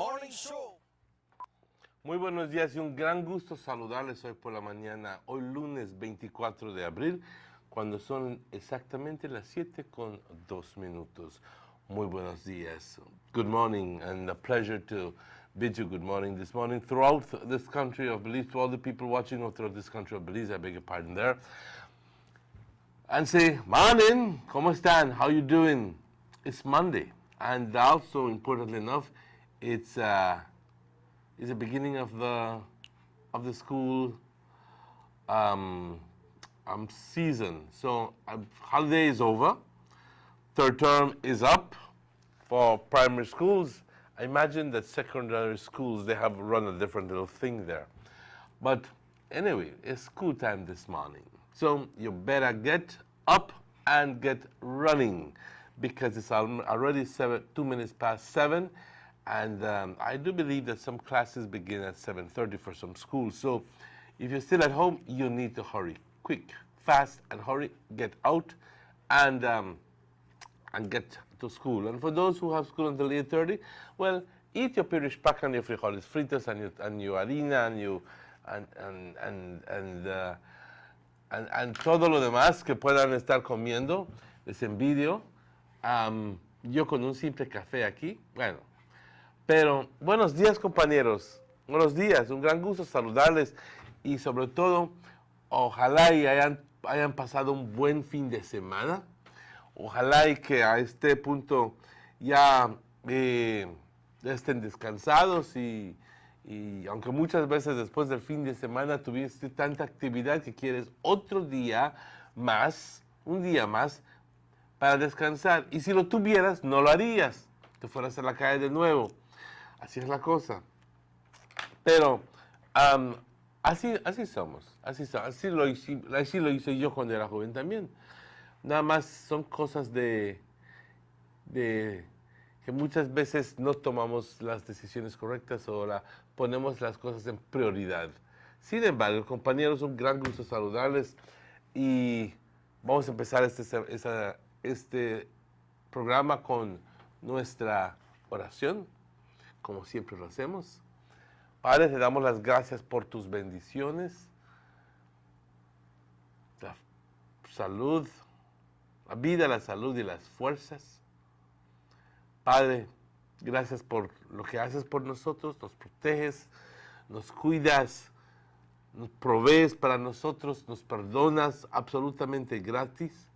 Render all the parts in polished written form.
Morning Show. Muy buenos días y un gran gusto saludarles hoy por la mañana, hoy lunes 24 de abril, cuando son exactamente las 7:02. Muy buenos días. Good morning, and a pleasure to bid you good morning this morning throughout this country of Belize, to all the people watching throughout this country of Belize, I beg your pardon there. And say, morning, ¿cómo están? How you doing? It's Monday, and also, importantly enough, it's the beginning of the school season. So holiday is over. Third term is up for primary schools. I imagine that secondary schools, they have run a different little thing there. But anyway, it's school time this morning. So you better get up and get running, because it's already 2 minutes past 7. And I do believe that some classes begin at 7:30 for some schools. So if you're still at home, you need to hurry. Quick, fast, and hurry. Get out and get to school. And for those who have school until 8:30, well, eat your pirishpaka and your frijoles fritos and your harina and todo lo demás que puedan estar comiendo. Les envidio. Yo con un simple café aquí, bueno. Pero buenos días, compañeros. Buenos días, un gran gusto saludarles y sobre todo, ojalá y hayan pasado un buen fin de semana. Ojalá y que a este punto ya estén descansados y aunque muchas veces después del fin de semana tuviste tanta actividad que quieres otro día más, un día más para descansar. Y si lo tuvieras, no lo harías. Te fueras a la calle de nuevo. Así es la cosa. Pero así somos. Así lo hice yo cuando era joven también. Nada más son cosas de que muchas veces no tomamos las decisiones correctas o ponemos las cosas en prioridad. Sin embargo, compañeros, un gran gusto saludarles y vamos a empezar este programa con nuestra oración, como siempre lo hacemos. Padre, te damos las gracias por tus bendiciones, la salud, la vida, la salud y las fuerzas. Padre, gracias por lo que haces por nosotros, nos proteges, nos cuidas, nos provees para nosotros, nos perdonas absolutamente gratis,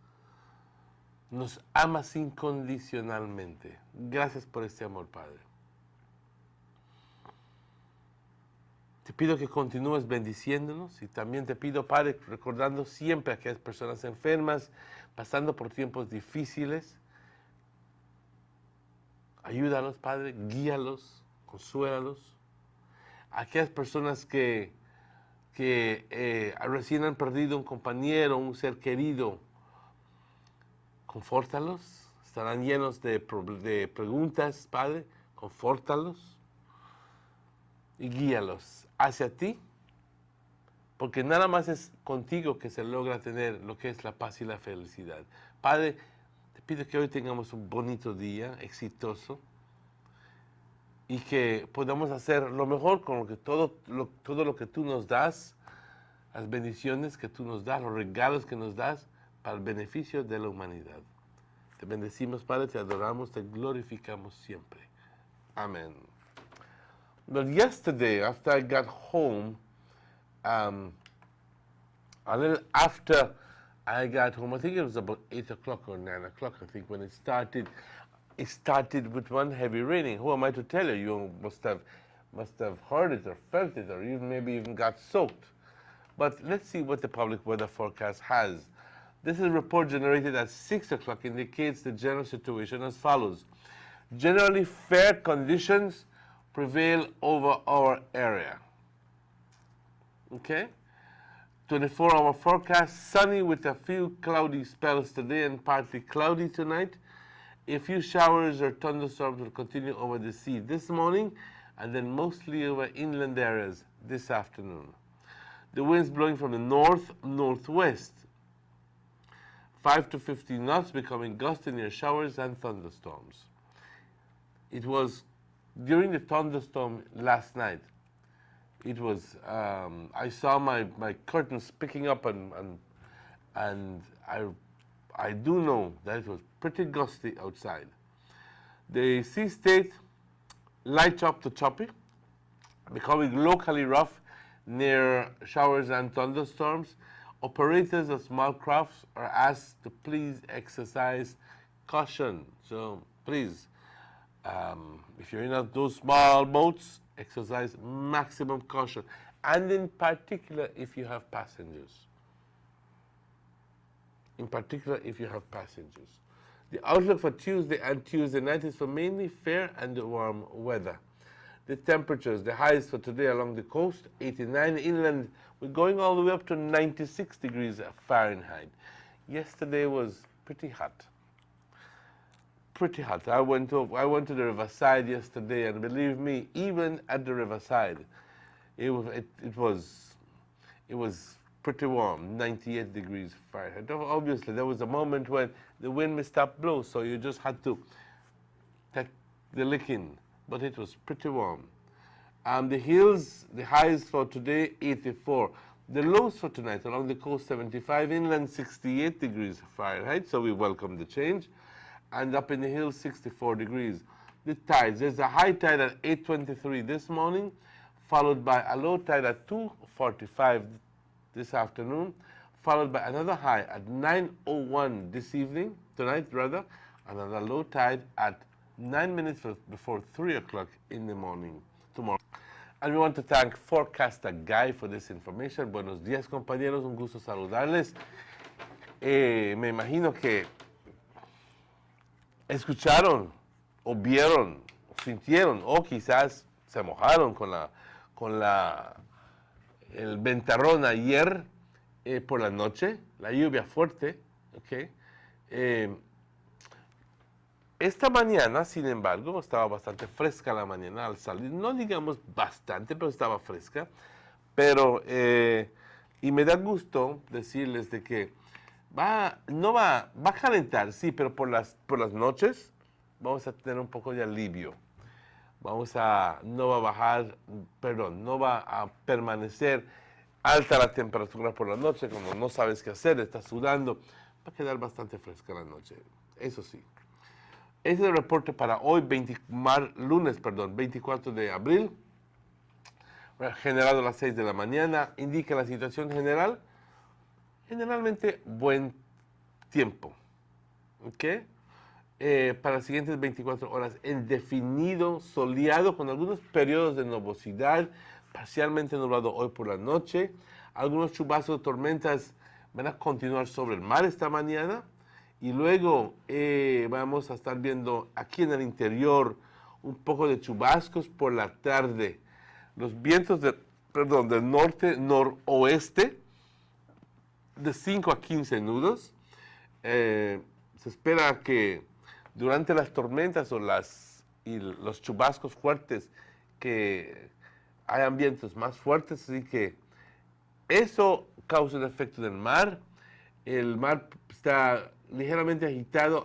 nos amas incondicionalmente. Gracias por este amor, Padre. Te pido que continúes bendiciéndonos y también te pido, Padre, recordando siempre a aquellas personas enfermas, pasando por tiempos difíciles. Ayúdalos, Padre, guíalos, consuélalos. Aquellas personas que recién han perdido un compañero, un ser querido, confórtalos. Estarán llenos de preguntas, Padre, confórtalos y guíalos hacia ti, porque nada más es contigo que se logra tener lo que es la paz y la felicidad. Padre, te pido que hoy tengamos un bonito día, exitoso, y que podamos hacer lo mejor con todo lo que tú nos das, las bendiciones que tú nos das, los regalos que nos das para el beneficio de la humanidad. Te bendecimos, Padre, te adoramos, te glorificamos siempre. Amén. But yesterday, after I got home, a little after I got home, I think it was about 8 o'clock or 9 o'clock, I think, when it started. It started with one heavy raining. Who am I to tell you? You must have heard it or felt it or maybe even got soaked. But let's see what the public weather forecast has. This is a report generated at 6 o'clock, indicates the general situation as follows. Generally fair conditions prevail over our area. Okay? 24-hour forecast, sunny with a few cloudy spells today and partly cloudy tonight. A few showers or thunderstorms will continue over the sea this morning and then mostly over inland areas this afternoon. The winds blowing from the north-northwest, 5 to 15 knots, becoming gusty near showers and thunderstorms. It was during the thunderstorm last night, it was, I saw my curtains picking up and I do know that it was pretty gusty outside. The sea state light chop to choppy, becoming locally rough near showers and thunderstorms. Operators of small crafts are asked to please exercise caution. So please, if you're in those small boats, exercise maximum caution. And in particular, if you have passengers. In particular, if you have passengers. The outlook for Tuesday and Tuesday night is for mainly fair and warm weather. The temperatures, the highest for today along the coast, 89 inland, we're going all the way up to 96 degrees Fahrenheit. Yesterday was pretty hot. Pretty hot. I went to the Riverside yesterday, and believe me, even at the Riverside, it was pretty warm, 98 degrees Fahrenheit. Obviously, there was a moment when the wind may stop blowing, so you just had to take the licking, but it was pretty warm. The hills, the highs for today, 84. The lows for tonight along the coast, 75, inland 68 degrees Fahrenheit, so we welcome the change. And up in the hills, 64 degrees. The tides, there's a high tide at 8:23 this morning, followed by a low tide at 2:45 this afternoon, followed by another high at 9:01 this evening, tonight rather, another low tide at 9 minutes before 3 o'clock in the morning tomorrow. And we want to thank Forecaster Guy for this information. Buenos días, compañeros, un gusto saludarles. Me imagino que escucharon o vieron, o sintieron, o quizás se mojaron con el ventarrón ayer por la noche, la lluvia fuerte, ¿ok? Esta mañana, sin embargo, estaba bastante fresca la mañana al salir, no digamos bastante, pero estaba fresca, y me da gusto decirles de que va a calentar, sí, pero por las noches vamos a tener un poco de alivio. No va a permanecer alta la temperatura por la noche, como no sabes qué hacer, estás sudando, va a quedar bastante fresca la noche, eso sí. Este es el reporte para hoy, lunes 24 de abril, generado a las 6 de la mañana, indica la situación general, generalmente buen tiempo, ¿ok? Para las siguientes 24 horas, indefinido, soleado, con algunos periodos de nubosidad, parcialmente nublado hoy por la noche. Algunos chubascos de tormentas van a continuar sobre el mar esta mañana. Y luego vamos a estar viendo aquí en el interior un poco de chubascos por la tarde. Los vientos del norte-noroeste de 5 a 15 nudos. Se espera que durante las tormentas y los chubascos fuertes que hayan vientos más fuertes, así que eso causa el efecto del mar. El mar está ligeramente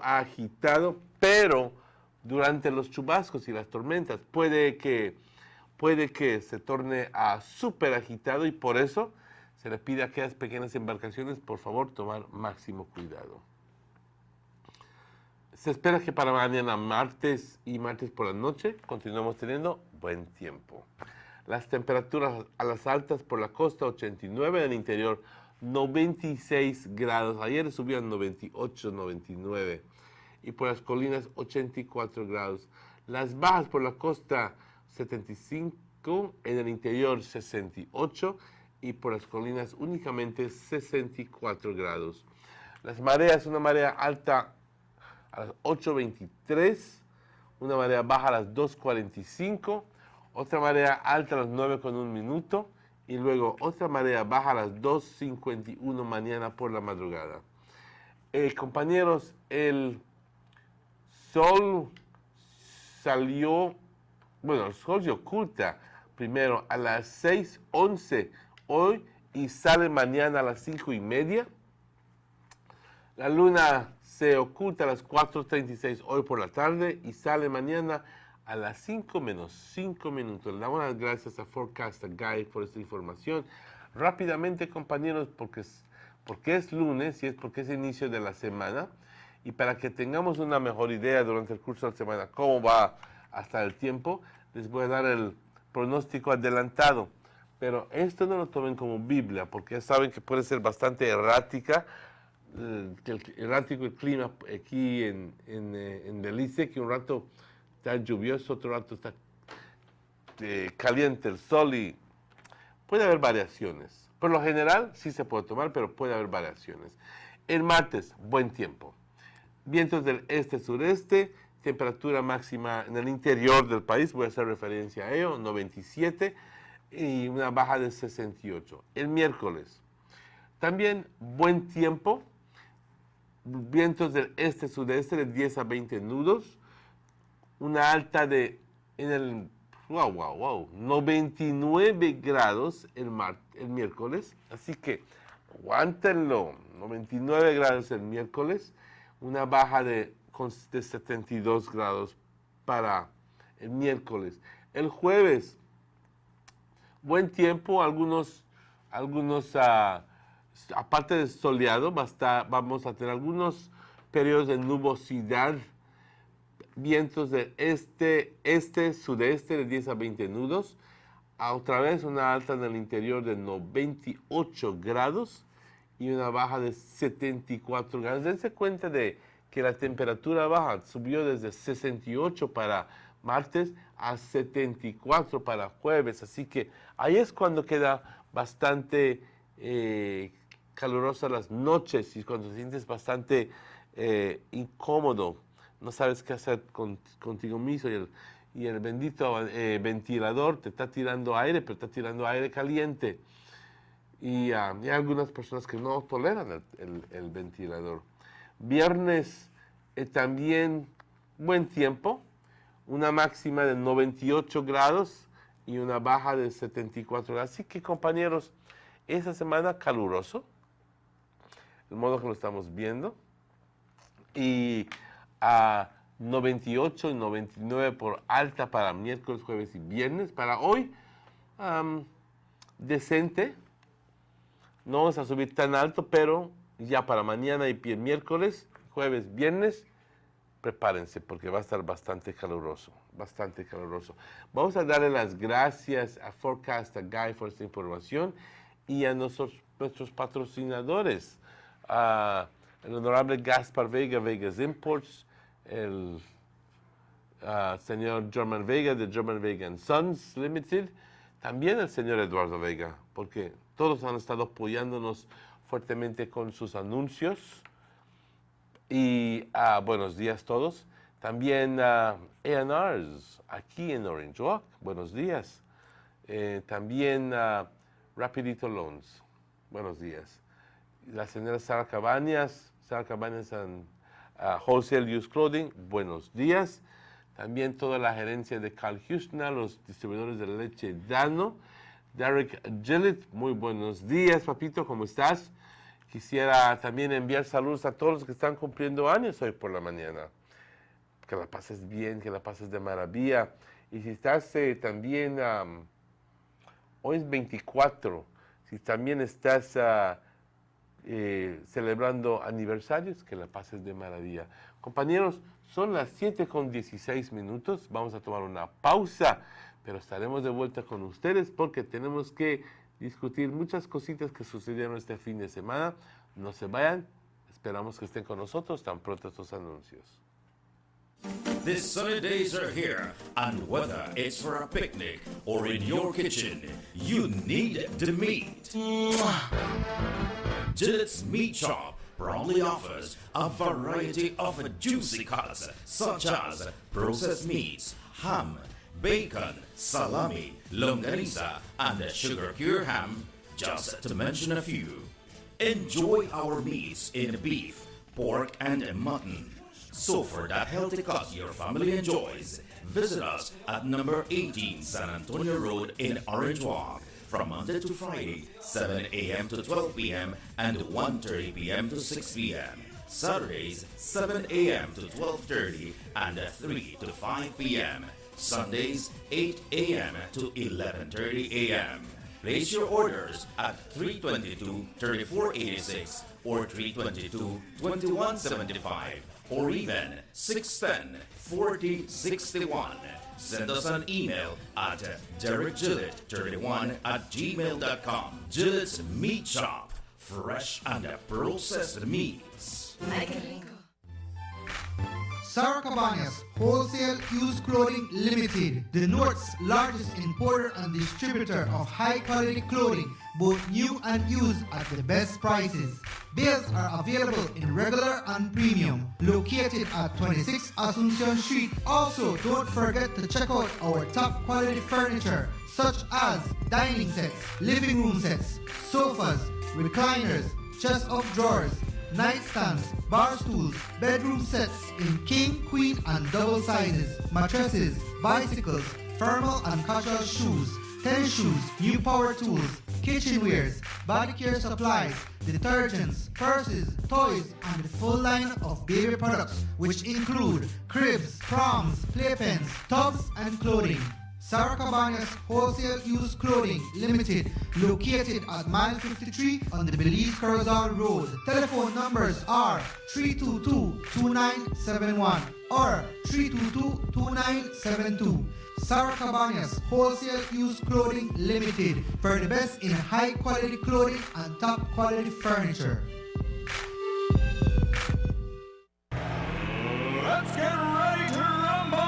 agitado, pero durante los chubascos y las tormentas puede que se torne a súper agitado, y por eso se le pide a aquellas pequeñas embarcaciones, por favor, tomar máximo cuidado. Se espera que para mañana martes por la noche continuemos teniendo buen tiempo. Las temperaturas a las altas por la costa, 89, en el interior 96 grados. Ayer subían 98, 99. Y por las colinas 84 grados. Las bajas por la costa 75, en el interior 68 y por las colinas únicamente 64 grados. Las mareas, una marea alta a las 8:23, una marea baja a las 2:45, otra marea alta a las 9:01 y luego otra marea baja a las 2:51 mañana por la madrugada. Compañeros, el sol el sol se oculta primero a las 6:11 hoy y sale mañana a las 5:30. La luna se oculta a las 4:36 hoy por la tarde y sale mañana a las 5 menos 5 minutos. Le damos las gracias a Forecast Guy por esta información. Rápidamente, compañeros, porque es lunes y es porque es inicio de la semana. Y para que tengamos una mejor idea durante el curso de la semana, cómo va hasta el tiempo, les voy a dar el pronóstico adelantado. Pero esto no lo tomen como Biblia, porque ya saben que puede ser bastante errático el clima aquí en Belice, que un rato está lluvioso, otro rato está caliente el sol y puede haber variaciones. Por lo general sí se puede tomar, pero puede haber variaciones. El martes, buen tiempo. Vientos del este-sureste, temperatura máxima en el interior del país, voy a hacer referencia a ello, 97 y una baja de 68. El miércoles, también buen tiempo, vientos del este-sudeste de 10 a 20 nudos, una alta de, 99 grados el miércoles, así que aguántenlo, 99 grados el miércoles, una baja de 72 grados para el miércoles. El jueves, buen tiempo, algunos aparte de soleado, vamos a tener algunos periodos de nubosidad, vientos del este-sudeste de 10 a 20 nudos, otra vez una alta en el interior de 98 grados y una baja de 74 grados. Dense cuenta de que la temperatura baja subió desde 68 para martes a 74 para jueves, así que ahí es cuando queda bastante calurosa las noches y cuando te sientes bastante incómodo, no sabes qué hacer contigo mismo y el bendito ventilador te está tirando aire, pero está tirando aire caliente. Y hay algunas personas que no toleran el ventilador. Viernes también buen tiempo, una máxima de 98 grados y una baja de 74 grados. Así que, compañeros, esa semana caluroso, el modo que lo estamos viendo, y a 98 y 99 por alta para miércoles, jueves y viernes. Para hoy, decente. No vamos a subir tan alto, pero ya para mañana y el miércoles, jueves, viernes, prepárense porque va a estar bastante caluroso, bastante caluroso. Vamos a darle las gracias a Forecast Guy por esta información y a nuestros patrocinadores, el honorable Gaspar Vega, Vegas Imports, el señor German Vega de German Vega Sons Limited, también el señor Eduardo Vega, porque todos han estado apoyándonos fuertemente con sus anuncios. Y buenos días todos. También A&Rs aquí en Orange Walk. Buenos días. También Rapidito Loans. Buenos días. La señora Sara Cabañas and Wholesale Used Clothing. Buenos días. También toda la gerencia de Carl Houston, los distribuidores de leche Dano. Derek Gillett, muy buenos días, papito, ¿cómo estás? Quisiera también enviar saludos a todos los que están cumpliendo años hoy por la mañana. Que la pases bien, que la pases de maravilla. Y si estás también, hoy es 24, si también estás celebrando aniversarios, que la pases de maravilla. Compañeros, son las 7:16, vamos a tomar una pausa, pero estaremos de vuelta con ustedes porque tenemos que discutir muchas cositas que sucedieron este fin de semana. No se vayan, esperamos que estén con nosotros tan pronto estos anuncios. The sunny days are here, and whether it's for a picnic or in your kitchen, you need the meat. Gillette's Meat Shop proudly offers a variety of juicy cuts such as processed meats, ham, bacon, salami, longaniza, and sugar cure ham, just to mention a few. Enjoy our meats in beef, pork, and mutton. So for that healthy cut your family enjoys, visit us at number 18 San Antonio Road in Orange Walk from Monday to Friday, 7 a.m. to 12 p.m. and 1:30 p.m. to 6 p.m. Saturdays, 7 a.m. to 12:30 and 3 to 5 p.m. Sundays 8 a.m. to 11:30 a.m. Place your orders at 322-3486 or 322-2175 or even 610-4061. Send us an email at derekgillett31@gmail.com. Gillett's Meat Shop. Fresh and processed meats. Sarah Cabañas Wholesale Used Clothing Limited, the North's largest importer and distributor of high-quality clothing, both new and used at the best prices. Bales are available in regular and premium, located at 26 Asuncion Street. Also, don't forget to check out our top-quality furniture, such as dining sets, living room sets, sofas, recliners, chest of drawers, nightstands, bar stools, bedroom sets in king, queen, and double sizes, mattresses, bicycles, formal and casual shoes, tennis shoes, new power tools, kitchenwares, body care supplies, detergents, purses, toys, and the full line of baby products, which include cribs, proms, playpens, tubs, and clothing. Sarah Cabañas Wholesale Used Clothing Limited, located at mile 53 on the Belize Corazon Road. Telephone numbers are 322-2971 or 322-2972. Sarah Cabañas Wholesale Used Clothing Limited, for the best in high quality clothing and top quality furniture. Let's get ready to rumble!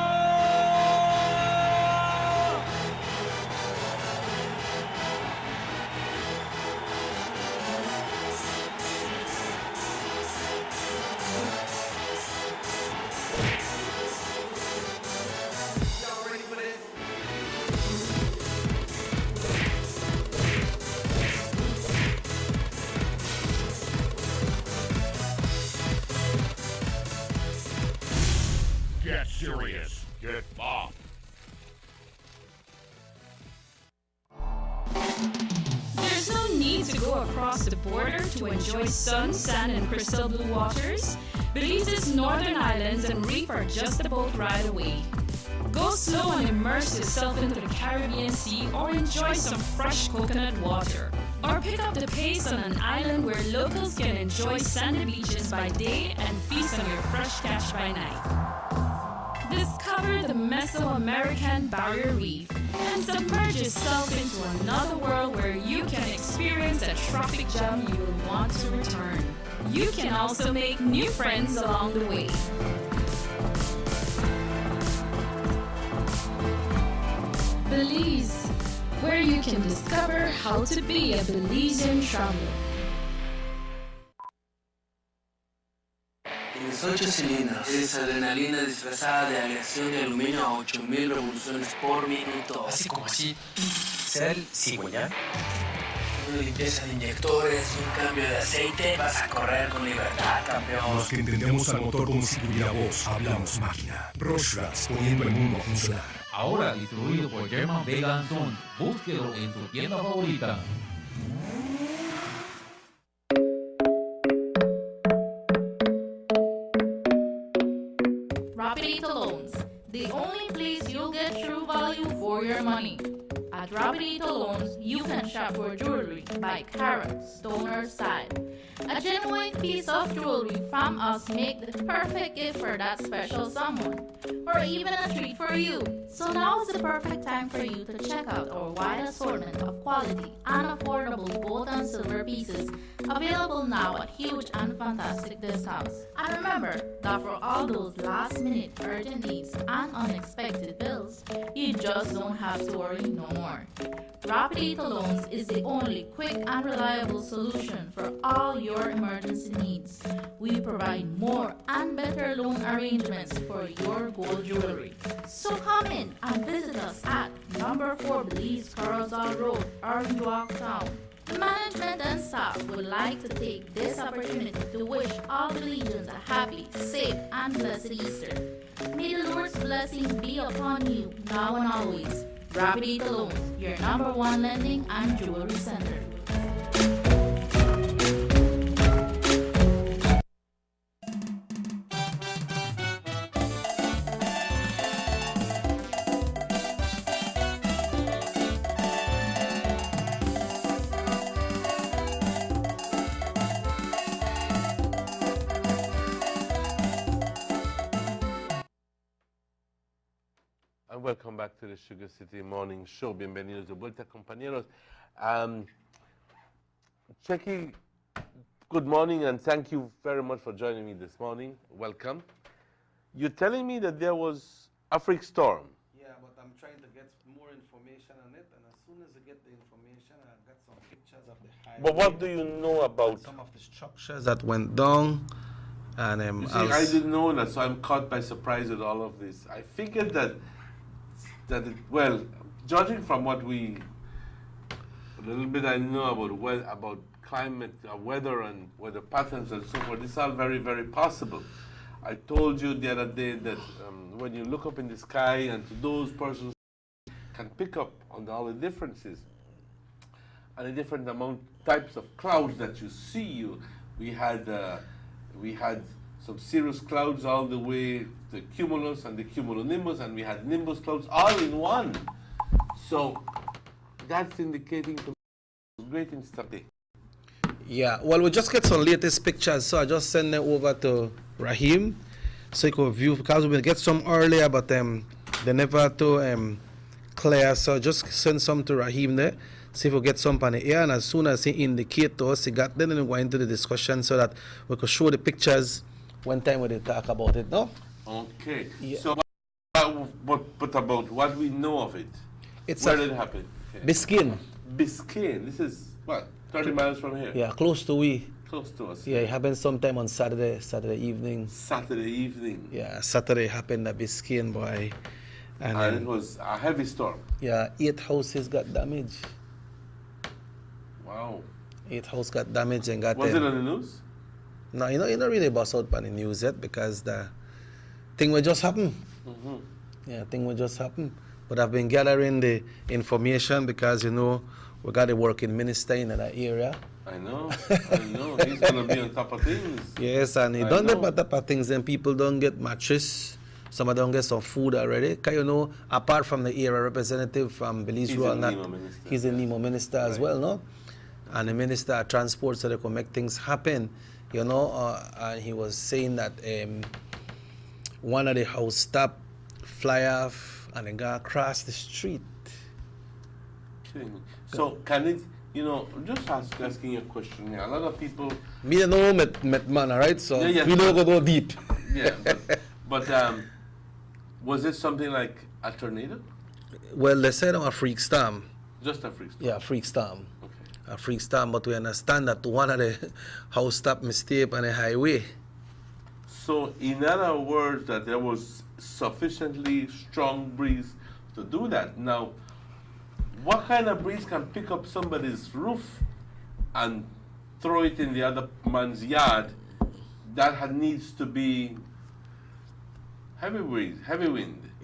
Get serious. Get bopped. There's no need to go across the border to enjoy sun, sand, and crystal blue waters. Belize's northern islands and reef are just a boat ride away. Go slow and immerse yourself into the Caribbean Sea or enjoy some fresh coconut water. Or pick up the pace on an island where locals can enjoy sandy beaches by day and feast on your fresh catch by night. Discover the Mesoamerican Barrier Reef and submerge yourself into another world where you can experience a tropic gem you will want to return. You can also make new friends along the way. Belize, where you can discover how to be a Belizean traveler. Tienes 8 cilindros. Eres adrenalina disfrazada de aleación de aluminio a 8000 revoluciones por minuto. Así como así. ¿Será el cigüeñal? Una limpieza de inyectores y un cambio de aceite. Vas a correr con libertad, campeón. Los que entendemos al motor como si tuviera voz, hablamos máquina. Rushras, poniendo el mundo a funcionar. Ahora distribuido por German Vega Anton. Búsquelo en tu tienda favorita. Rapidito Loans, the only place you'll get true value for your money. At Rapidito Loans, you can shop for jewelry by carat, stone, or style. A genuine piece of jewelry from us make the perfect gift for that special someone, or even a treat for you. So now is the perfect time for you to check out our wide assortment of quality and affordable gold and silver pieces, available now at huge and fantastic discounts. And remember that for all those last-minute urgent needs and unexpected bills, you just don't have to worry no more. Rapidito Loans is the only quick and reliable solution for all your emergency needs. We provide more and better loan arrangements for your gold jewelry. So come in and visit us at number 4 Belize Corazon Road, Orange Walk Town. The management and staff would like to take this opportunity to wish all Belizeans a happy, safe, and blessed Easter. May the Lord's blessings be upon you now and always. Rapidito Loans, your number 1 lending and jewelry center. Welcome back to the Sugar City Morning Show. Bienvenidos de vuelta, compañeros. Checky, good morning and thank you very much for joining me this morning. Welcome. You're telling me that there was a freak storm. Yeah, but I'm trying to get more information on it, and as soon as I get the information, I've got some pictures of the highway. But what do you know about some of the structures that went down? And you see, I didn't know that, so I'm caught by surprise with all of this. I figured that well, judging from what a little bit I know about climate, weather and weather patterns and so forth, it's all very, very possible. I told you the other day that when you look up in the sky and to those persons can pick up on all the differences and the different types of clouds that you see. We had some cirrus clouds all the way to cumulus and the cumulonimbus, and we had nimbus clouds all in one. So that's indicating to great instability. Yeah, well, we just get some latest pictures, so I just send them over to Raheem so he could view, because we will get some earlier, but they never to clear, so just send some to Raheem there, see if we get some on the air, and as soon as he indicate to us he got them, then we go into the discussion so that we could show the pictures one time when they talk about it, no? Okay, yeah. So but about what we know of it, where did it happen? Okay. Biscayne. Biscayne, this is what, 30 miles from here? Yeah, close to we. Close to us. Yeah, it happened sometime on Saturday evening. Saturday evening? Yeah, Saturday happened at Biscayne, boy. And it was a heavy storm? Yeah, 8 houses got damaged. Wow. 8 houses got damaged and got... Was it on the news? No, you not really bust out on the news yet because the thing will just happen. Mm-hmm. Yeah, thing will just happen. But I've been gathering the information because, we got a working minister in that area. I know. He's going to be on top of things. Yes, and he done the top of things, and people don't get mattress. Some of them get some food already. Because, apart from the area representative from Belize Royal, he's a NEMO minister as well, no? And the minister of transport, so they can make things happen, and he was saying that one of the house stopped, fly off, and then got across the street. Kidding me. So can it, just asking you a question here. A lot of people... Me don't know met man, right? So we don't go deep. Yeah, but was it something like a tornado? Well, they said a freak storm. Just a freak storm? Yeah, a freak storm. Okay. A freak storm, but we understand that one of the house stopped mistake on the highway. So in other words, that there was sufficiently strong breeze to do that. Now, what kind of breeze can pick up somebody's roof and throw it in the other man's yard? That needs to be heavy wind,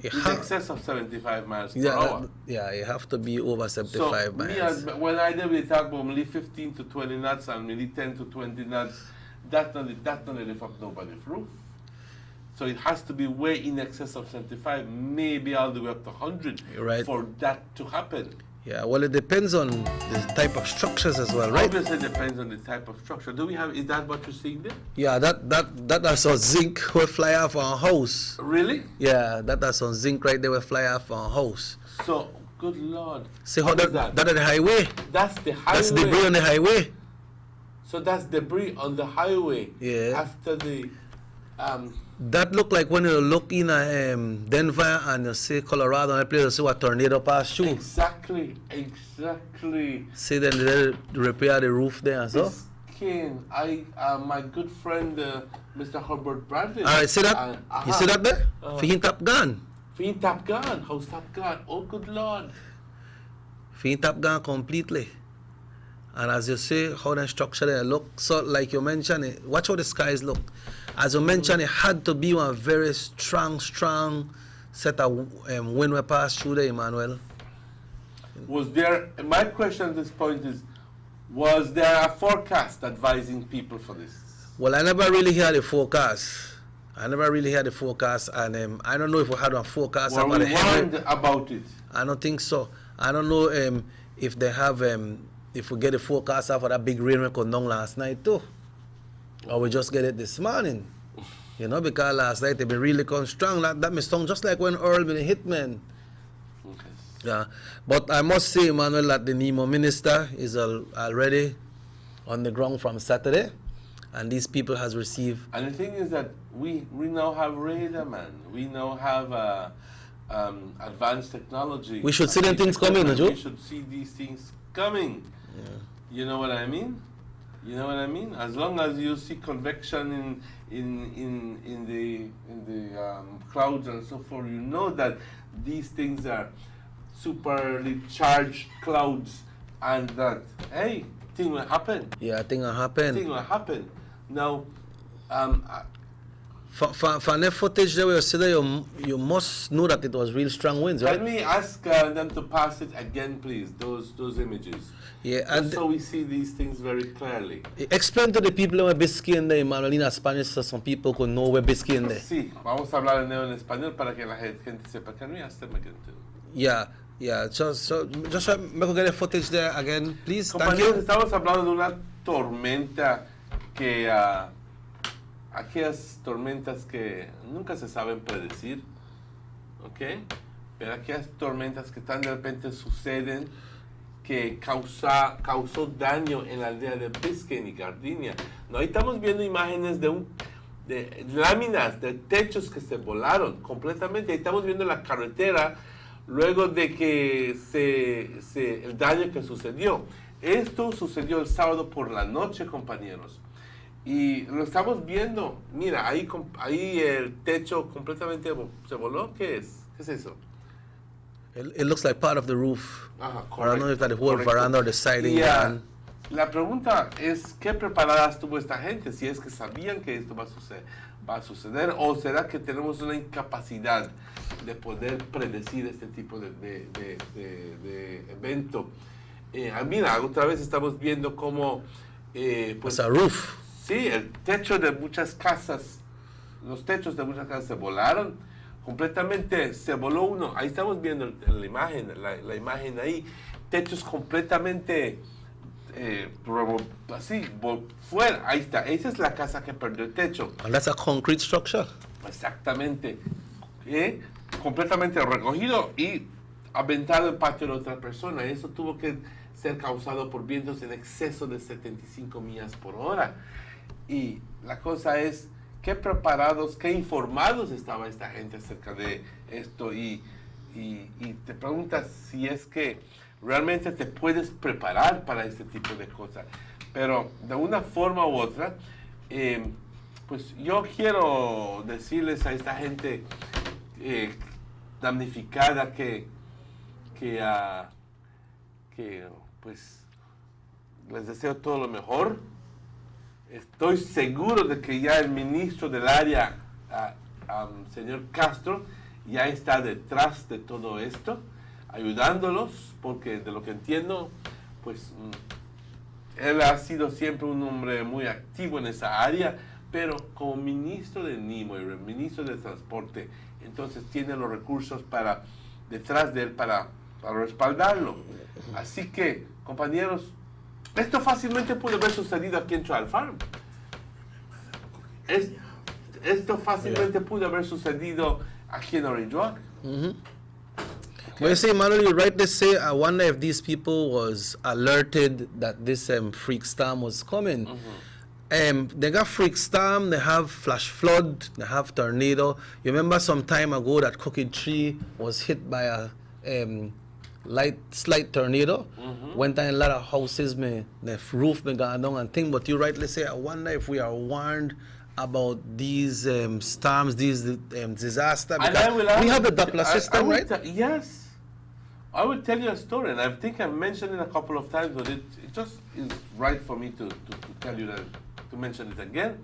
in excess of 75 miles per hour. Yeah, you have to be over 75 miles. When I we talk about only 15 to 20 knots and maybe 10 to 20 knots, that not lift up nobody's roof. So it has to be way in excess of 75, maybe all the way up to 100 for that to happen. Yeah, well, it depends on the type of structures as well, right? Obviously, it depends on the type of structure. Is that what you're seeing there? Yeah, that's a zinc will fly off our house. Really? Yeah, that's on zinc right there will fly off our house. So, good Lord. See how that is the highway? That's the highway. That's debris on the highway. So that's debris on the highway. Yeah. After the... That look like when you look in Denver and you see Colorado and a place you see what tornado pass through. Exactly. See then they repair the roof there, so. My good friend, Mr. Herbert Bradley. All right, see that? You see that there? Fiend Top Gun. Fiend Top Gun. House Top Gun. Oh, good Lord. Fiend Top Gun completely. And as you see how the structure there look, so like you mentioned, watch how the skies look. As you mentioned, it had to be one very strong set of wind we pass through there, Emmanuel. My question at this point is, was there a forecast advising people for this? Well, I never really heard the forecast. And I don't know if we had a forecast about it. Were we warned about it? I don't think so. I don't know if they have, if we get a forecast after that big rain we come down last night too. Or we just get it this morning. Because last night they been really come strong. That me strong, just like when Earl been a hitman. Yeah, but I must say, Emmanuel, that the Nemo minister is already on the ground from Saturday, and these people has received. And the thing is that we now have radar, man. We now have advanced technology. We should see them things coming, Joe. We should see these things coming. Yeah. You know what I mean? You know what I mean? As long as you see convection in the clouds and so forth, you know that these things are superly charged clouds, and that thing will happen. Yeah, thing will happen. Thing will happen. Now, for the footage that we see there, you must know that it was real strong winds, right? Can we ask them to pass it again, please? Those images. Yeah, and so we see these things very clearly. Explain to the people where Biscayne there, Emmanuel, in Spanish, so some people could know where Biscayne there. Sí, vamos a hablar en español para que la gente sepa. Can we ask them again too? Yeah. Just me could get the footage there again, please. Compañeros, Thank you. estamos hablando de una tormenta que aquellas tormentas que nunca se saben predecir, ¿ok? Pero aquellas tormentas que tan de repente suceden, que causó daño en la aldea de Biscayne y Gardenia. No, ahí estamos viendo imágenes de láminas, de techos que se volaron completamente. Ahí estamos viendo la carretera luego de que el daño que sucedió. Esto sucedió el sábado por la noche, compañeros. Y lo estamos viendo. Mira, ahí el techo completamente se voló. ¿Qué es? ¿Qué es eso? It looks like part of the roof. Ajá, I don't know if that the whole veranda or the siding. Y, la pregunta es, ¿qué preparadas estuvo esta gente? Si es que sabían que esto va a suceder, o será que tenemos una incapacidad de poder predecir este tipo de evento. Mira, otra vez estamos viendo cómo pues a roof. Sí, el techo de muchas casas, los techos de muchas casas se volaron completamente, se voló uno. Ahí estamos viendo la imagen ahí, techos completamente así, fuera. Ahí está, esa es la casa que perdió el techo. And that's a concrete structure. Exactamente. Completamente recogido y aventado en patio de otra persona. Eso tuvo que ser causado por vientos en exceso de 75 millas por hora. Y la cosa es, qué preparados, qué informados estaba esta gente acerca de esto. Y te preguntas si es que realmente te puedes preparar para este tipo de cosas. Pero de una forma u otra, pues yo quiero decirles a esta gente damnificada que pues les deseo todo lo mejor. Estoy seguro de que ya el ministro del área, señor Castro, ya está detrás de todo esto, ayudándolos, porque de lo que entiendo, pues él ha sido siempre un hombre muy activo en esa área, pero como ministro de NIMO y ministro de Transporte, entonces tiene los recursos detrás de él para respaldarlo. Así que, compañeros, esto fácilmente pudo haber sucedido aquí en Trial Farm. Esto fácilmente pudo haber sucedido aquí en Orange Rock. Mm-hmm. Well, you see, Emmanuel, you rightly say, I wonder if these people was alerted that this freak storm was coming. Mm-hmm. They got freak storm, they have flash flood, they have tornado. You remember some time ago that Cookie Tree was hit by a slight tornado. Mm-hmm. Went on a lot of houses, the roof may gone down and thing. But you rightly say, I wonder if we are warned about these storms, these disasters. Because we have the Doppler system, right? Yes. I will tell you a story, and I think I've mentioned it a couple of times, but it just is right for me to tell you that, to mention it again.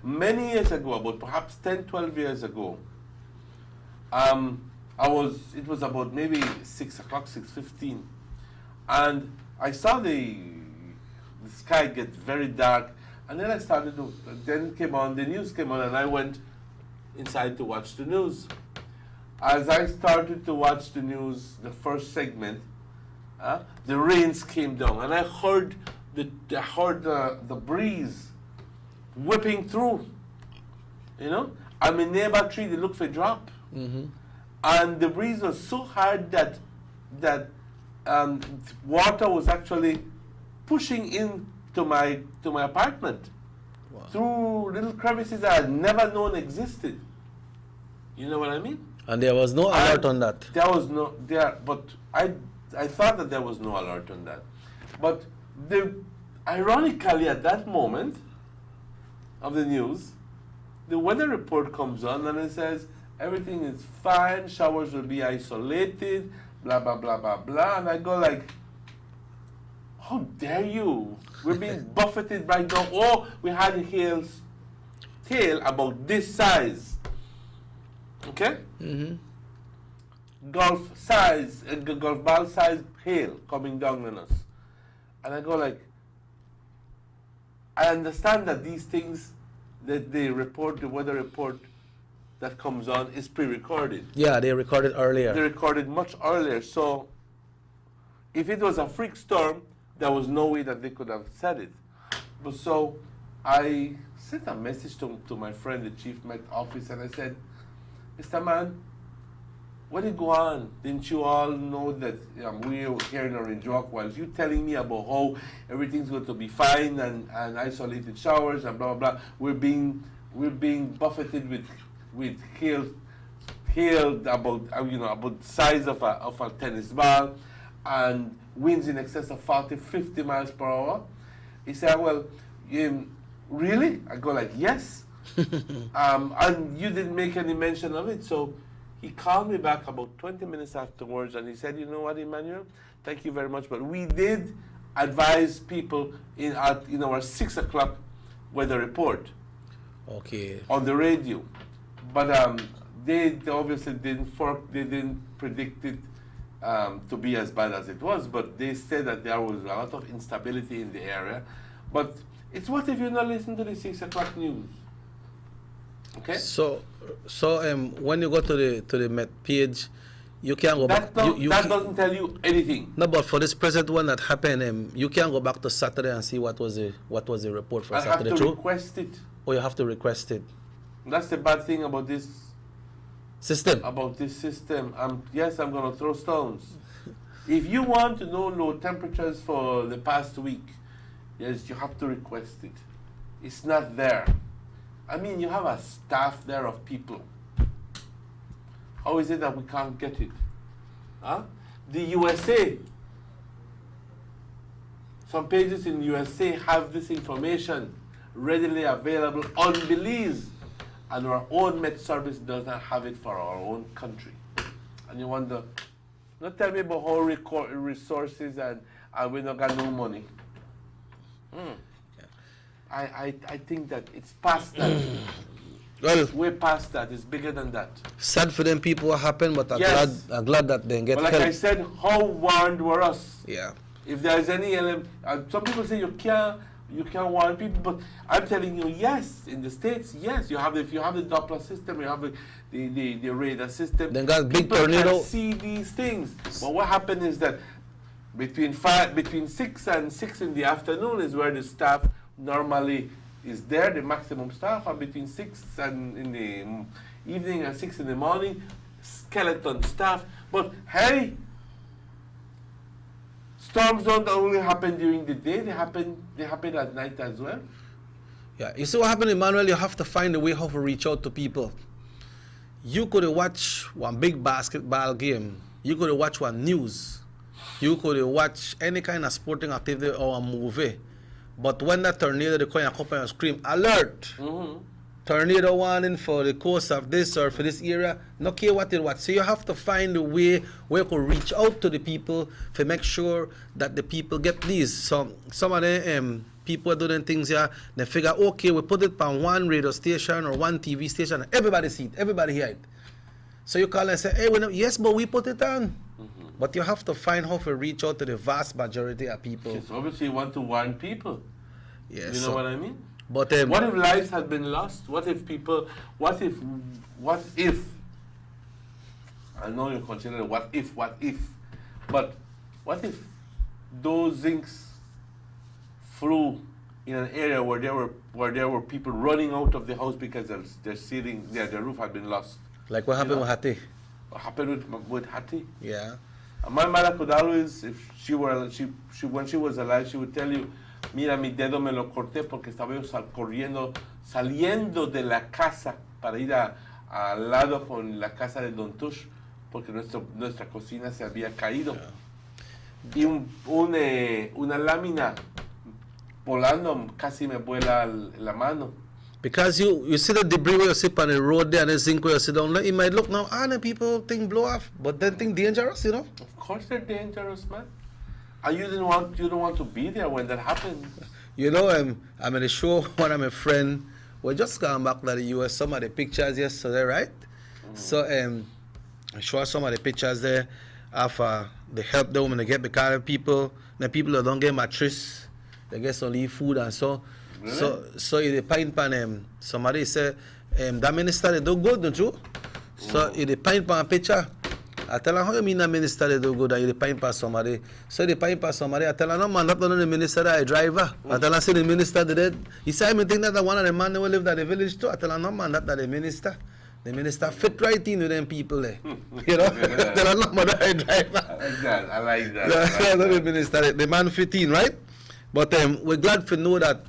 Many years ago, about perhaps 10, 12 years ago, it was about maybe 6 o'clock, 6:15, and I saw the sky get very dark, and then the news came on, and I went inside to watch the news. As I started to watch the news, the first segment, the rains came down, and I heard the breeze whipping through, and my neighbor tree, they looked for a drop. Mm-hmm. And the breeze was so hard that that water was actually pushing into my apartment through little crevices I had never known existed. You know what I mean? And there was no alert on that. There was no but I thought that there was no alert on that. But ironically, at that moment of the news, the weather report comes on and it says everything is fine, showers will be isolated, blah blah blah blah blah, and I go like, how dare you? We're being buffeted right now. Oh, we had a hail about this size. Okay? Golf ball size hail coming down on us. And I go like, I understand that these things that they report, the weather report that comes on is pre-recorded. Yeah, they recorded earlier. They recorded much earlier. So if it was a freak storm, there was no way that they could have said it. But so I sent a message to my friend, the chief Met office, and I said, Mr. Man, what did go on? Didn't you all know that we're here in Orange Walk while you telling me about how everything's going to be fine and isolated showers and blah blah blah? We're being buffeted with hail about about the size of a tennis ball and winds in excess of 40, 50 miles per hour. He said, well, really? I go like, yes. And you didn't make any mention of it. So he called me back about 20 minutes afterwards and he said, you know what, Emmanuel, thank you very much, but we did advise people in our 6 o'clock weather report. Okay. On the radio. But they obviously didn't predict it to be as bad as it was, but they said that there was a lot of instability in the area. But it's what if you not listen to the 6 o'clock news? Okay. So when you go to the Met page, you can go back. That doesn't tell you anything. No, but for this present one that happened, you can go back to Saturday and see what was the report for Saturday. I have to request it. Or you have to request it. That's the bad thing about this system. Yes, I'm going to throw stones. If you want to know low temperatures for the past week, yes, you have to request it. It's not there. I mean, you have a staff there of people. How is it that we can't get it? Huh? The USA, some pages in USA have this information readily available on Belize, and our own Met Service does not have it for our own country. And you wonder, don't tell me about how resources and we don't got no money. I think that it's past that. Well, way past that. It's bigger than that. Sad for them people what happened, but I'm glad that they get help. Like I said, how warned were us? Yeah. If there's any element, some people say you can't warn people, but I'm telling you, yes, in the States, yes, if you have the Doppler system, you have the radar system. Then got big people tornado. Can see these things. But what happened is that between 6 and 6 in the afternoon is where the staff normally is there, the maximum staff, and between 6 and in the evening and 6 in the morning, skeleton staff. But hey, storms don't only happen during the day, they happen at night as well. Yeah, you see what happened, Emmanuel? You have to find a way how to reach out to people. You could watch one big basketball game. You could watch one news. You could watch any kind of sporting activity or a movie. But when that tornado, they come up and scream, alert! Tornado warning for the coast of this or for this area, no care what it was. So you have to find a way where you can reach out to the people to make sure that the people get these. So some of the people are doing things here, they figure, okay, we put it on one radio station or one TV station, and everybody see it, everybody hear it. So you call and say, hey, yes, but we put it on. But you have to find how to reach out to the vast majority of people. Yes, obviously you want to warn people. Yes. You know what I mean? But what if lives had been lost? What if I know you consider what if, but what if those zincs flew in an area where there were people running out of the house because their roof had been lost? Like what happened with Hattie? What happened with Hattie? Yeah. My mother could always, if she were, when she was alive, she would tell you, mira, mi dedo me lo corté porque estaba yo saliendo de la casa para ir al lado con la casa de Don Tush, porque nuestra cocina se había caído. Y una lámina volando casi me vuela la mano. Because you see the debris where you sit on the road there and the zinc where you sit down there, it might look now, the people think blow off, but then think dangerous, you know? Of course they're dangerous, man. And you don't want to be there when that happens. You know, I'm in a show, one of my friends, we just got back to the US, some of the pictures yesterday, right? So I show some of the pictures there of the help the women to get because the people that don't get mattress, they get only food and so. Really? So it depends on somebody say that minister they do good, don't you? So it depends on a picture. I tell her how you mean that minister they do good and it depends on somebody. So it depends on somebody. I tell her no man, that's not the minister that I driver. I tell her say the minister did. He said I think that one of the man who live in the village too. I tell her no man, that's the minister. The minister fit right in with them people there. You know? Tell her no man that I driver. I like that. The minister, the man fit in, right? But we're glad to know that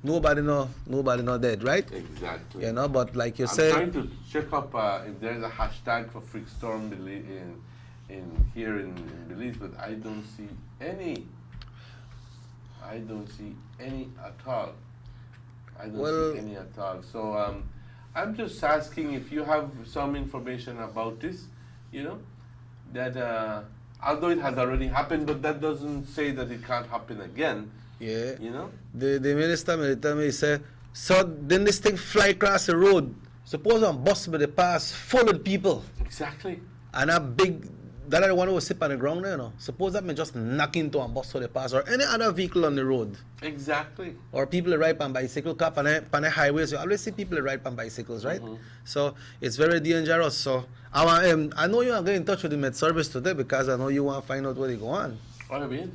nobody know dead, right? Exactly. You know, but like you said, I'm trying to check up if there's a hashtag for Freak Storm here in Belize, but I don't see any. I don't see any at all. So I'm just asking if you have some information about this. You know, that although it has already happened, but that doesn't say that it can't happen again. Yeah. You know? The minister tell me, he said, so then this thing fly across the road. Suppose a bus by the pass full of people. Exactly. And a big, that other one who was sit on the ground there, you know. Suppose that may just knock into a bus for the pass or any other vehicle on the road. Exactly. Or people that ride on bicycle, on the highways, you always see people that ride on bicycles, right? So it's very dangerous. So I know you are getting in touch with the Med Service today because I know you want to find out what they go on. I will.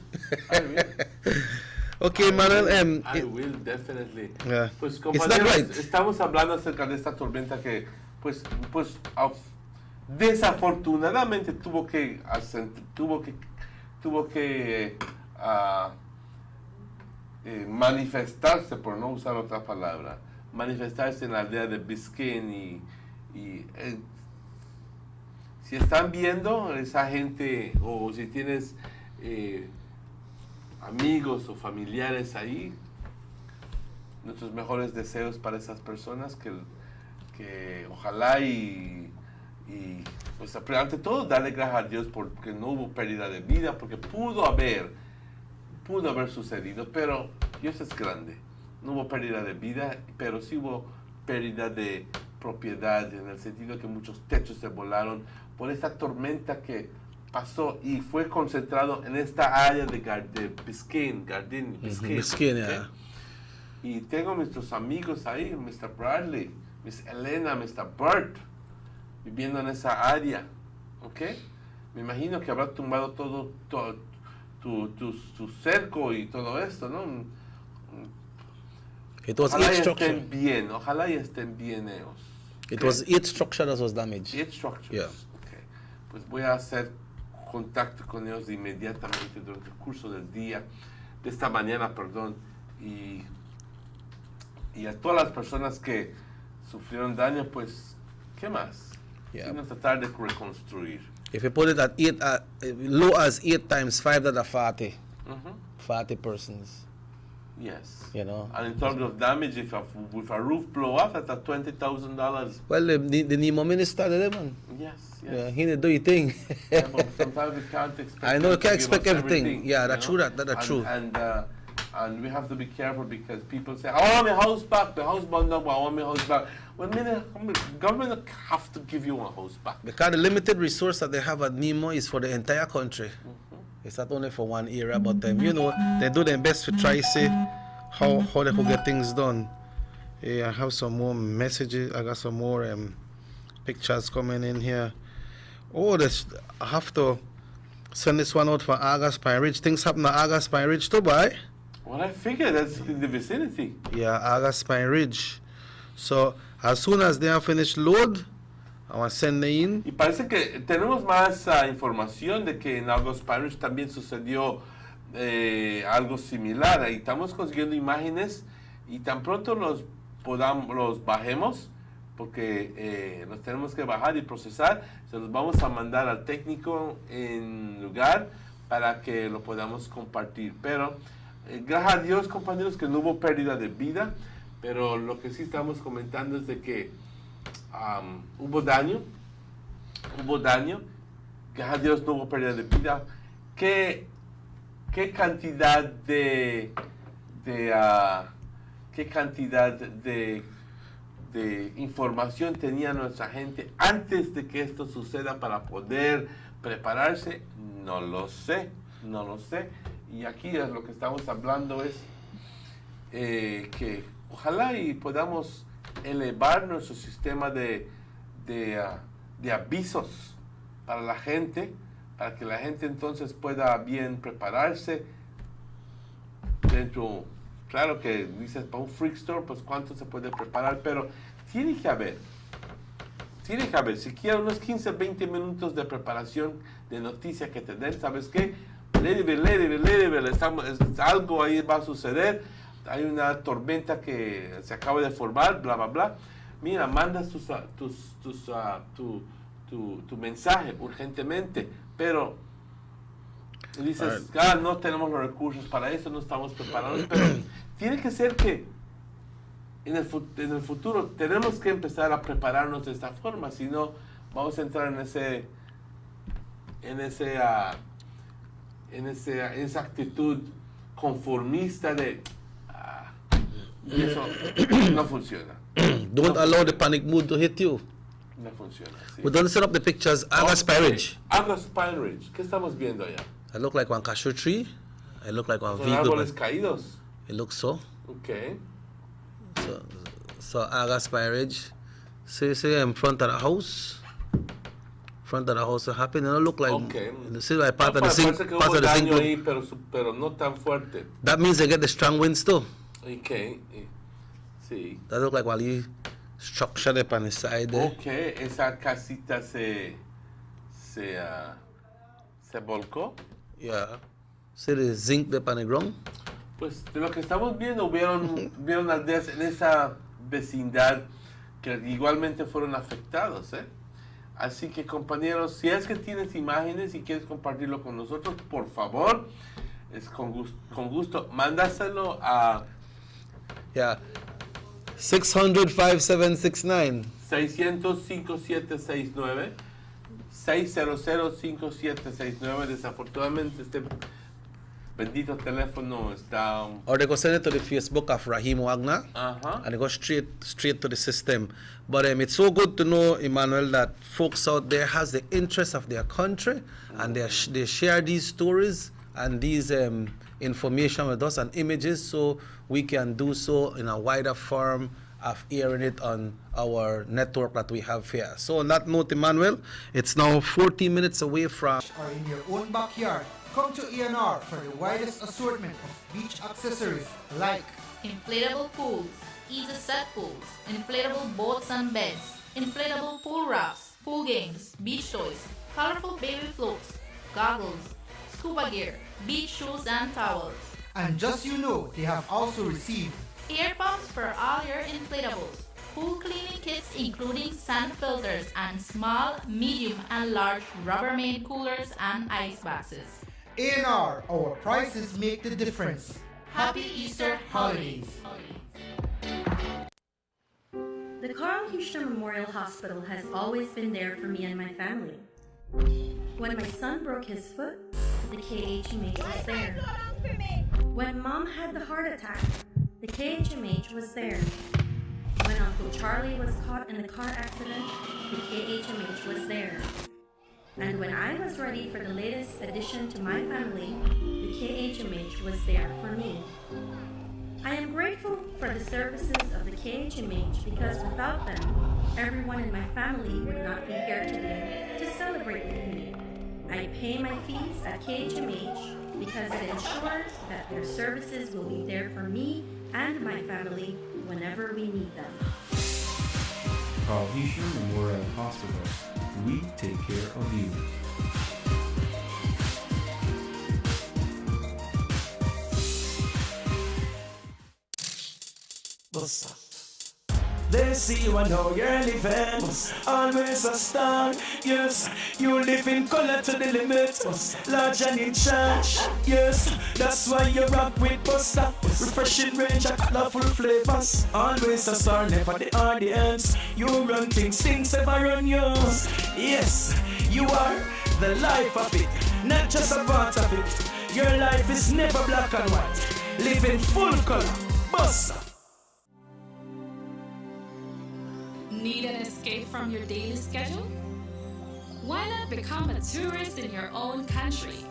Okay, Manuel. I will, definitely. Yeah. Pues compañeros, estamos hablando acerca de esta tormenta que, pues desafortunadamente tuvo que manifestarse, por no usar otra palabra, manifestarse en la aldea de Biscayne y si están viendo esa gente o si tienes amigos o familiares ahí, nuestros mejores deseos para esas personas que ojalá y pues ante todo darle gracias a Dios porque no hubo pérdida de vida, porque pudo haber sucedido, pero Dios es grande. No hubo pérdida de vida, pero sí hubo pérdida de propiedad, en el sentido que muchos techos se volaron por esta tormenta que pasó y fue concentrado en esta área de Biscayne, Biscayne, yeah. Y tengo nuestros amigos ahí, Mr. Bradley, Miss Elena, Mr. Burt, viviendo en esa área, ¿ok? Me imagino que habrá tumbado todo tu cerco y todo esto, ¿no? Ojalá y estén bien ellos. It was 8 structures that was damaged. 8 structures. Yeah. Okay. Pues voy a hacer contacto con ellos inmediatamente durante el curso de esta mañana, perdón, y a todas las personas que sufrieron daño, pues, ¿qué más? Yeah. Vamos a tratar de reconstruir. If you put it at 8, low as 8 times 5, that's 40. 40 persons. Yes. You know. And in terms of damage, if a roof blow off, that's at $20,000. Well, the NEMO minister did it, man. Yes. Yeah, he didn't do his thing. Yeah, but sometimes we can't expect. I know you can't expect everything. everything. Yeah, that's true. That's true. And we have to be careful because people say, "I want my house back. The house burned up. I want my house back." Well, government have to give you a house back. Because the limited resource that they have at NEMO is for the entire country. It's not only for one area, but you know, they do their best to try to see how they could get things done. Yeah, I have some more messages. I got some more pictures coming in here. Oh, I have to send this one out for August Pine Ridge. Things happen at August Pine Ridge too, boy. Well, I figured that's in the vicinity. Yeah, August Pine Ridge. So as soon as they have finished load, Vamos a send in. Y parece que tenemos más información de que en August Parish también sucedió algo similar. Ahí estamos consiguiendo imágenes y tan pronto los bajemos, porque los tenemos que bajar y procesar, se los vamos a mandar al técnico en lugar para que lo podamos compartir. Pero gracias a Dios, compañeros, que no hubo pérdida de vida, pero lo que sí estamos comentando es de que hubo daño, gracias a Dios no hubo pérdida de vida. ¿Qué cantidad de información tenía nuestra gente antes de que esto suceda para poder prepararse? No lo sé. Y aquí es lo que estamos hablando es que ojalá y podamos elevar nuestro sistema de avisos para la gente, para que la gente entonces pueda bien prepararse dentro. Claro que dices, para un freak store, pues cuánto se puede preparar, pero tiene que haber, siquiera unos 15, 20 minutos de preparación de noticia que te den. ¿Sabes qué? Algo ahí va a suceder, hay una tormenta que se acaba de formar, bla, bla, bla. Mira, mandas tu mensaje urgentemente, pero dices, no tenemos los recursos para eso, no estamos preparados, pero tiene que ser que en el futuro tenemos que empezar a prepararnos de esta forma, si no vamos a entrar en esa actitud conformista de y eso no funciona. Don't allow the panic mood to hit you. No funciona. Sí. We're going to set up the pictures. August Pine Ridge. August Pine Ridge. ¿Qué estamos viendo allá? I look like one cashew tree. I look like one Son vehicle. árboles caídos. It looks so. Okay. So August Pine Ridge. See in front of the house. Front of the house it happened. It don't look like. Okay. See like part of the zinc. Parece que Part hubo of the daño ahí, zinc. pero no tan fuerte. That means they get the strong winds too. Okay. Sí. That look like while you structure up on the side there. Okay. Esa casita se volcó. Yeah. See the zinc up on the ground. Pues de lo que estamos viendo, vieron aldeas en esa vecindad que igualmente fueron afectados, ¿eh? Así que, compañeros, si es que tienes imágenes y quieres compartirlo con nosotros, por favor, es con gusto. Mándaselo a 600-5769. 600-5769. 600-5769. Desafortunadamente, este bendito teléfono está. Or they go send it to the Facebook of Raheem Wagner, Uh-huh. and they go straight to the system. But it's so good to know, Emmanuel, that folks out there has the interest of their country, and they share these stories and these information with us and images, so we can do so in a wider form of airing it on our network that we have here. So on that note, Emmanuel, it's now 14 minutes away from. Or in your own backyard, come to ENR for the widest assortment of beach accessories like inflatable pools, easy set pools, inflatable boats and beds, inflatable pool rafts, pool games, beach toys, colorful baby floats, goggles, scuba gear, beach shoes and towels. And just you know, they have also received Air pumps for all your inflatables, pool cleaning kits including sand filters and small, medium and large Rubbermaid coolers and ice boxes. ENR, our prices make the difference. Happy Easter holidays. The Carl Hushner Memorial Hospital has always been there for me and my family. When my son broke his foot, the KHMH was there. When Mom had the heart attack, the KHMH was there. When Uncle Charlie was caught in a car accident, the KHMH was there. And when I was ready for the latest addition to my family, the KHMH was there for me. I am grateful for the services of the KHMH because without them, everyone in my family would not be here today to celebrate with me. I pay my fees at KHMH because it ensures that their services will be there for me and my family whenever we need them. Carl Heischer Memorial Hospital. We take care of you. They see you and how you're living. Always a star, yes. You live in color to the limit. Large and in charge, yes. That's why you rock with Buster. Refreshing range of colorful flavors. Always a star, never the audience. You run things ever run yours. Yes, you are the life of it, not just a part of it. Your life is never black and white. Live in full color, Buster. Need an escape from your daily schedule? Why not become a tourist in your own country?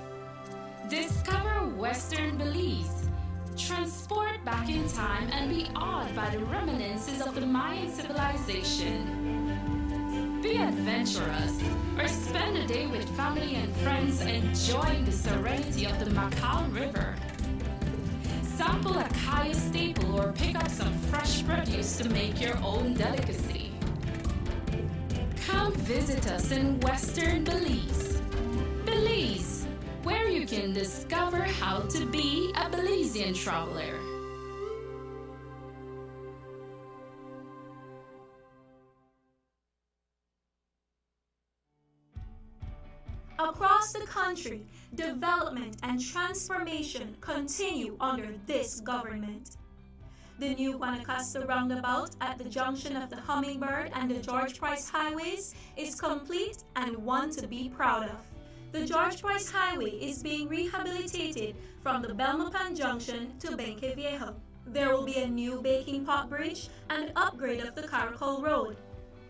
Discover Western Belize. Transport back in time and be awed by the reminiscences of the Mayan civilization. Be adventurous or spend a day with family and friends enjoying the serenity of the Macau River. Sample a Kaya staple or pick up some fresh produce to make your own delicacy. Come visit us in Western Belize. Belize, where you can discover how to be a Belizean traveler. Across the country, development and transformation continue under this government. The new Guanacaste roundabout at the junction of the Hummingbird and the George Price Highways is complete and one to be proud of. The George Price Highway is being rehabilitated from the Belmopan Junction to Benque Viejo. There will be a new baking pot bridge and upgrade of the Caracol Road.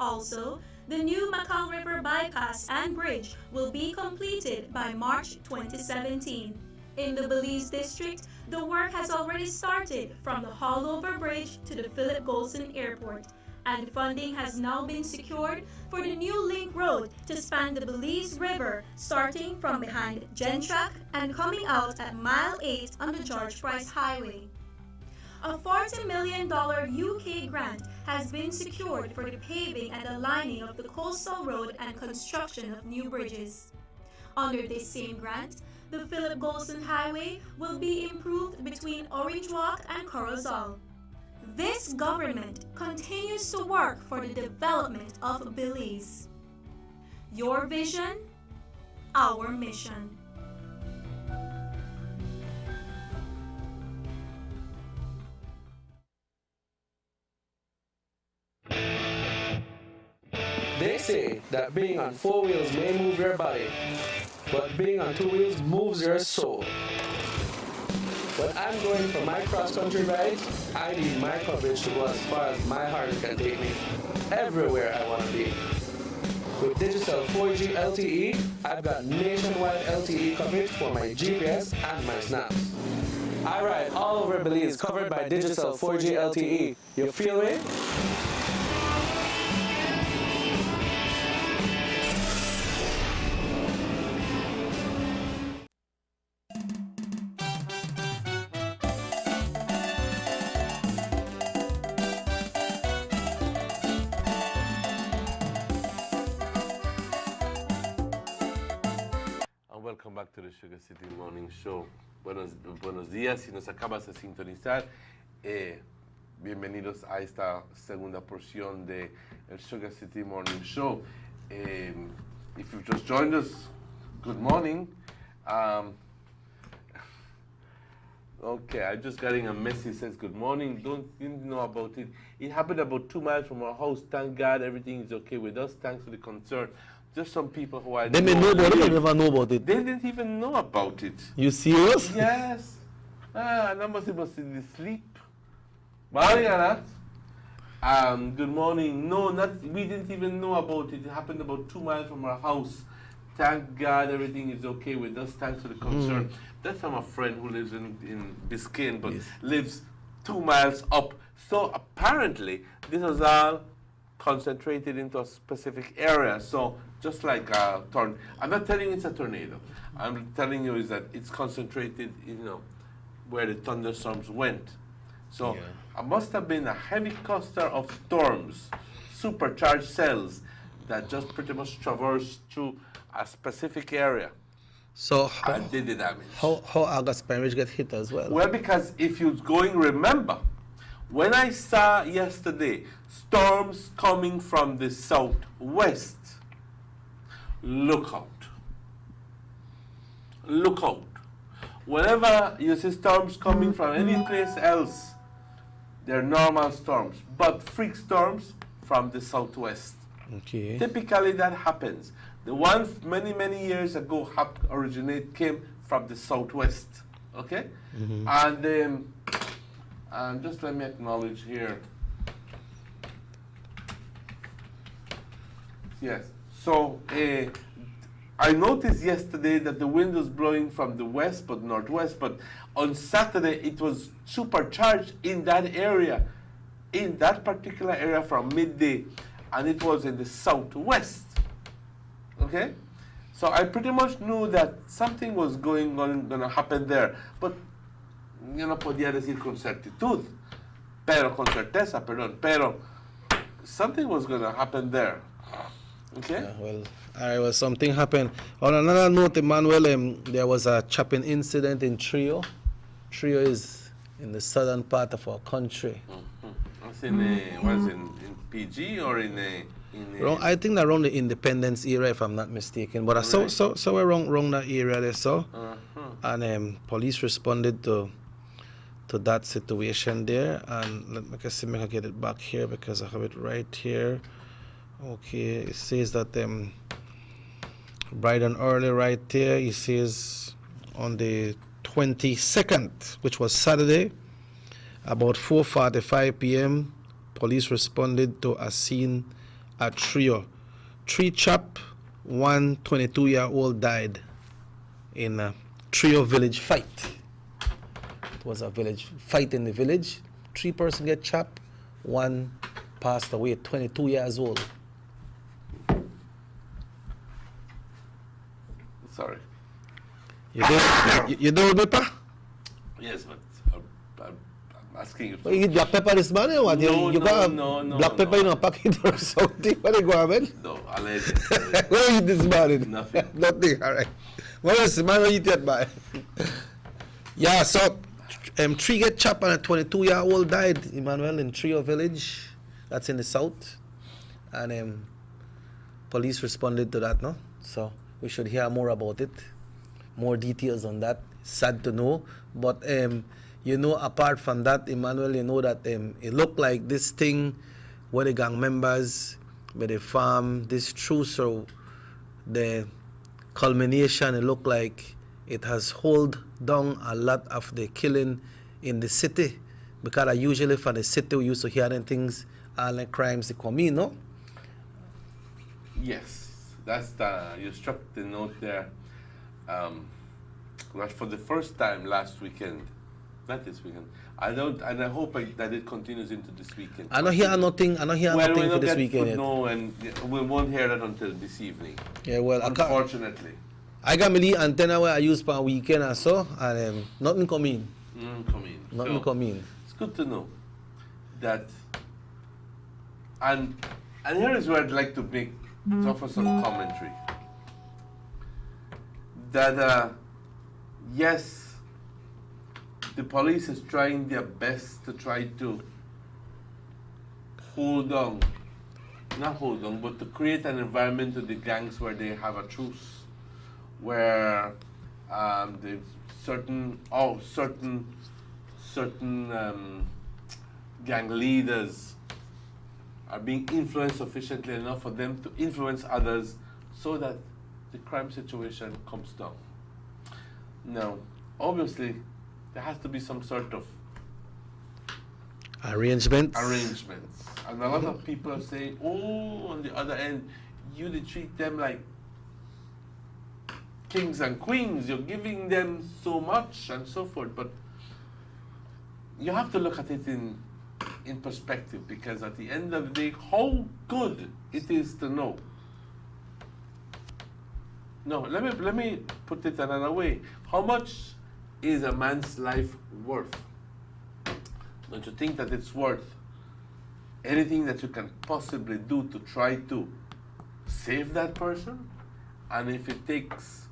Also, the new Macau River bypass and bridge will be completed by March 2017. In the Belize district, the work has already started from the Hallover Bridge to the Philip Golson Airport, and funding has now been secured for the new link road to span the Belize River, starting from behind Gentrack and coming out at Mile 8 on the George Price Highway. A $40 million UK grant has been secured for the paving and aligning of the coastal road and construction of new bridges. Under this same grant, the Philip Golson Highway will be improved between Orange Walk and Corozal. This government continues to work for the development of Belize. Your vision, our mission. They say that being on 4 wheels may move your body, but being on 2 wheels moves your soul. When I'm going for my cross-country rides, I need my coverage to go as far as my heart can take me, everywhere I want to be. With Digicel 4G LTE, I've got nationwide LTE coverage for my GPS and my snaps. I ride all over Belize covered by Digicel 4G LTE. You feel it? Welcome back to the Sugar City Morning Show. Buenos días, si nos acabas de sintonizar, bienvenidos a esta segunda porción de el Sugar City Morning Show. If you've just joined us, good morning. Okay, I'm just getting a message says good morning. Didn't know about it. It happened about 2 miles from our house. Thank God everything is okay with us. Thanks for the concern. Just some people who I They may know about it or never know about it. They didn't even know about it. You serious? Yes. I must be asleep. Mariana. Good morning. No, we didn't even know about it. It happened about 2 miles from our house. Thank God everything is okay with us. Thanks for the concern. That's from a friend who lives in Biscayne, but lives 2 miles up. So apparently, this was all concentrated into a specific area. So just like a tornado. I'm not telling you it's a tornado. I'm telling you is that it's concentrated, where the thunderstorms went. So it must have been a heavy cluster of storms. supercharged cells that just pretty much traverse through a specific area. So and did the damage. How August Pine Ridge get hit as well? Well, because if you're going, remember, when I saw yesterday storms coming from the southwest, look out. Look out. Whenever you see storms coming from any place else, they're normal storms, but freak storms from the southwest. Okay. Typically that happens. The one many years ago came from the southwest. Okay? Mm-hmm. And just let me acknowledge here. Yes. So I noticed yesterday that the wind was blowing from the west but northwest, but on Saturday it was supercharged in that area, in that particular area from midday, and it was in the southwest. Okay? So I pretty much knew that something was going to happen there, but yo no podía decir con certitud, con certeza, pero something was going to happen there. Okay? Yeah, well, all right, well, something happened. On another note, Emmanuel, there was a chopping incident in Trio. Trio is in the southern part of our country. It's in PG or in I think around the Independence area, if I'm not mistaken. But so around that area there, so. And police responded to that situation there. And let me see if I can get it back here because I have it right here. Okay, it says that bright and early right there, it says on the 22nd, which was Saturday, about 4:45 p.m., police responded to a scene at Trio. 3 chop, 1 22-year-old died in a Trio village fight. It was a village fight in the village. 3 persons get chopped, 1 passed away, 22 years old. Sorry. You do pepper? Yes, but I'm asking you. You eat black pepper this morning or what? You got black pepper in a packet or something? What are you going to No, allegedly. What you eat this morning? Nothing. Nothing, all right. What else, man? What you eat that by? Yeah, so 3 get chopped and a 22-year-old died, Emmanuel, in Trio village. That's in the south. And police responded to that, no? So we should hear more about it, more details on that. Sad to know, but apart from that, Emmanuel, you know that it looked like this thing where the gang members, where they farm this truce, so the culmination, it looked like it has held down a lot of the killing in the city, because I usually from the city we used to hear things, all the crimes they come in, no? Yes. That's you struck the note there. But for the first time last weekend, not this weekend, I hope that it continues into this weekend. I don't hear nothing for this weekend yet. No, and we won't hear that until this evening. Yeah, well, unfortunately. I got my antenna where I use for a weekend or so, and nothing come in. Nothing come in. It's good to know that, and here is where I'd like to make offer some commentary. That yes, the police is trying their best to try to but to create an environment to the gangs where they have a truce, where the certain gang leaders are being influenced sufficiently enough for them to influence others so that the crime situation comes down. Now, obviously, there has to be some sort of arrangements. And a lot of people are saying, oh, on the other end, you treat them like kings and queens, you're giving them so much and so forth. But you have to look at it in perspective, because at the end of the day, how good it is to know. No, let me put it another way. How much is a man's life worth? Don't you think that it's worth anything that you can possibly do to try to save that person, and if it takes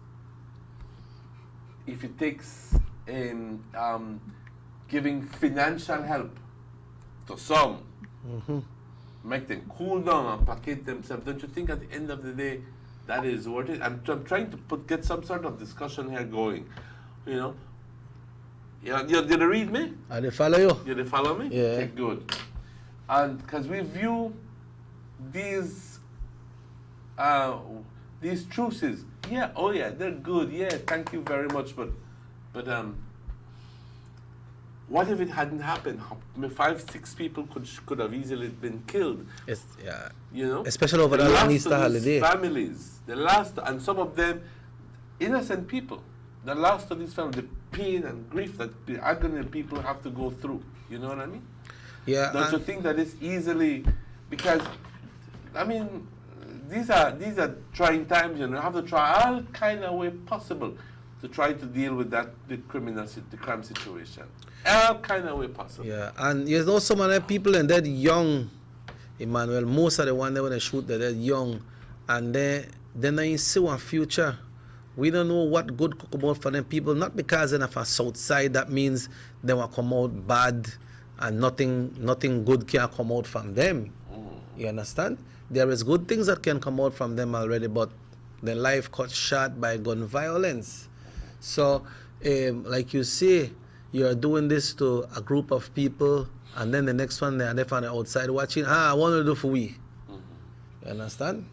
giving financial help to some, make them cool down and placate themselves, don't you think at the end of the day that is worth it? I'm trying to get some sort of discussion here going, you know. You did you read me? I did follow you. You did follow me? Yeah. Okay, good. And because we view these truces, yeah, oh yeah, they're good, yeah, thank you very much, but what if it hadn't happened? 5-6 people could have easily been killed. Yeah. You know, especially over the long Easter holiday. Families, and some of them innocent people. The last of these families, the pain and grief that the agony people have to go through. You know what I mean? Yeah. Don't you think that it's easily, because I mean, these are trying times. You know, you have to try all kind of way possible to try to deal with the crime situation. All kind of way possible. Yeah, and you know some of the people and they're young, Emmanuel. Most of the ones that when they shoot, they're young, and they're not see one future. We don't know what good could come out for them people. Not because they're from south side that means they will come out bad, and nothing good can come out from them. You understand? There is good things that can come out from them already, but their life cut short by gun violence. So, like you say, you're doing this to a group of people, and then the next one they're from the outside watching. I want to do for we. You understand?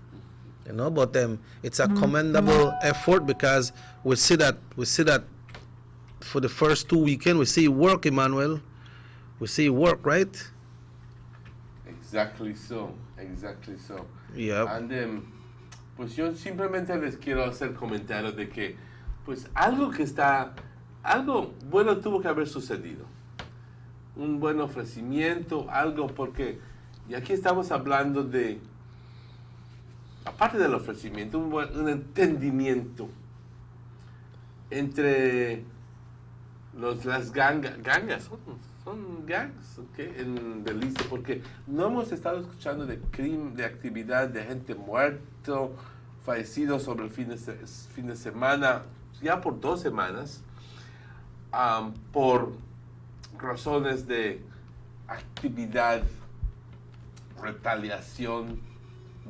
You know, but it's a commendable effort because we see that for the first 2 weekends we see work, Emmanuel. We see work, right? Exactly so. Yeah. And pues yo simplemente les quiero hacer comentarios de que pues algo bueno tuvo que haber sucedido. Un buen ofrecimiento, algo porque, y aquí estamos hablando de, aparte del ofrecimiento, un entendimiento entre las gangas, son gangs, okay, en Belice, porque no hemos estado escuchando de crimen, de actividad de gente muerto, fallecido sobre el fin de semana, ya por 2 semanas, por razones de actividad, retaliación,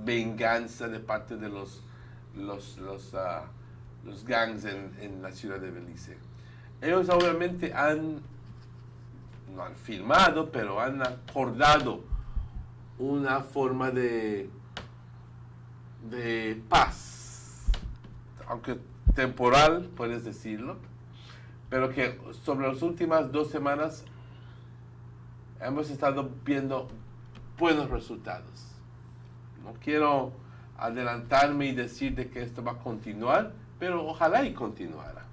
venganza de parte de los gangs en la ciudad de Belice. Ellos obviamente no han filmado, pero han acordado una forma de paz, aunque temporal, puedes decirlo, pero que sobre las últimas 2 semanas hemos estado viendo buenos resultados. No quiero adelantarme y decir de que esto va a continuar, pero ojalá y continuara.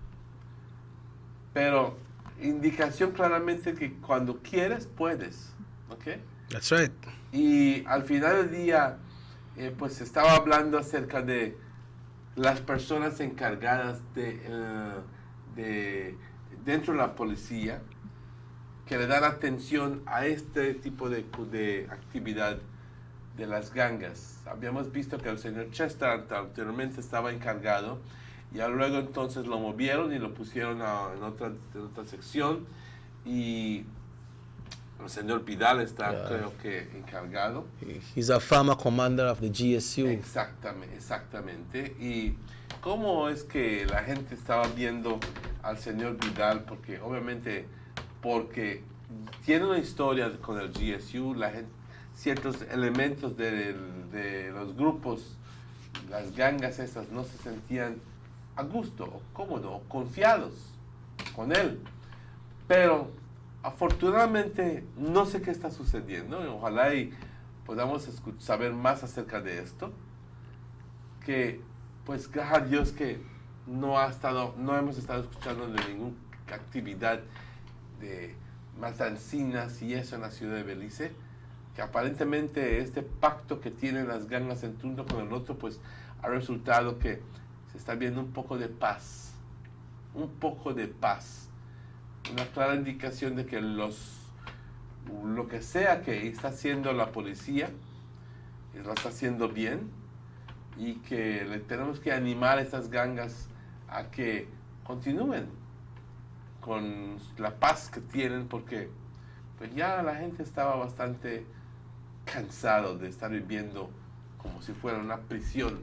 Pero indicación claramente que cuando quieres, puedes. ¿Ok? That's right. Y al final del día, pues estaba hablando acerca de las personas encargadas dentro de la policía que le dan atención a este tipo de actividad de las gangas. Habíamos visto que el señor Chester anteriormente estaba encargado y luego entonces lo movieron y lo pusieron en otra sección y el señor Vidal está creo que encargado. He's a former commander of the GSU. Exactamente. Y cómo es que la gente estaba viendo al señor Vidal, porque obviamente tiene una historia con el GSU, ciertos elementos de los grupos, las gangas esas no se sentían a gusto, o cómodo, o confiados con él. Pero afortunadamente no sé qué está sucediendo. Ojalá y podamos saber más acerca de esto. Que pues gracias a Dios que no hemos estado escuchando de ninguna actividad de matanzinas y eso en la ciudad de Belice. Que aparentemente este pacto que tienen las gangas en uno con el otro pues ha resultado que se está viendo un poco de paz, una clara indicación de que los lo que sea que está haciendo la policía, lo está haciendo bien, y que le tenemos que animar a estas gangas a que continúen con la paz que tienen, porque pues ya la gente estaba bastante cansado de estar viviendo como si fuera una prisión.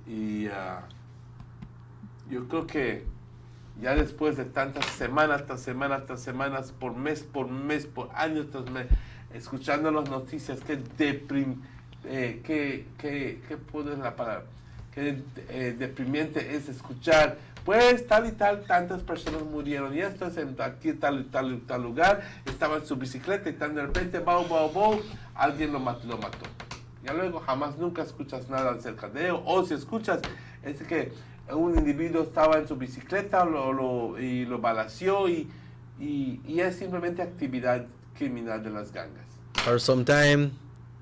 Y yo creo que ya después de tantas semanas tras semanas tras semanas, por mes, por años tras mes, escuchando las noticias, que pones la palabra, que deprimente es escuchar, pues tal y tal, tantas personas murieron, y esto es aquí tal y tal lugar, estaba en su bicicleta y tan de repente, alguien lo mató. Ya luego jamás nunca escuchas nada acerca de ello, o si escuchas, es que un individuo estaba en su bicicleta y lo balaceó, y es simplemente actividad criminal de las gangas. Or sometimes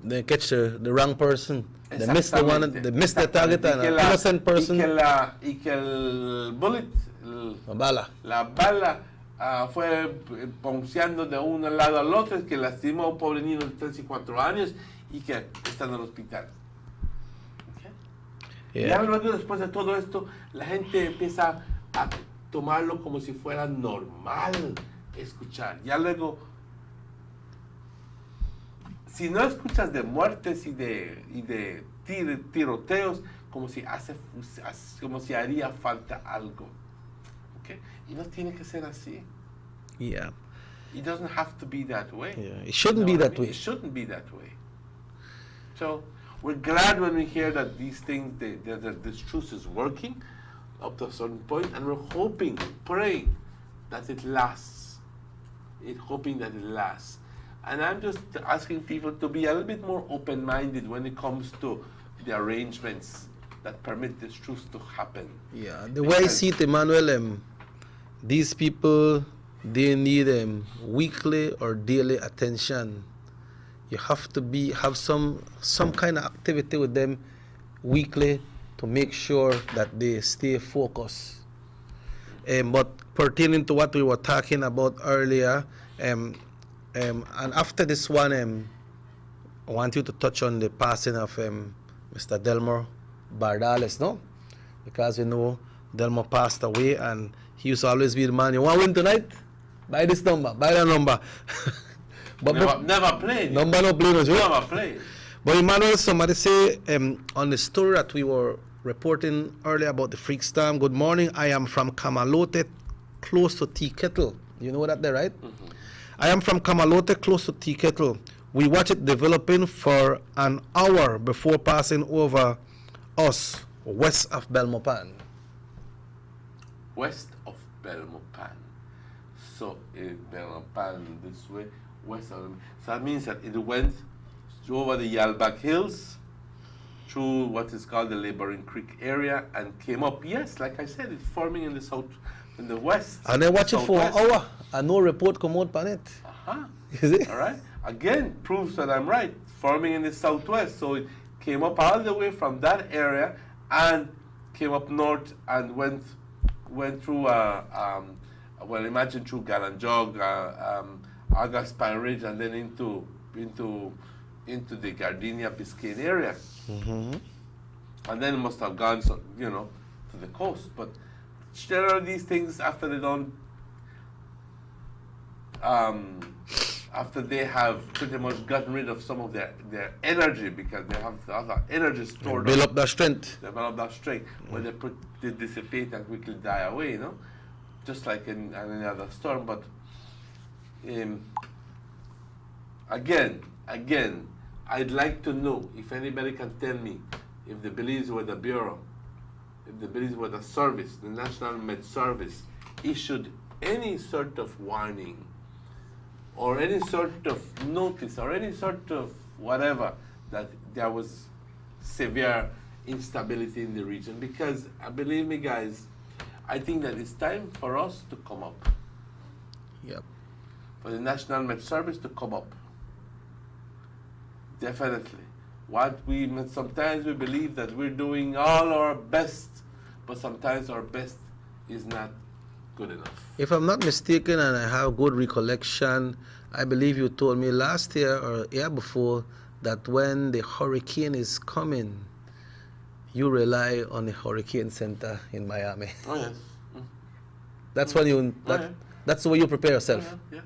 they catch the wrong person. They miss the one, they miss the target, and an innocent person. Y que el bullet, la bala fue ponceando de un lado al otro, que lastimó a un pobre niño de 3 y 4 años y que está en el hospital. Okay. Yeah. Ya luego, después de todo esto, la gente empieza a tomarlo como si fuera normal escuchar. Ya luego, si no escuchas de muertes y de tiroteos, como si haría falta algo. Okay? Y no tiene que ser así. Yeah. It doesn't have to be that way. Yeah. It shouldn't be that way. It shouldn't be that way. So we're glad when we hear that these things, that this truth is working up to a certain point, and we're hoping, praying that it lasts. And I'm just asking people to be a little bit more open-minded when it comes to the arrangements that permit this truth to happen. Yeah, the way I see it, Emmanuel, these people, they need weekly or daily attention. You have to have some kind of activity with them weekly to make sure that they stay focused. But pertaining to what we were talking about earlier, and after this one, I want you to touch on the passing of Mr. Delmore Bardales, no? Because you know Delmore passed away, and he used to always be the man. You want to win tonight? Buy this number. Buy that number. But never played. Number no play, right? Never played. But Emmanuel, somebody say on the story that we were reporting earlier about the freak storm. Good morning. I am from Kamalote, close to Tea Kettle. You know that there, right? Mm-hmm. I am from Kamalote, close to Tea Kettle. We watched it developing for an hour before passing over us, west of Belmopan. West of Belmopan. So Belmopan this way, west of. So that means that it went over the Yalbak Hills, through what is called the Laboring Creek area, and came up. Yes, like I said, it's forming in the south, in the west. And then watch it for an hour, and no report come out on it. Is it? All right. Again, proves that I'm right. Forming in the southwest, so it came up all the way from that area and came up north and went through. Well, imagine through Galanjog, August Pine Ridge, and then into the Gardenia Biscayne area. Mm-hmm. And then it must have gone, to the coast. But generally, these things, after they don't, after they have pretty much gotten rid of some of their energy, because they have other energy stored. Build up that strength. Develop that strength. When they dissipate and quickly die away, just like in any other storm. But again, I'd like to know if anybody can tell me if the Belize Weather Bureau, if the Belize Weather Service, the National Met Service, issued any sort of warning or any sort of notice or any sort of whatever that there was severe instability in the region. Because believe me, guys, I think that it's time for us to come up. Yep. For the National Met Service to come up. Definitely. Sometimes we believe that we're doing all our best, but sometimes our best is not good enough. If I'm not mistaken, and I have good recollection, I believe you told me last year or year before that when the hurricane is coming, you rely on the hurricane center in Miami. Oh yes. That's when you. That's the way you prepare yourself. Yeah.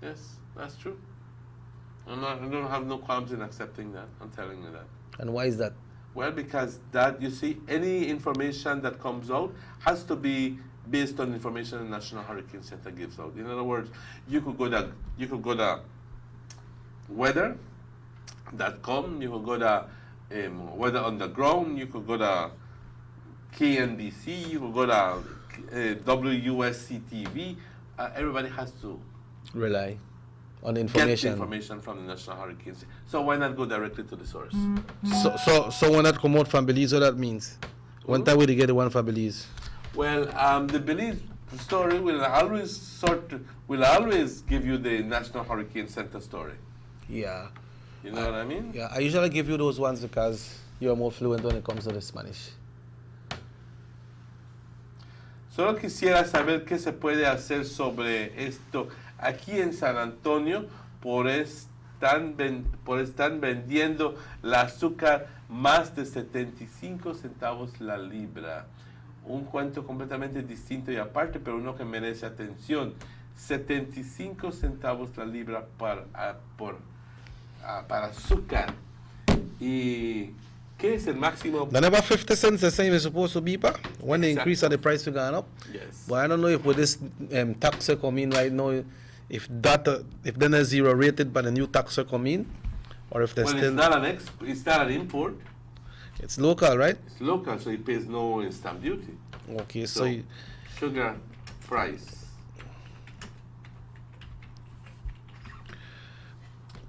Yes, that's true. I don't have no qualms in accepting that. I'm telling you that. And why is that? Well, because that, you see, any information that comes out has to be based on information the National Hurricane Center gives out. In other words, you could go to weather.com, you could go to Weather Underground, you could go to KNBC, you could go to WUSC TV. Everybody has to rely on information. Get the information from the National Hurricane Center. So why not go directly to the source? So when that come out from Belize, what that means? When time will you get the one from Belize? Well, the Belize story will always give you the National Hurricane Center story. Yeah. You know what I mean? Yeah, I usually give you those ones because you're more fluent when it comes to the Spanish. Solo quisiera saber qué se puede hacer sobre esto aquí en San Antonio por estar vendiendo el azúcar más de 75 centavos la libra. Un cuento completamente distinto y aparte, pero uno que merece atención. 75 centavos la libra para azúcar. ¿Y qué es el máximo? The number 50 cents the same is supposed to be, pa? When they increase the price will go up. Yes. But I don't know if with this tax come in right now, if then a zero rated by the new tax come in, or if there's still. It's not an import. It's local, right? It's local, so it pays no stamp duty. Okay, so sugar price.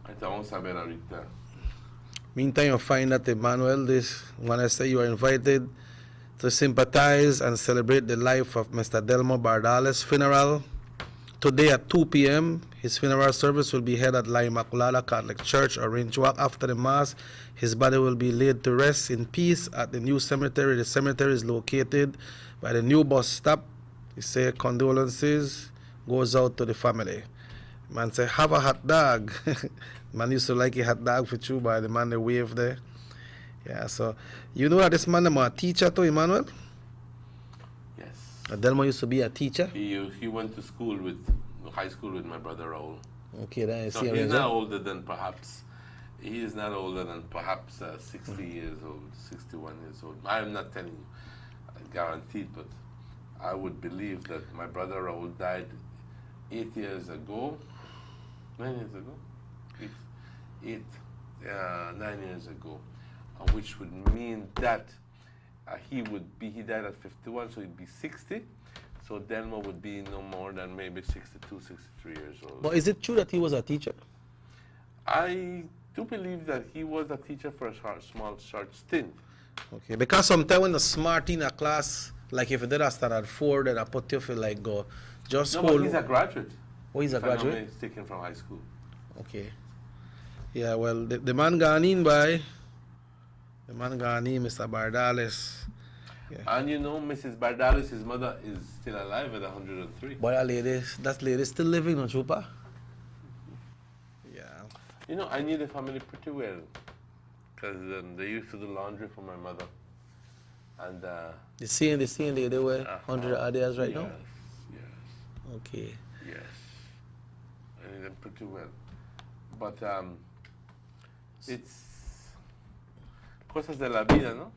Ahorita vamos a ver ahorita. Meantime, you find that Emmanuel, when I say you are invited to sympathize and celebrate the life of Mr. Delmo Bardales' funeral. Today at 2 p.m., his funeral service will be held at La Immaculada Catholic Church, Orange Walk. After the Mass, his body will be laid to rest in peace at the new cemetery. The cemetery is located by the new bus stop. He said condolences goes out to the family. Man say, have a hot dog. Man used to like a hot dog for you by the man they wave there. Yeah, so you know that this man is a teacher too, Emmanuel? Yes. Delmo used to be a teacher? He went to high school with my brother Raul. Okay, then I see. He's not older than perhaps 60 years old, 61 years old. I am not telling you guaranteed, but I would believe that my brother Raul died 8 years ago. 9 years ago? 9 years ago. Which would mean that he died at 51, so he'd be 60. So Delmo would be no more than maybe 62, 63 years old. But is it true that he was a teacher? I do believe that he was a teacher for a short stint. Okay, because sometimes when the smart in a class, like if you did a standard 4, then I put you for like go, just hold. But he's a graduate. Oh, he's a graduate? He's taken from high school. Okay. Yeah, well, the man gone in by, Mr. Bardales. Yeah. And you know, Mrs. Bardales, his mother, is still alive at 103. Boy, that lady still living, don't you, pa? Yeah. You know, I knew the family pretty well because they used to do laundry for my mother. And the same lady they were 100 odd years right now? Yes. Okay. Yes. I knew them pretty well. But it's cosas de la vida, no?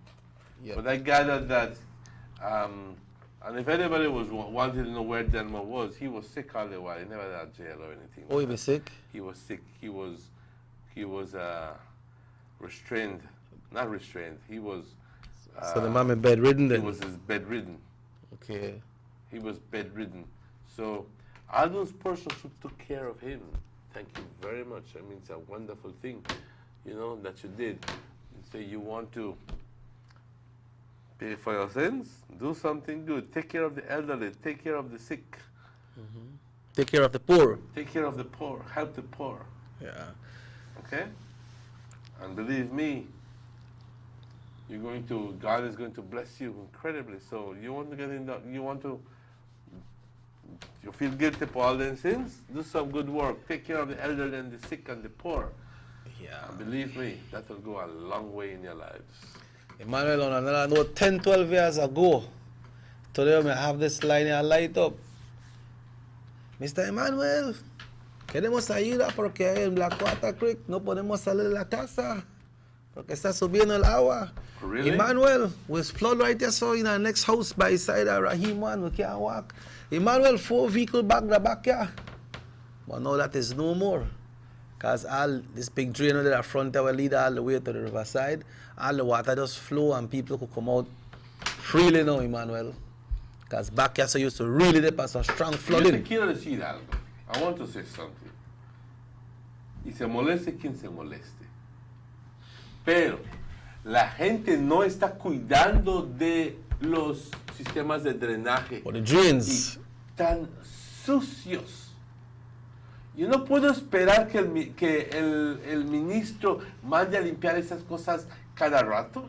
Yeah. But I gathered that, and if anybody was wanting to know where Delmo was, he was sick all the while. He never had jail or anything. Oh, he was sick? He was sick. He was restrained. Not restrained. He was. So the man is bedridden then? He was bedridden. Okay. He was bedridden. So all those persons who took care of him, thank you very much. I mean, it's a wonderful thing, you know, that you did. So you want to pay for your sins, do something good, take care of the elderly, take care of the sick. Mm-hmm. Take care of the poor. Take care of the poor, help the poor. Yeah. Okay? And believe me, God is going to bless you incredibly. So you want to get in that, you want to You feel guilty for all their sins? Do some good work. Take care of the elderly and the sick and the poor. Yeah. And believe me, that will go a long way in your lives. Emmanuel, on another note, 10, 12 years ago, today I have this line here light up. Mr. Emmanuel, queremos ayuda porque en Blackwater Creek no podemos salir de la casa porque está subiendo el agua. Really? Emmanuel, with flood right there, so in our next house by side of Rahim one, we can't walk. Emmanuel, 4 vehicle back the back here. But now that is no more. Because all this big drain on the front that will lead all the way to the riverside, all the water just flow and people could come out freely now, Emmanuel. Because back here so used to really depend on strong Yo flooding. te quiero decir algo. I want to say something. Y se moleste quien se moleste. Pero la gente no está cuidando de los sistemas de drenaje. Or the drains. Y tan sucios. Yo no puedo esperar que el ministro mande a limpiar esas cosas cada rato.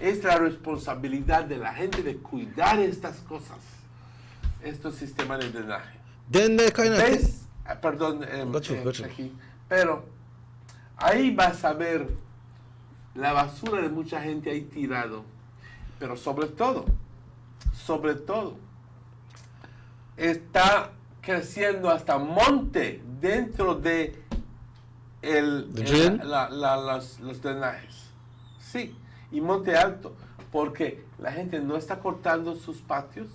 Es la responsabilidad de la gente de cuidar estas cosas, estos sistemas de drenaje. Then they kind of ¿Ves? Perdón, aquí. Pero ahí vas a ver la basura de mucha gente ahí tirado. Pero sobre todo, está creciendo hasta monte dentro de los drenajes. Sí, y monte alto, porque la gente no está cortando sus patios.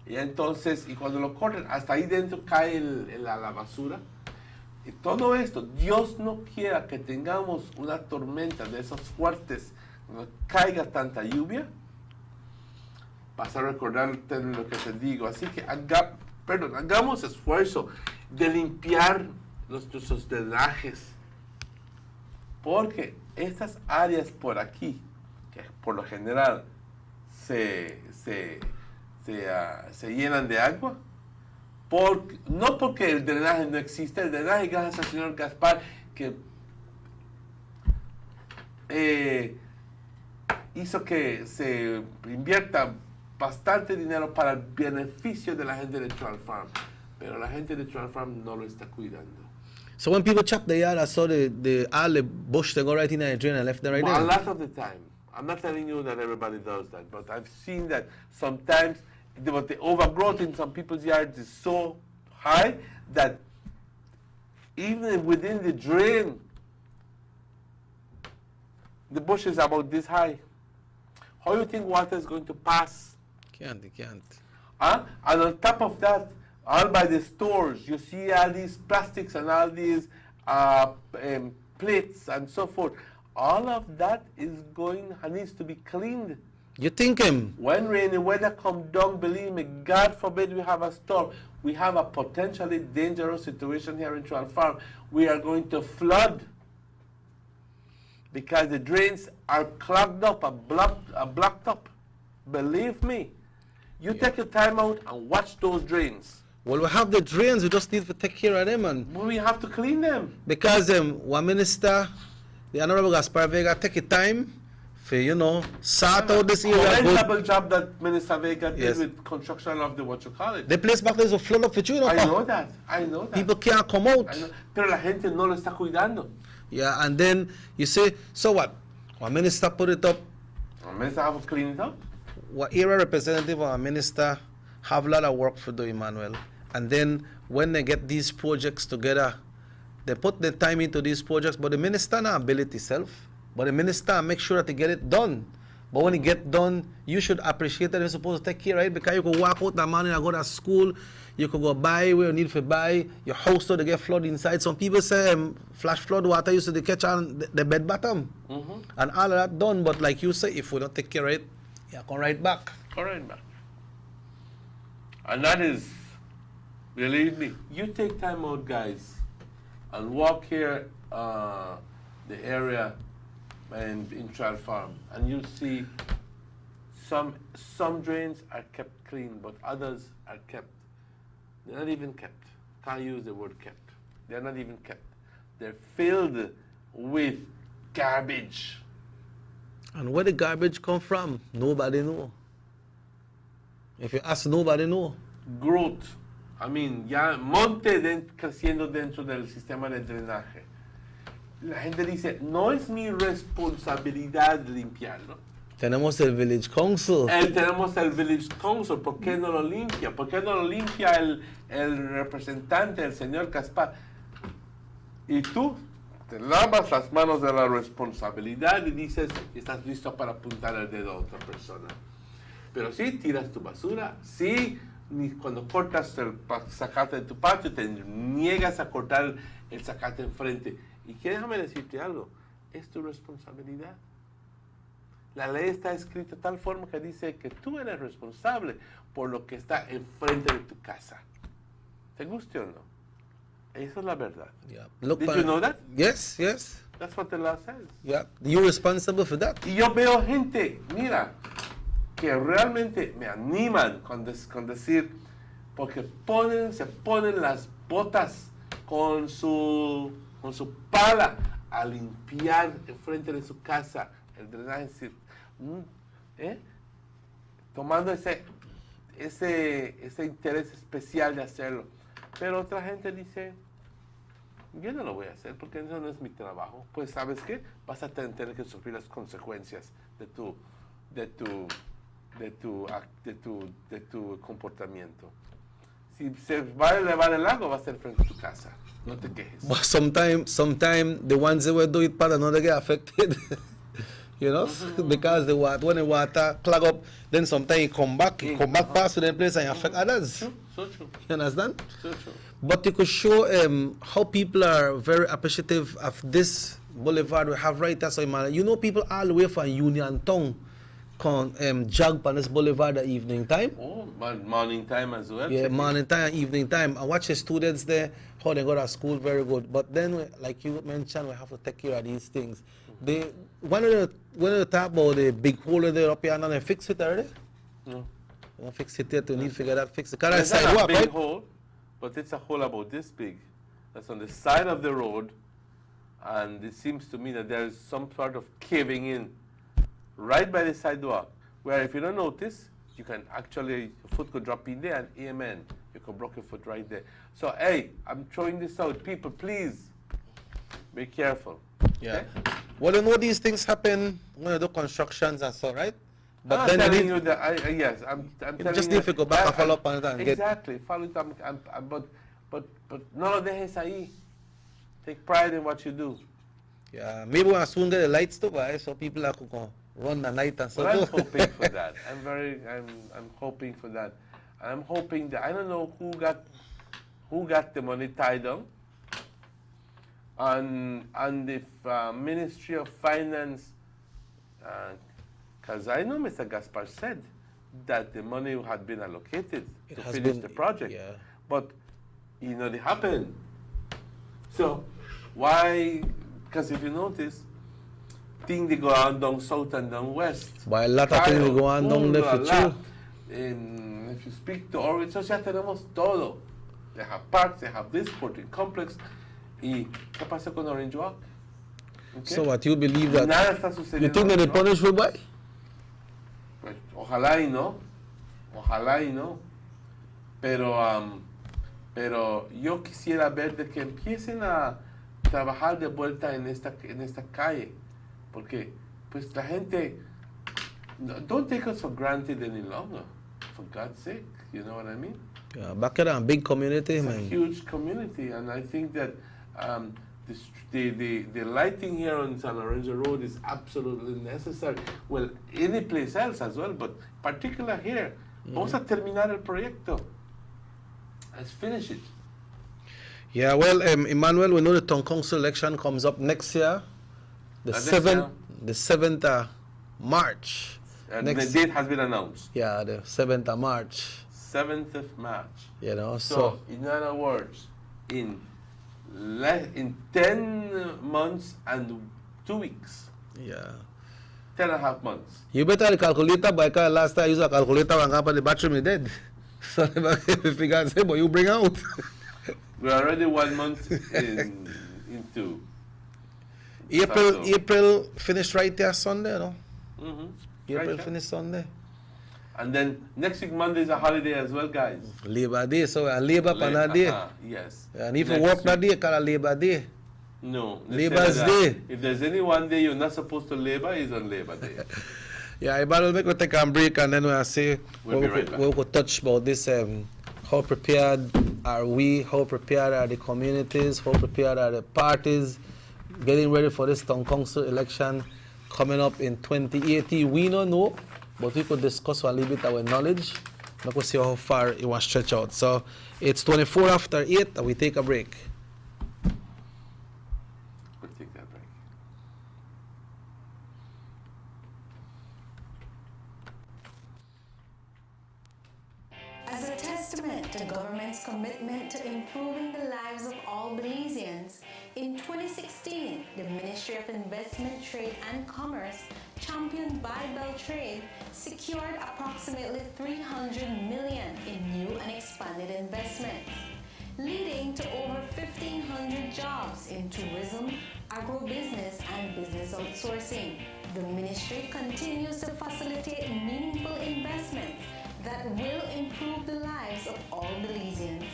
Y entonces, y cuando lo cortan, hasta ahí dentro cae la basura. Y todo esto, Dios no quiera que tengamos una tormenta de esos fuertes, cuando caiga tanta lluvia. Vas a recordarte lo que te digo. Así que hagamos esfuerzo de limpiar nuestros drenajes. Porque estas áreas por aquí, que por lo general se llenan de agua, no porque el drenaje no existe, el drenaje, gracias al señor Gaspar, que hizo que se invierta bastante dinero para el beneficio de la gente de Trout Farm, pero la gente de Trout Farm no lo está cuidando. So when people chop the yard, I saw all the bush they go right in the drain and left them right there. A lot of the time. I'm not telling you that everybody does that, but I've seen that sometimes the overgrowth in some people's yards is so high that even within the drain, the bush is about this high. How do you think water is going to pass? It can't. And on top of that, all by the stores, you see all these plastics and all these plates and so forth. All of that needs to be cleaned. You think him? When rainy weather comes down, believe me, God forbid we have a storm, we have a potentially dangerous situation here in Trout Farm. We are going to flood because the drains are clogged up, blocked up. Believe me. You take your time out and watch those drains. Well, we have the drains, we just need to take care of them. And we have to clean them. Because one minister, the Honorable Gaspar Vega, take your time for, sort out this area. Commendable job that Minister Vega did with construction of the, what you call it. The place back there is a flood up for you. I know that. People can't come out. Pero la gente no lo está cuidando. Yeah, and then you say, so what? One minister put it up. One minister have to clean it up. What area representative or a minister have a lot of work for do, Emmanuel. And then when they get these projects together, they put the time into these projects, but the minister not ability itself. But the minister make sure that they get it done. But when it get done, you should appreciate that you're supposed to take care of it, because you could walk out that morning and go to school, you could go buy where you need to buy, your house to get flood inside. Some people say flash flood water used to catch on the bed bottom. And all of that done, but like you say, if we don't take care of it, yeah, come right back. Come right back. And that is, believe me, you take time out, guys, and walk here, the area and in Trout Farm, and you see some drains are kept clean, but others are kept. They're not even kept. Can't use the word kept. They're not even kept. They're filled with garbage. And where the garbage come from, nobody know. If you ask, nobody know. Growth ya monte creciendo dentro del sistema de drenaje. La gente dice, no es mi responsabilidad limpiarlo. Tenemos el Village Council. Tenemos el Village Council, ¿por qué no lo limpia? ¿Por qué no lo limpia el representante, el señor Gaspar? Y tú te lavas las manos de la responsabilidad y dices, estás listo para apuntar el dedo a otra persona. Pero si tiras tu basura, cuando cortas el zacate de tu patio, te niegas a cortar el zacate enfrente. Y déjame decirte algo, es tu responsabilidad. La ley está escrita de tal forma que dice que tú eres responsable por lo que está enfrente de tu casa. ¿Te guste o no? Esa es la verdad. Yeah. Did you know that? Yes. That's what the law says. Yeah, you're responsible for that. Y yo veo gente, mira, que realmente me animan con decir, porque se ponen las botas con su pala a limpiar enfrente de su casa el drenaje, tomando ese interés especial de hacerlo. Pero otra gente dice, yo no lo voy a hacer porque eso no es mi trabajo. Pues, ¿sabes qué? Vas a tener que sufrir las consecuencias de tu comportamiento. Si se va a elevar el lago, va a ser frente a tu casa. No te quejes. But sometimes the ones that will do it part another get affected. You know, because when the water clog up, then sometimes it come back past to the place and affect others. So true. You understand? So true. But you could show how people are very appreciative of this boulevard we have right there. So, you know, people all the way from Union Town can jog on this boulevard at evening time. Oh, but morning time as well. Yeah, morning time and evening time. I watch the students there, how they go to school, very good. But then, like you mentioned, we have to take care of these things. When you talk about the big hole there up here, and they fix it already? No. You fix it yet, you need to figure that fix it. It's not a big hole, but it's a hole about this big. That's on the side of the road, and it seems to me that there is some sort of caving in right by the sidewalk, where if you don't notice, you can actually, your foot could drop in there and amen. You could break your foot right there. So, hey, I'm throwing this out. People, please, be careful. Yeah. Okay? Well, you know these things happen when you do constructions and so, right? But I'm then telling you that, yes, I'm telling you. It's just difficult back and follow up on that. Exactly, follow it up, but no lo dejes ahí. Take pride in what you do. Yeah, maybe we'll soon get the lights too, but so people are going to run the night and so. Well, I'm hoping for that. I'm hoping for that. I'm hoping that, I don't know who got the money tied up. And the Ministry of Finance, because I know Mr. Gaspar said that the money had been allocated to finish the project. Yeah. But, it happened. So, why? Because if you notice, things they go on down south and down west. Why a lot of things go on down there for true. If you speak to Orange, ya tenemos todo. They have parks, they have this sporting complex. ¿Y qué pasa con Orange Walk? Okay. So what, you believe that? Nada está sucediendo. You think that they punish for why? Pues, ojalá y no. Pero yo quisiera ver de que empiecen a trabajar de vuelta en esta calle. Porque, pues, la gente, don't take us for granted any longer. For God's sake, you know what I mean? Yeah, back at a big community, it's man. A huge community, and I think that the lighting here on San Lorenzo Road is absolutely necessary. Well, any place else as well, but particular here. Vamos a terminar el proyecto. Let's finish it. Yeah, well, Emmanuel, we know the town council election comes up next year, the 7th of March. And the date has been announced. Yeah, the 7th of March. 7th of March. You know, so in other words, in 10 months and 2 weeks. Yeah. 10.5 months. You better calculate that, because last time I used a calculator and the battery me dead. So if you can say, but you bring out. We're already 1 month into. April finished right there Sunday, no? Mm-hmm. April finished Sunday. And then next week, Monday is a holiday as well, guys. Labor Day, so a labor on that day. Yes. And if you work that day, call a Labor Day. No. Labor's Day. If there's any one day you're not supposed to labor, it's on Labor Day. Yeah, I will make we take a break and then we'll say We'll be right back. we could touch about this. How prepared are we? How prepared are the communities? How prepared are the parties? Getting ready for this town council election coming up in 2018. We don't know, but we could discuss a little bit our knowledge. We could see how far it was stretch out. So it's 24 after 8 and we take a break. We'll take that break. As a testament to government's commitment to improving the lives of all Belizeans, in 2016, the Ministry of Investment, Trade and Commerce, championed by Beltrade, secured approximately $300 million in new and expanded investments, leading to over 1,500 jobs in tourism, agribusiness and business outsourcing. The ministry continues to facilitate meaningful investments that will improve the lives of all Belizeans.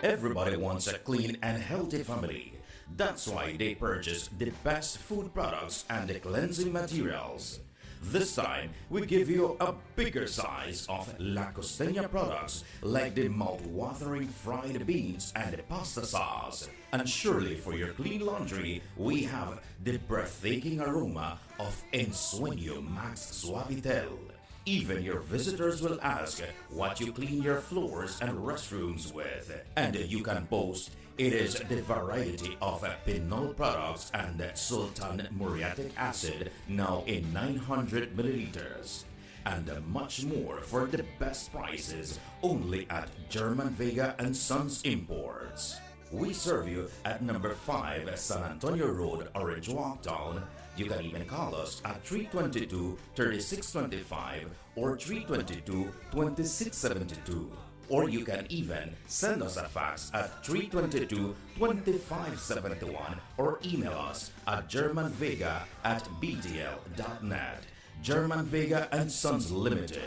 Everybody wants a clean and healthy family. That's why they purchase the best food products and the cleansing materials. This time, we give you a bigger size of La Costeña products like the mouth-watering fried beans and the pasta sauce. And surely for your clean laundry, we have the breathtaking aroma of Ensueño Max Suavitel. Even your visitors will ask what you clean your floors and restrooms with. And you can boast it is the variety of Pinol products and Sultan muriatic acid now in 900 milliliters. And much more for the best prices only at German Vega and Sons Imports. We serve you at number 5 San Antonio Road, Orange Walk Town. You can even call us at 322-3625 or 322-2672. Or you can even send us a fax at 322-2571 or email us at germanvega@btl.net. German Vega and Sons Limited,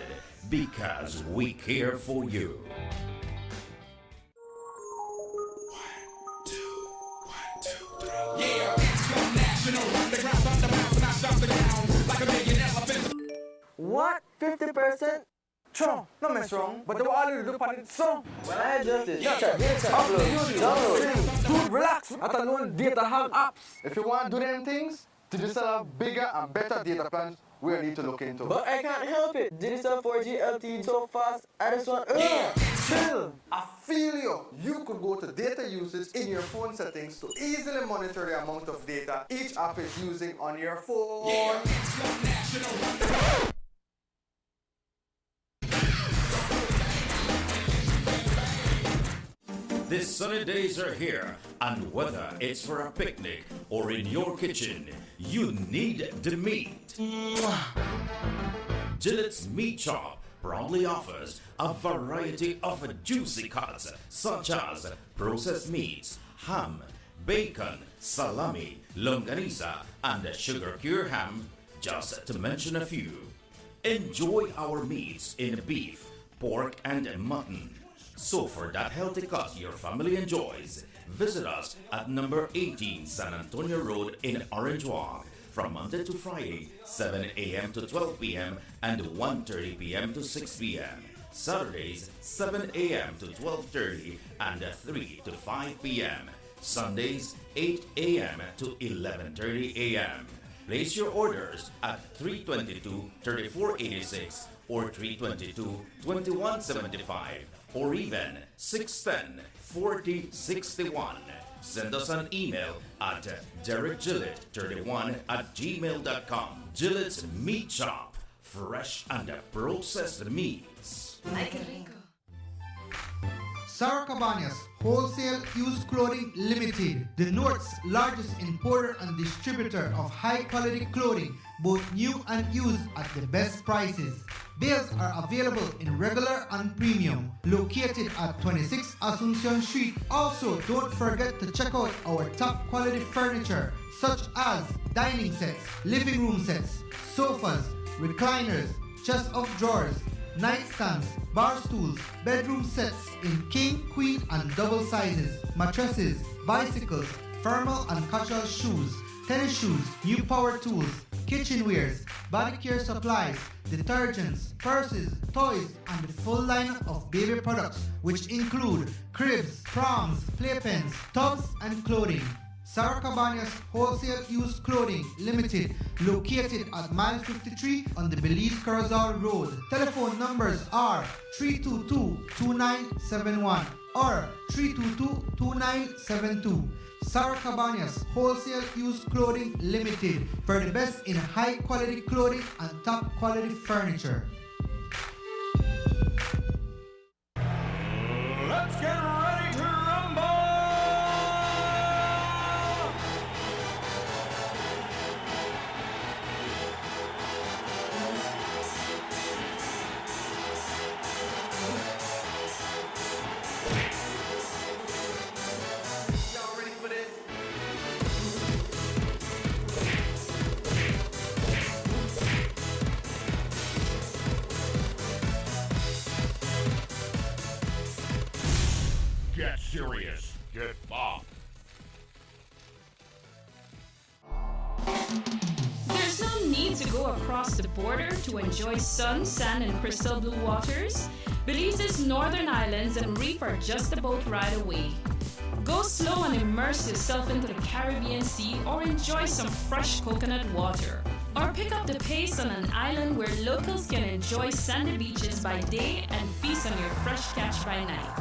because we care for you. What? 50%? True, no mess wrong, but the all you do on it so. Well, I adjust this. Upload, download. Dude, relax. I don't know data have apps. If you want to do them things, Digicel bigger and better data plans we need to look into. But I can't help it. Digicel 4G LTE so fast, I just want chill. I feel you. You could go to data usage in your phone settings to easily monitor the amount of data each app is using on your phone. The sunny days are here, and whether it's for a picnic or in your kitchen, you need the meat. Gillette's Meat Shop proudly offers a variety of juicy cuts such as processed meats, ham, bacon, salami, longaniza, and sugar cure ham, just to mention a few. Enjoy our meats in beef, pork, and mutton. So for that healthy cut your family enjoys, visit us at number 18 San Antonio Road in Orange Walk from Monday to Friday, 7 a.m. to 12 p.m. and 1:30 p.m. to 6 p.m. Saturdays, 7 a.m. to 12:30 and 3 to 5 p.m. Sundays, 8 a.m. to 11:30 a.m. Place your orders at 322-3486 or 322-2175. Or even 610-4061. Send us an email at DerekGillett31@gmail.com. Gillette's Meat Shop, fresh and processed meats. Sarah Cabañas Wholesale Used Clothing Limited, the North's largest importer and distributor of high-quality clothing, both new and used at the best prices. Bales are available in regular and premium, located at 26 Asuncion Street. Also, don't forget to check out our top quality furniture such as dining sets, living room sets, sofas, recliners, chest of drawers, nightstands, bar stools, bedroom sets in king, queen and double sizes, mattresses, bicycles, formal and casual shoes, tennis shoes, new power tools, kitchenwares, body care supplies, detergents, purses, toys, and the full line of baby products, which include cribs, proms, playpens, tubs, and clothing. Sarah Cabañas Wholesale Used Clothing Limited, located at mile 53 on the Belize Corozal Road. Telephone numbers are 322-2971 or 322-2972. Sarah Cabañas Wholesale Used Clothing Limited, for the best in high quality clothing and top quality furniture. Let's get ready to rumble! Y'all ready for this? Get serious. Get bopped. There's no need to go across the border to enjoy sun, sand, and crystal blue waters. Belize's northern islands and reef are just a boat ride away. Go slow and immerse yourself into the Caribbean Sea or enjoy some fresh coconut water. Or pick up the pace on an island where locals can enjoy sandy beaches by day and feast on your fresh catch by night.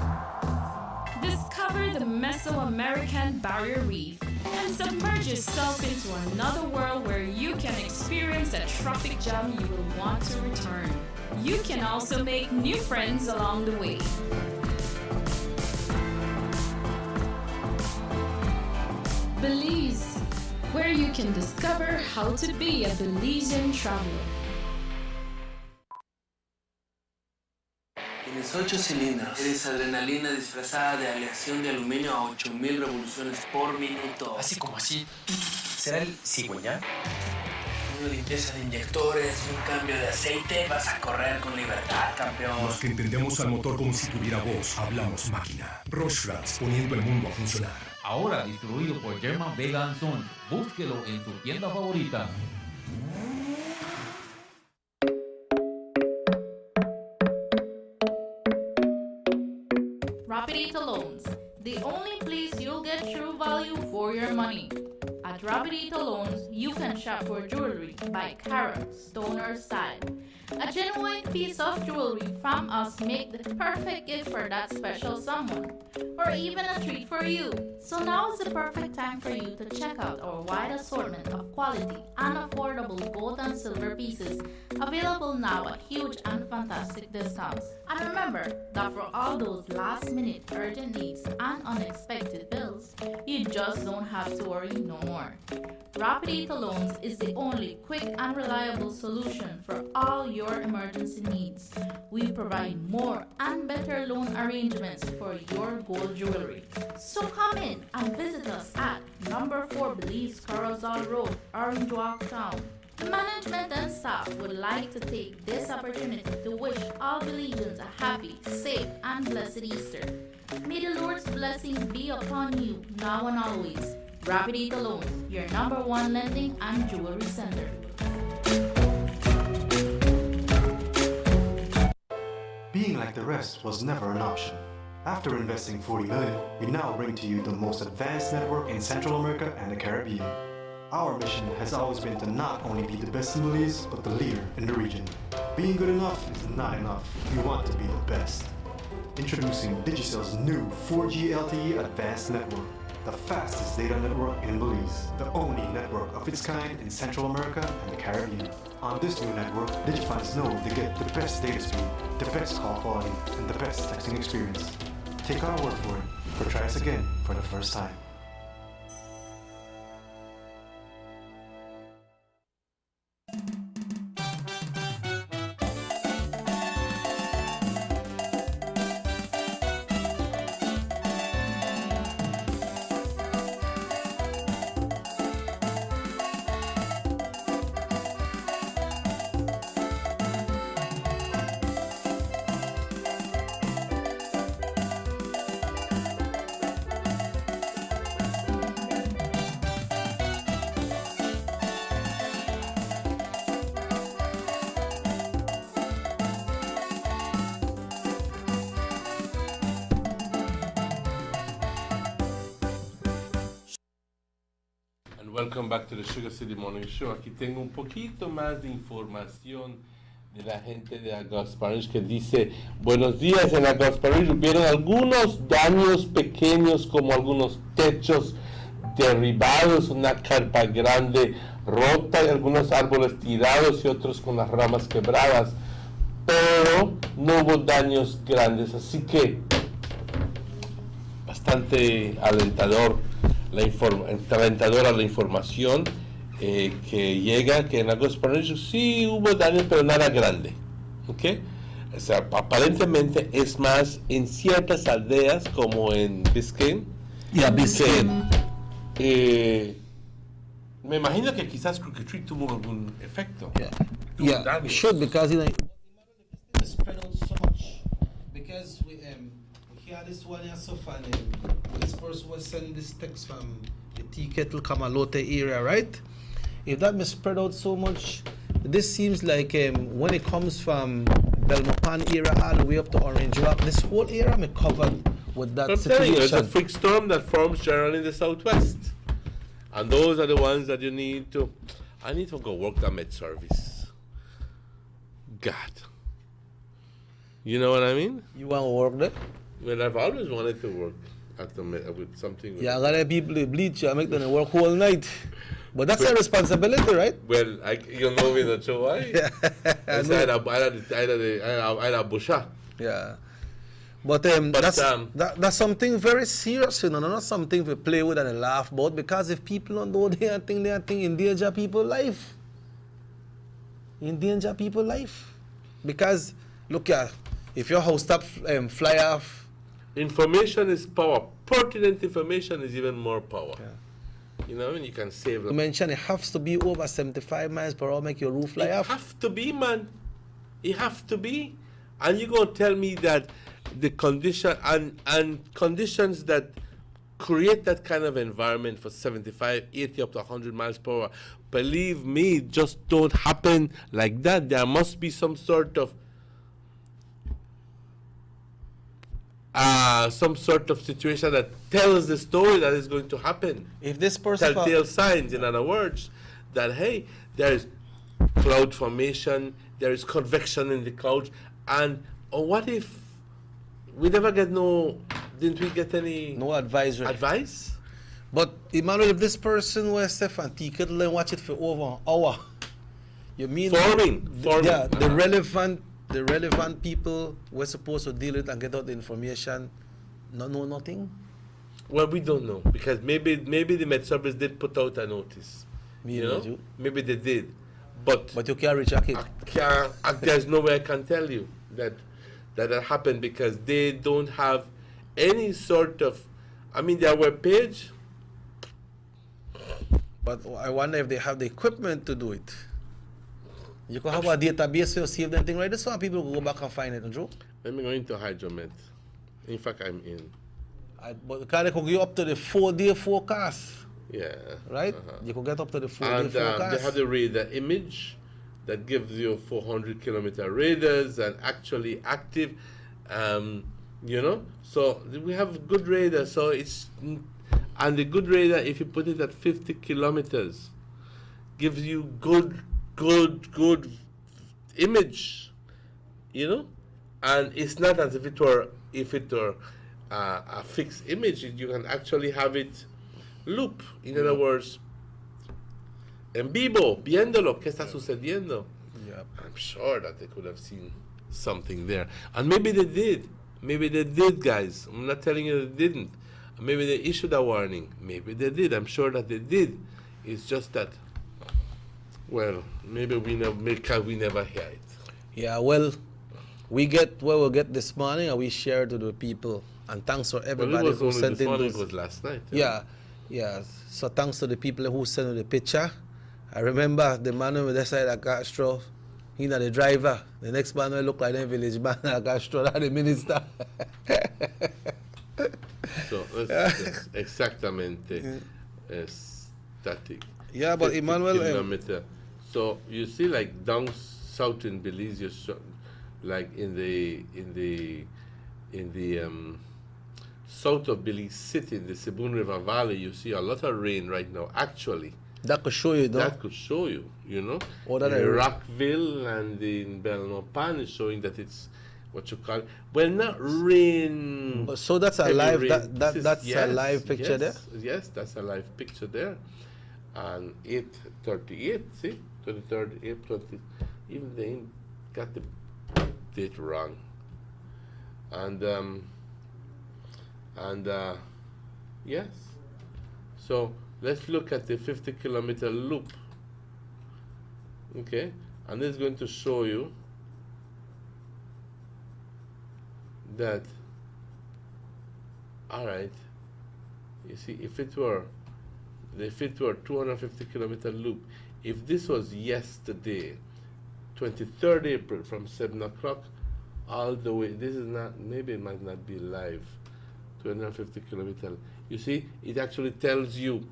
Discover the Mesoamerican Barrier Reef and submerge yourself into another world where you can experience a tropic jam you will want to return. You can also make new friends along the way. Belize, where you can discover how to be a Belizean traveler. Tienes 8 cilindros. Eres adrenalina disfrazada de aleación de aluminio a 8000 revoluciones por minuto. Así como así. ¿Será el cigüeñal? Una limpieza de inyectores y un cambio de aceite. Vas a correr con libertad, campeón. Los que entendemos al motor como si tuviera voz, hablamos máquina. Rostras, poniendo el mundo a funcionar. Ahora distribuido por German Vega & Sons. Búsquelo en su tienda favorita. Rapidito Loans, the only place you'll get true value for your money. At Rapidito Loans, you can shop for jewelry by carat, stone or style. A genuine piece of jewelry from us make the perfect gift for that special someone, or even a treat for you. So now is the perfect time for you to check out our wide assortment of quality and affordable gold and silver pieces, available now at huge and fantastic discounts. And remember that for all those last-minute urgent needs and unexpected bills, you just don't have to worry no more. Rapidito Loans is the only quick and reliable solution for all your emergency needs. We provide more and better loan arrangements for your gold jewelry. So come in and visit us at number 4 Belize Corozal Road, Orange Walk Town. The management and staff would like to take this opportunity to wish all Belizeans a happy, safe, and blessed Easter. May the Lord's blessings be upon you now and always. Rapidito Loans, your number 1 lending and jewelry center. Being like the rest was never an option. After investing $40 million, we now bring to you the most advanced network in Central America and the Caribbean. Our mission has always been to not only be the best in Belize, but the leader in the region. Being good enough is not enough. We want to be the best. Introducing Digicel's new 4G LTE Advanced Network, the fastest data network in Belize, the only network of its kind in Central America and the Caribbean. On this new network, Digifans know they get the best data speed, the best call quality, and the best texting experience. Take our word for it, or try us again for the first time. Welcome back to the Sugar City Morning Show. Aquí tengo un poquito más de información de la gente de Augusta Parish que dice, buenos días, en Augusta Parish hubieron algunos daños pequeños como algunos techos derribados, una carpa grande rota y algunos árboles tirados y otros con las ramas quebradas, pero no hubo daños grandes, así que bastante alentadora la información que llega, que en Augusta Parish sí hubo daños, pero nada grande. ¿Okay? O sea, aparentemente es más en ciertas aldeas como en Biscayne. Biscayne. Me imagino que quizás Crooked Tree tuvo algún efecto. Yeah, should, because it's spread out so much. Because we hear this one here so far, this person was sending this text from the Tea Kettle Kamalote area, right? If that was spread out so much, this seems like when it comes from Belmopan area all the way up to Orange Rock, this whole area may covered with that situation. It's a freak storm that forms generally in the southwest. And those are the ones that you need to... I need to go work that med service. God. You know what I mean? You want to work there? Well, I've always wanted to work at the with something. Yeah, I got people to bleach. I make them work whole night. But that's a responsibility, right? Well, you know me, not sure why. Yeah. I had a busha. Yeah. But that's something very serious, you know, not something to play with and laugh about, because if people don't do their thing, endanger people's life. Endanger people's life. Because, look here, if your house stop fly off. Information is power. Pertinent information is even more power. Yeah. You know, I mean, you can save them. You mentioned it has to be over 75 miles per hour, make your roof fly off. It have to be, man. It have to be. And you're going to tell me that the condition and conditions that create that kind of environment for 75, 80 up to 100 miles per hour, believe me, just don't happen like that. There must be some sort of situation that tells the story that is going to happen. If this person telltale signs, in other words, that hey, there is cloud formation, there is convection in the clouds, and what if we never get didn't we get any advisory advice? But Emmanuel, if this person was Stefan Tea Kettle and watch it for over an hour, you mean forming. Yeah, the relevant people were supposed to deal with and get out the information, not know nothing? Well, we don't know, because maybe the Met Service did put out a notice. Maybe they did. But you can't recheck it. There's no way I can tell you that happened, because they don't have any sort of, I mean, their webpage. But I wonder if they have the equipment to do it. You can have a database to save them thing, right? That's why people go back and find it, don't you? Let me go into Hydromet. In fact, I'm in. But can they go up to the 4-day forecast? Yeah. Right? You can get up to the 4-day forecast. They have the radar image that gives you 400-kilometer radars and actually active, So we have good radar. So and the good radar, if you put it at 50 kilometers, gives you good image, and it's not as if it were a fixed image. You can actually have it loop. In other words, en vivo, viéndolo, ¿qué está sucediendo? Yeah. I'm sure that they could have seen something there, and maybe they did. Maybe they did, guys. I'm not telling you they didn't. Maybe they issued a warning. Maybe they did. I'm sure that they did. It's just that, well, maybe we never hear it. Yeah, well, we'll get this morning, and we share it with the people. And thanks for everybody who sent in those. It was last night. Yeah. So thanks to the people who sent the picture. I remember the man on the side of Castro. He's not the driver. The next man will look like a village man at Castro, not the minister. So that's exactamente static. Yeah, but Emmanuel. So you see, like down south in Belize, like in the south of Belize City, in the Sibun River Valley, you see a lot of rain right now. Actually, That could show you, though. That could show you, you know. Oh, that in I- Rockville and in Belmopan is showing that it's what you call, well, not rain. But so that's a heavy live, rain. that's This is- a live picture yes, there? Yes, that's a live picture there. And 8:38, see? 23rd April. Even they got the date wrong. And yes. So let's look at the 50-kilometer loop. Okay, and it's going to show you that, all right, you see, if it were 250-kilometer loop, if this was yesterday, 23rd April from 7 o'clock all the way, this is not, maybe it might not be live, 250-kilometer. You see, it actually tells you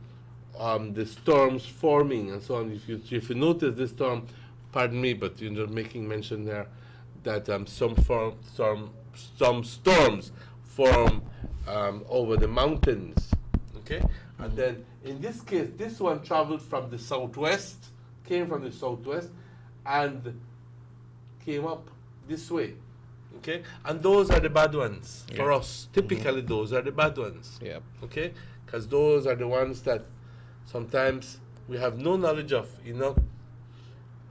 the storms forming and so on. If you notice this storm, pardon me, but you're making mention there that some storms form over the mountains, okay? And then in this case, this one traveled from the southwest, came from the southwest, and came up this way, okay? And those are the bad ones for us. Typically, those are the bad ones, okay? Because those are the ones that sometimes we have no knowledge of, you know,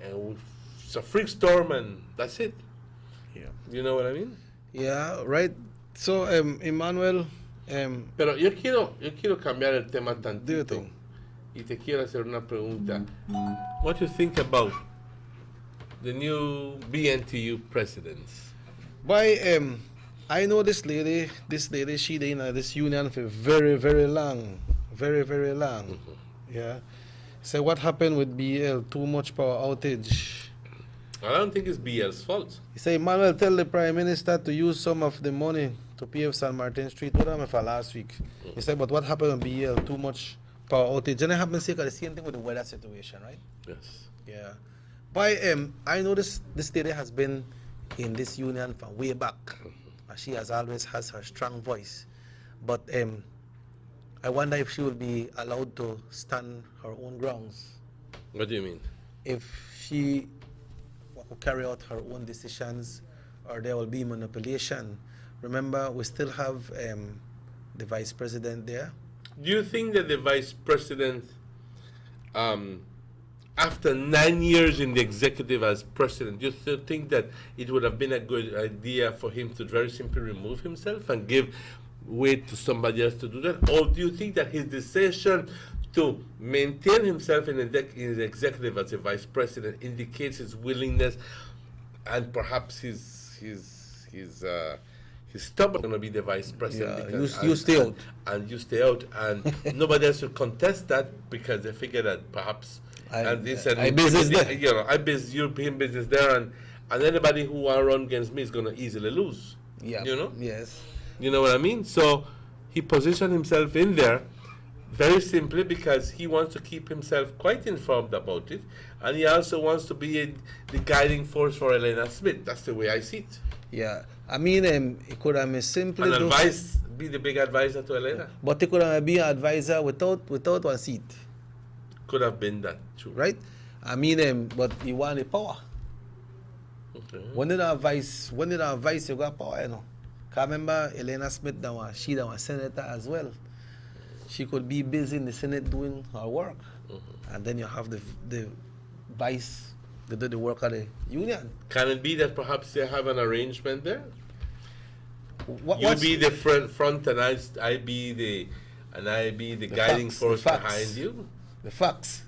and it's a freak storm and that's it. Yeah. You know what I mean? Yeah, right. So, Emmanuel, pero yo quiero cambiar el tema tantito y te quiero hacer una pregunta. What do you think about the new BNTU presidents? Why, I know this lady, she been in this union for very, very long. Very, very long. Yeah. So what happened with BL? Too much power outage. I don't think it's BL's fault. He say, Emmanuel, tell the Prime Minister to use some of the money to pave San Martin Street. What happened for last week? He said, but what happened with BL? Too much power outage. And it happens the same thing with the weather situation, right? Yes. Yeah. But I know this lady has been in this union from way back. She has always has her strong voice. But I wonder if she will be allowed to stand her own grounds. What do you mean? If she will carry out her own decisions, or there will be manipulation. Remember, we still have the vice president there. Do you think that the vice president, after 9 years in the executive as president, do you still think that it would have been a good idea for him to very simply remove himself and give way to somebody else to do that? Or do you think that his decision to maintain himself in the executive as a vice president indicates his willingness and perhaps his stubborn going to be the vice president? Yeah, you stay out. And you stay out, and nobody else will contest that because they figure that perhaps business there. You know, I base European business there, and anybody who will run against me is going to easily lose. Yeah. You know. Yes. You know what I mean? So he positioned himself in there very simply because he wants to keep himself quite informed about it, and he also wants to be the guiding force for Elena Smith. That's the way I see it. Yeah, I mean, it could have simply be the big advisor to Elena. But it could have been an advisor without one seat. Could have been that too. Right? I mean, but he wanted power. Okay. When you have vice, you got power, you know. Cause remember, Elena Smith, she was senator as well. She could be busy in the Senate doing her work. And then you have the vice, they do the work of the union. Can it be that perhaps they have an arrangement there? You be the front and I be the guiding force behind you? The facts.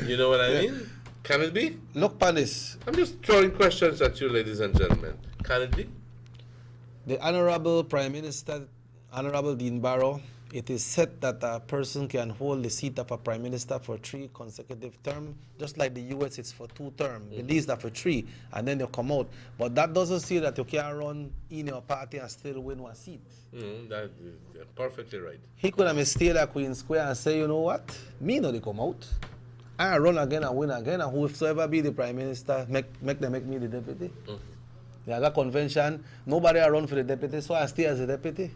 You know what I mean? Can it be? Look, Panis. I'm just throwing questions at you, ladies and gentlemen. Can it be? The Honorable Prime Minister, Honorable Dean Barrow, it is said that a person can hold the seat of a Prime Minister for 3 consecutive terms, just like the U.S. it's for 2 terms. The least are for 3, and then they come out. But that doesn't say that you can run in your party and still win 1 seat. That is perfectly right. He could have stayed at Queen Square and say, you know what, me no they come out. I run again and win again, and whoever be the Prime Minister, make me the deputy. They have a convention, nobody run for the deputy, so I stay as a deputy.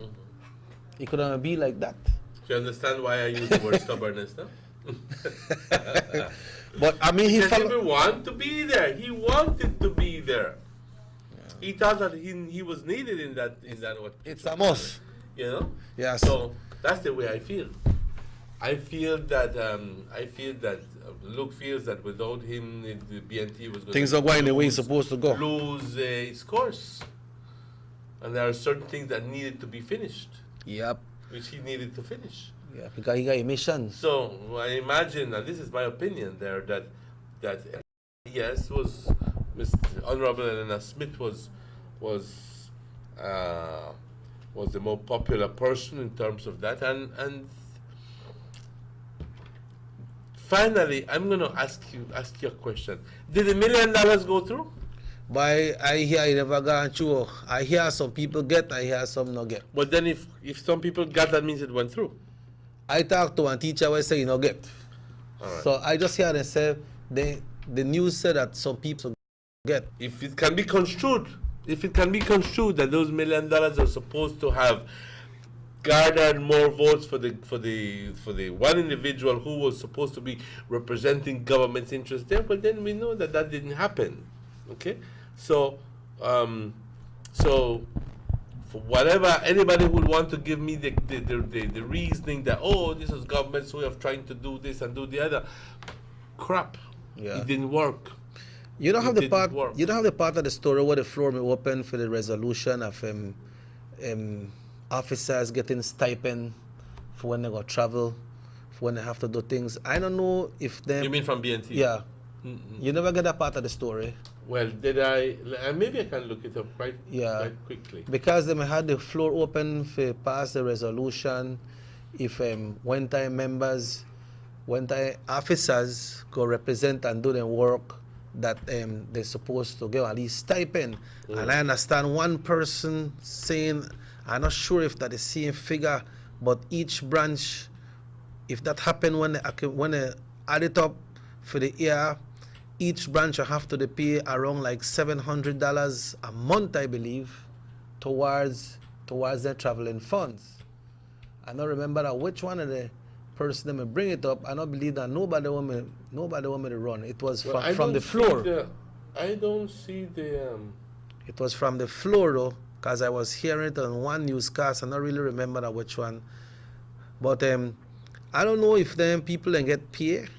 It couldn't be like that. Do you understand why I use the word stubbornness now? But I mean, he didn't want to be there. He wanted to be there. Yeah. He thought that he was needed in that. It's a must. You know. Yes. So that's the way I feel. I feel that Luke feels that without him, the BNT was going things are going the way it's supposed to go. Lose its course, and there are certain things that needed to be finished. Yep. Which he needed to finish. Yeah, because he got a mission. So I imagine, and this is my opinion, there that yes, was Mr. Honorable Elena Smith was the more popular person in terms of that, and finally, I'm going to ask you a question. Did $1 million go through? But I hear it never gone through. I hear some people get, I hear some not get. But then if some people got, that means it went through. I talked to one teacher who said, you know, get. Right. So I just hear them say, the news said that some people get. If it can be construed that those $1 million are supposed to have garnered more votes for the one individual who was supposed to be representing government's interest there, but then we know that didn't happen. Okay, so for whatever anybody would want to give me the reasoning that this is government's way of trying to do this and do the other, crap. Yeah. It didn't work. You don't have the part. You don't have the part of the story where the floor may open for the resolution of officers getting stipend for when they go travel, for when they have to do things. I don't know if them. You mean from BNT? Yeah. You never get that part of the story. Well, did I? Maybe I can look it up quite quickly. Because they had the floor open for pass the resolution. If one-time officers go represent and do the work that they're supposed to get at least stipend. And I understand one person saying, I'm not sure if that is the same figure, but each branch, if that happened when they add it up for the year, each branch will have to pay around like $700 a month, I believe, towards their traveling funds. I don't remember that which one of the person that bring it up. I don't believe that nobody want me to run. It was from the floor. I don't see the. It was from the floor though, because I was hearing it on one newscast. I don't really remember that which one. But I don't know if them people can get paid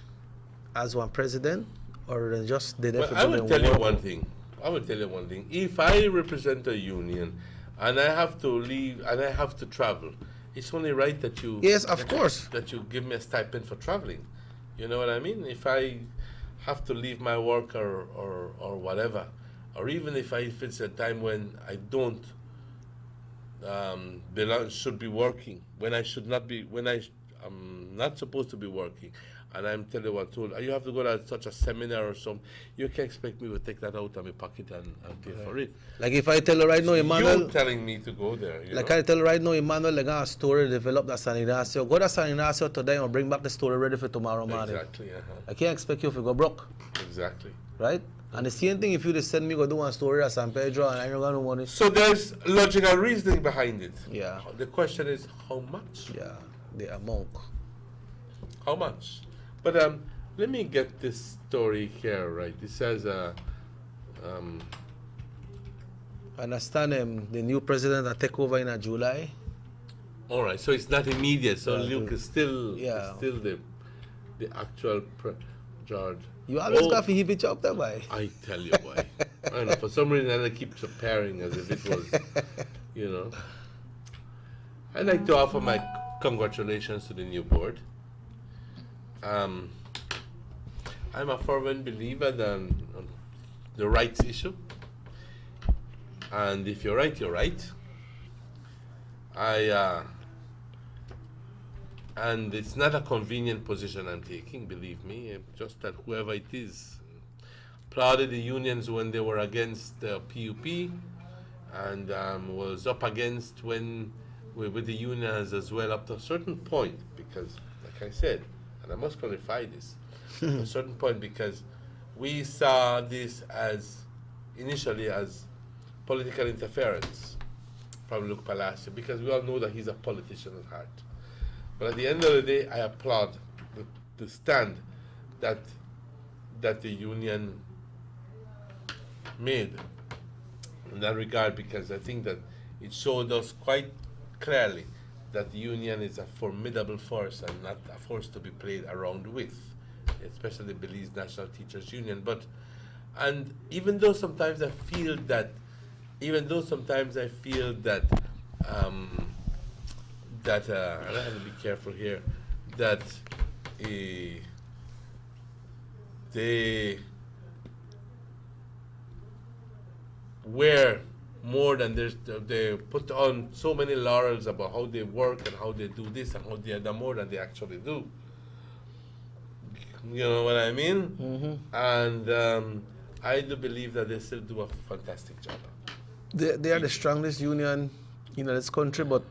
as one president, or they just did it. I will tell you one thing. If I represent a union and I have to leave and I have to travel, it's only right that you. Yes, of course. That you give me a stipend for traveling. You know what I mean? If I have to leave my work or whatever, or even if it's a time when I don't should be working, when I should not be, when I'm not supposed to be working, and I'm telling you what, you have to go to such a seminar or something, you can't expect me to take that out of my pocket and pay for it. Like if I tell you right now, Emmanuel. You're telling me to go there. Like I tell you right now, Emmanuel, they got a story, develop that San Ignacio. Go to San Ignacio today and bring back the story ready for tomorrow morning. Exactly, I can't expect you to go broke. Exactly. Right? And the same thing if you just send me go do one story at San Pedro and I don't got no money. So there's logical reasoning behind it. Yeah. The question is how much? Yeah, the amount. How much? But let me get this story here right. It says I understand the new president will take over in July. All right, so it's not immediate. So Luke is still the actual George. You always got to keep it up that way. I tell you why. I don't know. For some reason, I keep preparing as if it was, I'd like to offer my congratulations to the new board. I'm a fervent believer on the rights issue. And if you're right, you're right. And it's not a convenient position I'm taking, believe me. Just that whoever it is applauded the unions when they were against the PUP and was up against with the unions as well up to a certain point, because, like I said, and I must qualify this, at a certain point, because we saw this initially as political interference from Luke Palacio, because we all know that he's a politician at heart. But at the end of the day, I applaud the stand that the union made in that regard, because I think that it showed us quite clearly that the union is a formidable force and not a force to be played around with, especially the Belize National Teachers Union. And even though sometimes I feel that and I have to be careful here, that they were more than they put on so many laurels about how they work and how they do this and how they are more than they actually do. You know what I mean? Mm-hmm. And I do believe that they still do a fantastic job. They are the strongest union in this country, but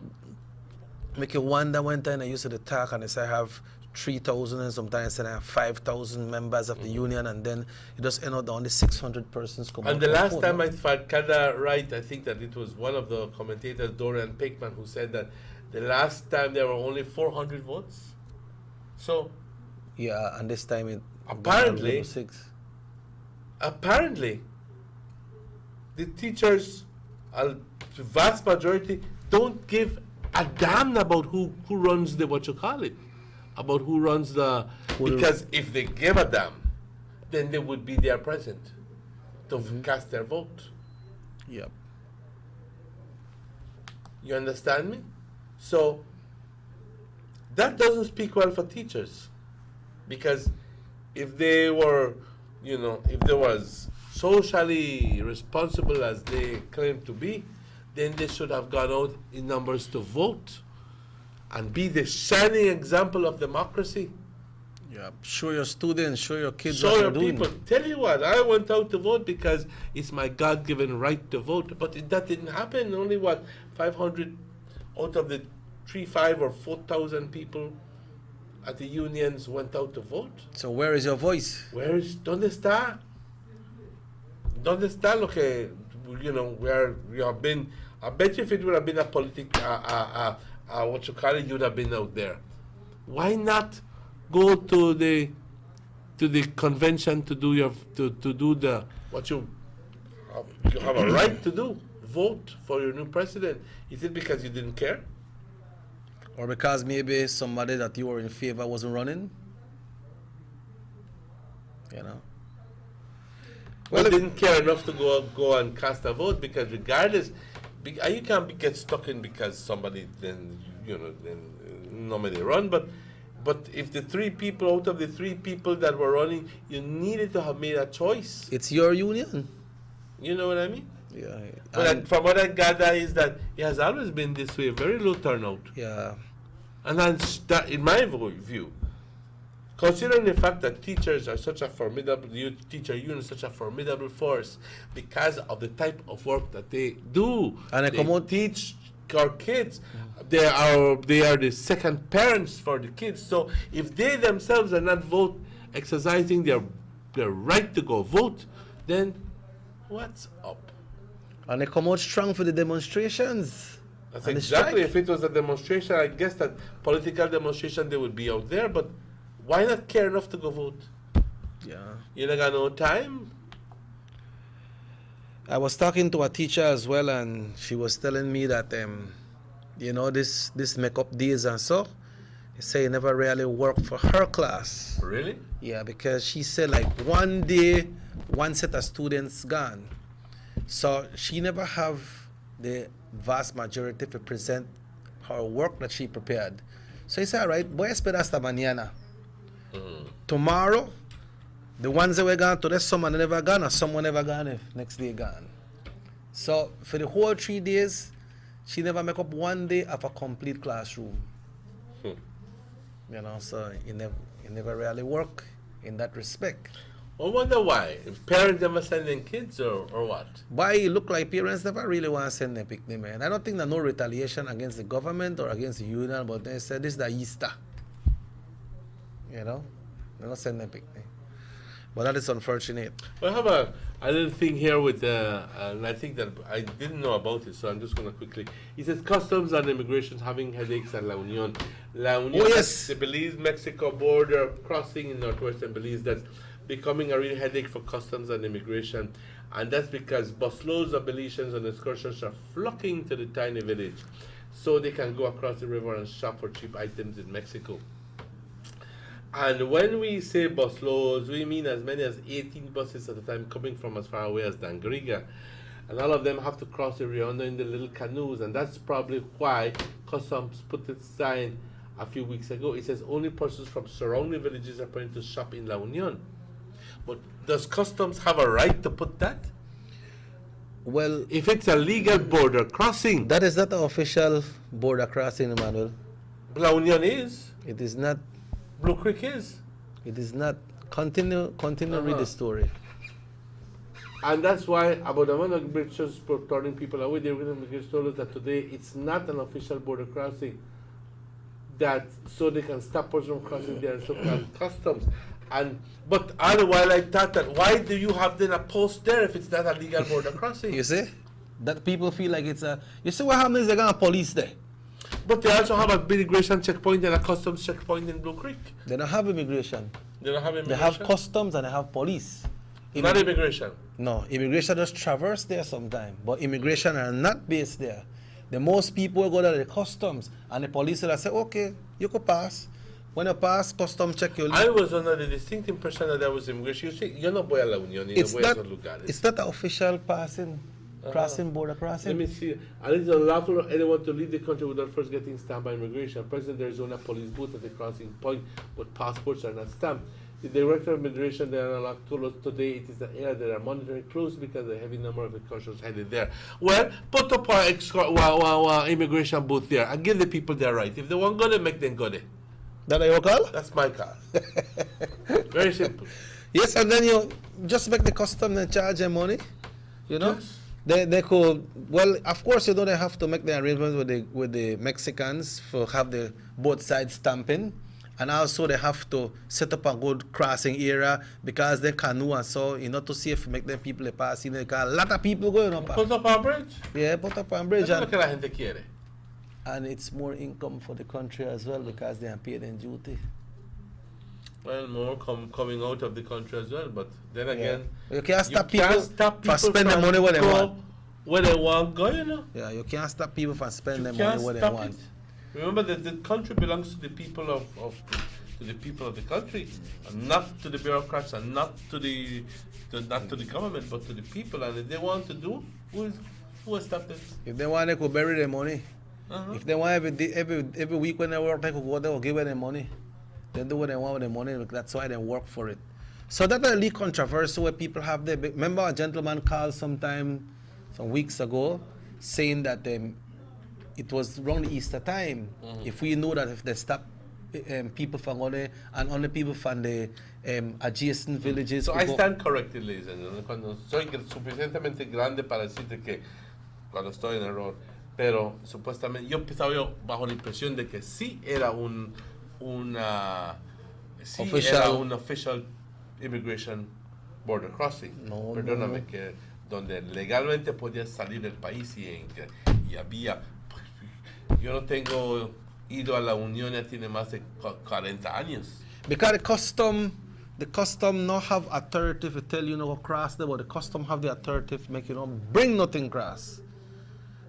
make you wonder one time I used to talk and they say I have 3,000 and sometimes I have 5,000 members of the union, and then you just end up only 600 persons come. And the last time I got that right, I think that it was one of the commentators, Dorian Pickman, who said that the last time there were only 400 votes. So yeah, and this time it apparently the teachers, the vast majority, don't give a damn about who runs the about who runs the, because if they give a damn, then they would be there present to cast their vote. Yep. You understand me? So that doesn't speak well for teachers, because if they were, if they was socially responsible as they claim to be, then they should have gone out in numbers to vote and be the shining example of democracy. Yeah, show your students, show your kids show what your you're doing. people. Tell you what, I went out to vote because it's my God-given right to vote. But that didn't happen. Only 500 out of the 3,500 or 4,000 people at the unions went out to vote. So where is your voice? Where is? ¿Dónde está? ¿Dónde está lo que where we have been? I bet you if it would have been a you would have been out there. Why not go to the convention to do what you have a right to do? Vote for your new president. Is it because you didn't care? Or because maybe somebody that you were in favor wasn't running? Well, I didn't care enough to go and cast a vote, because regardless, you can't get stuck in because somebody then nobody run. But if the 3 people out of the 3 people that were running, you needed to have made a choice. It's your union. You know what I mean? Yeah. But from what I gather is that it has always been this way, very low turnout. Yeah. And that, in my view, considering the fact that teachers are such a formidable, teacher union is such a formidable force because of the type of work that they do. And they teach our kids. They are the second parents for the kids. So if they themselves are not exercising their right to go vote, then what's up? And they come out strong for the demonstrations. That's exactly. If it was a demonstration, I guess that political demonstration, they would be out there. But why not care enough to go vote? Yeah. You don't got no time? I was talking to a teacher as well, and she was telling me that, this makeup days and so, they say it never really worked for her class. Really? Yeah, because she said like one day, one set of students gone. So she never have the vast majority to present her work that she prepared. So he said, all right, voy a esperar hasta mañana. Tomorrow, the ones that were gone today, someone never gone, or someone never gone, if next day gone. So for the whole 3 days, she never make up one day of a complete classroom. So it never really work in that respect. I wonder why. If parents never send their kids or what? Why it look like parents never really want to send their picnic, man. I don't think there's no retaliation against the government or against the union, but they said this is the Easter. They don't send their picnic. But that is unfortunate. I have a little thing here with, and I think that I didn't know about it, so I'm just going to quickly. It says customs and immigration having headaches at La Union. La Union, the Belize-Mexico border crossing in northwestern Belize, that's becoming a real headache for customs and immigration. And that's because busloads of Belizeans and excursionists are flocking to the tiny village so they can go across the river and shop for cheap items in Mexico. And when we say busloads, we mean as many as 18 buses at a time coming from as far away as Dangriga. And all of them have to cross the Rio Hondo in the little canoes. And that's probably why Customs put the sign a few weeks ago. It says only persons from surrounding villages are permitted to shop in La Union. But does Customs have a right to put that? Well, if it's a legal border crossing. That is not the official border crossing, Emmanuel. La Union is. It is not. Blue Creek is. It is not. Continue read the story. And that's why about amount of bridges for turning people away. The immigration told us that today it's not an official border crossing. That so they can stop us from crossing there and so customs. But all the while I thought that why do you have then a post there if it's not a legal border crossing? You see? That people feel like it's a. You see what happens? They're gonna police there. But they also have a immigration checkpoint and a customs checkpoint in Blue Creek. They don't have immigration. They don't have immigration? They have customs and they have police. Not immigration? No, immigration just traverse there sometime. But immigration are not based there. The most people go to the customs and the police will say, okay, you could pass. When you pass, custom check you. I was under the distinct impression that there was immigration. You say, you're not boy a La Union, it's not the official passing. Crossing, border crossing. Let me see. And it is unlawful for anyone to leave the country without first getting stamped by immigration. President Arizona police booth at the crossing point, but passports are not stamped. The director of immigration there told us today it is the area that are monitoring closely because a heavy number of excursions headed there. Well, put up our immigration booth there and give the people their right. If they want to go, make them go there. That your call? That's my call. Very simple. Yes, and then you just make the custom and charge them money. You know? Yes. They could, well, of course, you know, they have to make the arrangements with the Mexicans for have the both sides stamping, and also they have to set up a good crossing area because they canoe and so, you know, to see if make them people pass. You know, a lot of people going up. Put up a bridge? Yeah, put up a bridge. And it's more income for the country as well because they are paid in duty. Well, more coming out of the country as well, but then again, you can't stop people from spending money where they want. Where they want, go, you know. Yeah, you can't stop people from spending money where they want. Remember that the country belongs to the people of the people of the country, and not to the bureaucrats, and not to the government, but to the people. And if they want to do, who will stop this? If they want, they could bury their money. If they want every week when they work, they could go there or give them money. They do what they want with the money. That's why they work for it. So that's a little controversy where people have their. Remember, a gentleman called some weeks ago, saying that it was around the Easter time. If we know that if they stop people from going and only people from the adjacent villages. So I stand corrected, ladies and gentlemen. Cuando soy suficientemente grande para decirte que cuando estoy en error, pero supuestamente yo estaba bajo la impresión de que sí era un official immigration border crossing. Perdóname, que donde legalmente podías salir del país y había. Yo no tengo ido a la Unión, ya tiene más de 40 años. Because the custom not have authority to tell you no cross there, but the custom have the authority to make you bring nothing cross.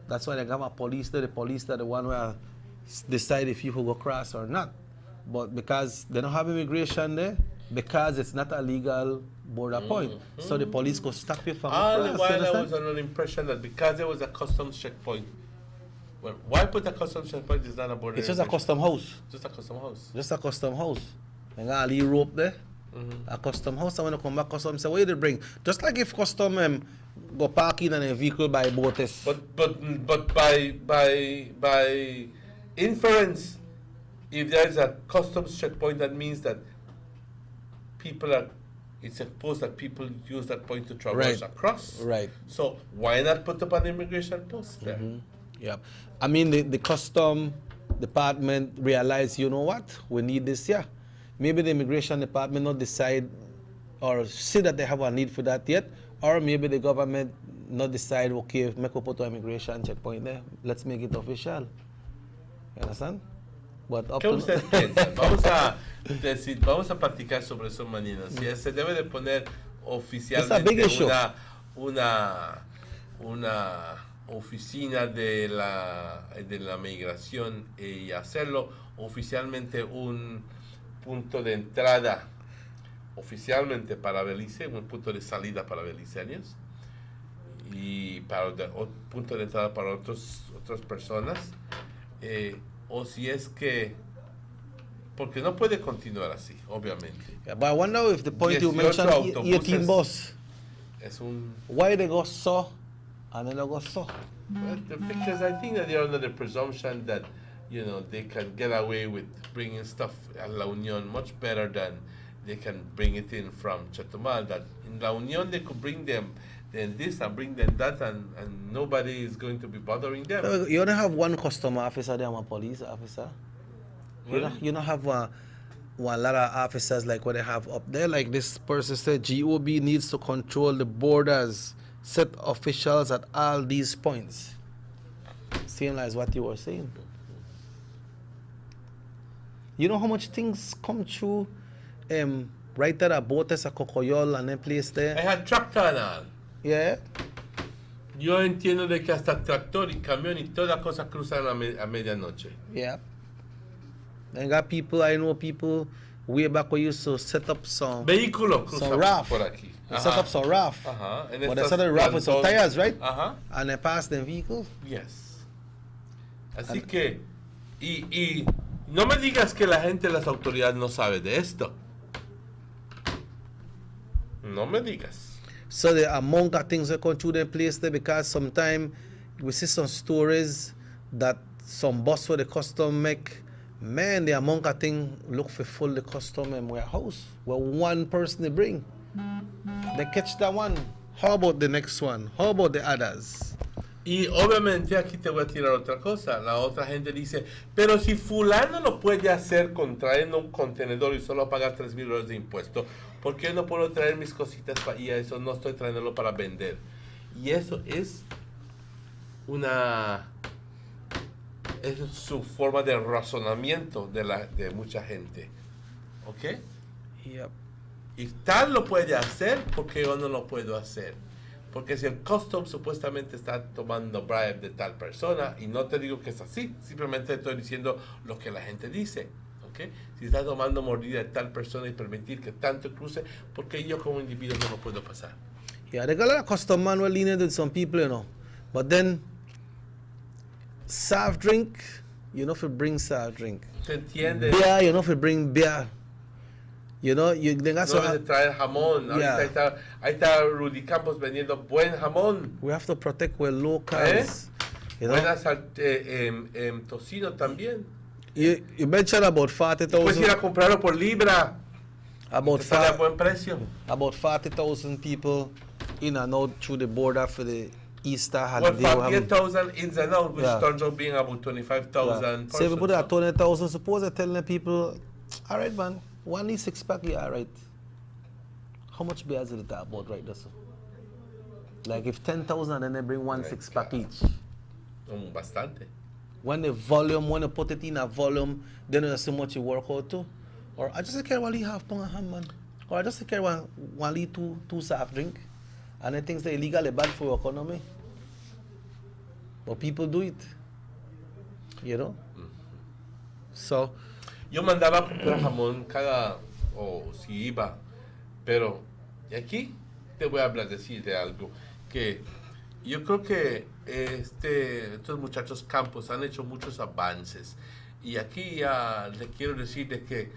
That's why they have a police there. The police are the one who decide if you will go cross or not. But because they don't have immigration there, because it's not a legal border point, so the police could stop you from crossing. While I was under the impression that because there was a customs checkpoint, well, why put a customs checkpoint? It's not a border. It's just a custom house. Just a custom house. Just a custom house. And got a little rope there. A custom house. And when you come back, custom say, what did they bring? Just like if custom go park in a vehicle by boat. But by inference, if there is a customs checkpoint, that means that it's supposed that people use that point to traverse across. Right. So why not put up an immigration post there? Yeah. I mean, the custom department realized, you know what, we need this here. Maybe the immigration department not decide or see that they have a need for that yet, or maybe the government not decide, okay, make a put an immigration checkpoint there, let's make it official. You understand? But up ¿Qué usted piensa? Vamos a practicar sobre eso mañana. Si se debe de poner oficialmente una oficina de la migración y hacerlo oficialmente un punto de entrada oficialmente para Belice, un punto de salida para beliceños y para punto de entrada para otras personas, o si es que porque no puede continuar así, obviamente. Yeah, but I wonder if the point you mentioned, 18 bus, why they go so and then they go so? Well, because I think that they're under the presumption that, you know, they can get away with bringing stuff at La Unión much better than they can bring it in from Chetumal. That in La Unión they could bring them then this and bring them that, and nobody is going to be bothering them. So you only have one custom officer there, a police officer. Really? You don't have one lot of officers like what they have up there. Like this person said, GOB needs to control the borders, set officials at all these points. Same as what you were saying. You know how much things come through right there at Botes, a Cocoyol, and that place there? I had tractor and all. Yeah. Yo entiendo de que hasta tractor y camión y toda cosa cruzan a medianoche. Yeah. And got people, I know people way back we used to set up some raft. Por aquí. Set up some raft. But they set up raft with some tires, right? And they pass the vehicle. Yes. Así que, y no me digas que la gente, las autoridades no sabe de esto. No me digas. So the amount of things that come through the place there, because sometimes we see some stories that some bus for the custom make, man, the amount of things look for full the custom and warehouse where one person they bring. They catch that one. How about the next one? How about the others? Y obviamente aquí te voy a tirar otra cosa. La otra gente dice, pero si fulano lo puede hacer trayendo un contenedor y solo pagar $3,000 de impuesto, ¿por qué no puedo traer mis cositas y eso no estoy trayéndolo para vender? Y eso es su forma de razonamiento de mucha gente. ¿Ok? Yep. Y tal lo puede hacer, porque yo no lo puedo hacer. Porque si el custom supuestamente está tomando bribe de tal persona, y no te digo que es así, simplemente estoy diciendo lo que la gente dice. ¿Okay? Si está tomando mordida de tal persona y permitir que tanto cruce, porque yo como individuo no lo puedo pasar. Yeah, they got a lot of custom man well lenient with some people, you know. But then, soft drink, you know if you bring soft drink. ¿Se entiende? Beer, you know if you bring beer. You know, they got no de traer jamón. Yeah. Ahí está Rudy Campos vendiendo buen jamón. We have to protect our locals. You know? Buenas tocino también. You mentioned about 40,000. Puedes ir a comprarlo por libra. About a buen precio. About 40,000 people in and out through the border for the Easter holiday. Well, 48,000 ins and out, which turns out being about 25,000 persons. So if we put it at 20,000, suppose they're telling the people, all right, man, one need 6-pack, yeah, all right. How much beer is it about right there, so? Like if 10,000, then they bring one 6-pack each. Bastante. When they put it in a volume, then there's so much you work out too. Or I just care one half pound of ham, man. Or I just care one two soft drink. And I think it's illegally bad for your economy. But people do it. You know? So. Yo mandaba comprar jamón si iba. Pero, y aquí te voy a decir de algo. Que yo creo que estos muchachos campos han hecho muchos avances. Y aquí ya le quiero decir de que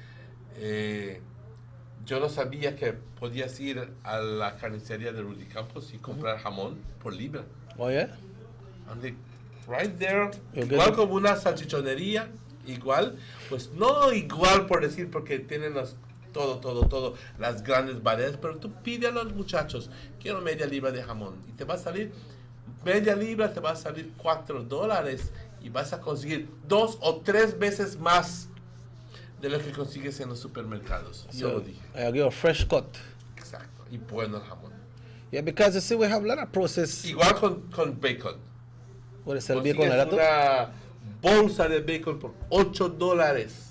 yo no sabía que podías ir a la carnicería de Rudy Campos y comprar jamón por libra. Oh, yeah? Right there, igual como una salchichonería, igual, pues no igual por decir, porque tienen todo, las grandes variedades, pero tú pide a los muchachos, quiero media libra de jamón, y te va a salir, media libra te va a salir $4, y vas a conseguir 2 o 3 veces más de lo que consigues en los supermercados. Yo lo dije. I get a fresh cut. Exacto. y bueno el jamón. Yeah, because you see, we have a lot of process. Igual con bacon. What is el bacon? Una bolsa de bacon por $8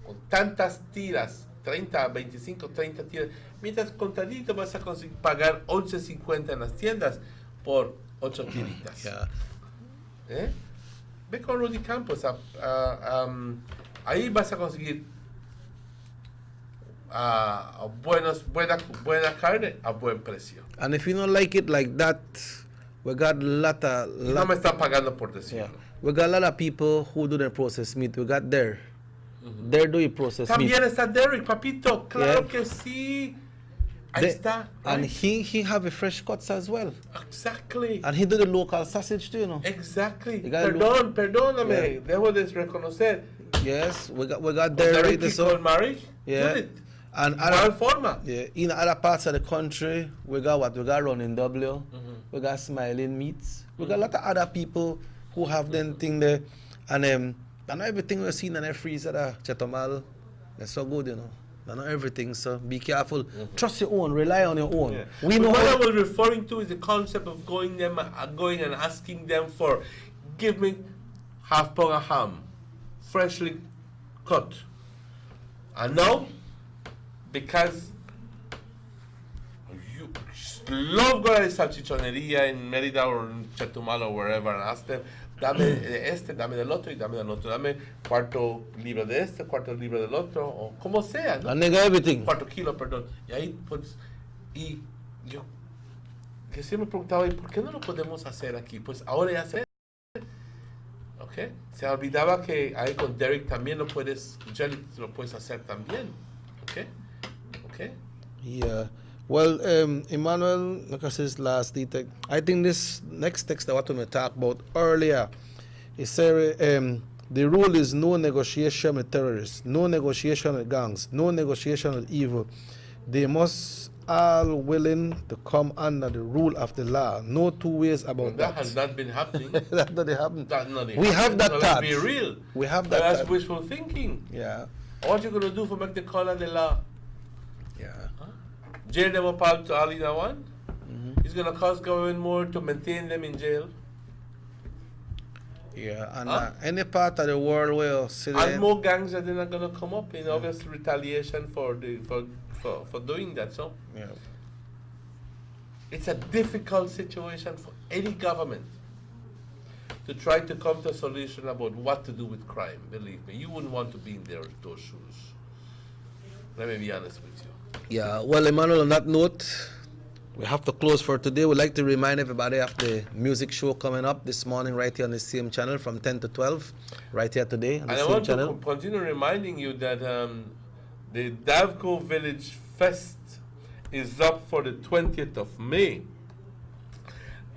con tantas tiras, 30, 25, 30 tiras. Mientras contadito vas a conseguir pagar $11.50 en las tiendas por 8 tiritas. Yeah. Ve con Rudy Campos. Ahí vas a conseguir buena carne a buen precio. And if you don't like it like that, we got a lot of... No me están pagando por decirlo. Yeah. We got a lot of people who do the processed meat. We got there. They're doing processed meat. También está Derek, papito. Claro que sí. Ahí está. And he have a fresh cuts as well. Exactly. And he do the local sausage too, you know. Exactly. Perdóname. Yeah. Debo de reconocer. Yes, we got there right there. So marriage. Yeah. And in other parts of the country, we got what? We got Running W. We got Smiling Meats. We got a lot of other people who have them thing there. And not everything we're seeing in the freezer there, Chetomal. They're so good, you know. Not everything, so be careful. Trust your own, rely on your own. Yeah. We know what I was referring to is the concept of going and asking them for, give me half pound of ham, freshly cut. And now, because you love going to salchichoneria in Mérida or in Chetumal or wherever and ask them, dame dame del otro y dame del otro, dame cuarto libra de cuarto libra del otro, o como sea, ¿no? And they got everything. Cuarto kilo, perdón. Y ahí, pues, y yo que siempre me preguntaba, ¿y por qué no lo podemos hacer aquí? Pues ahora ya sé. ¿Ok? Se olvidaba que ahí con Derek también lo puedes hacer también. ¿Ok? ¿Ok? Yeah. Well, Emmanuel, like I said last detail, I think this next text that what we talked about earlier, it said the rule is no negotiation with terrorists, no negotiation with gangs, no negotiation with evil. They must all willing to come under the rule of the law. No two ways about that. That has not been happening. That not happened. We have that thought. Let's be real. We have that. That's wishful thinking. Yeah. What you gonna do for make the call of the law? Yeah. Jail them up all to all in one? It's going to cost government more to maintain them in jail. Yeah, and any part of the world where and more gangs are not going to come up in obvious retaliation for doing that. So yeah, it's a difficult situation for any government to try to come to a solution about what to do with crime. Believe me, you wouldn't want to be in those shoes. Let me be honest with you. Yeah, well, Emmanuel, on that note, we have to close for today. We'd like to remind everybody of the music show coming up this morning right here on the same channel from 10 to 12, right here today on the same channel. I want to continue reminding you that the Davco Village Fest is up for the 20th of May.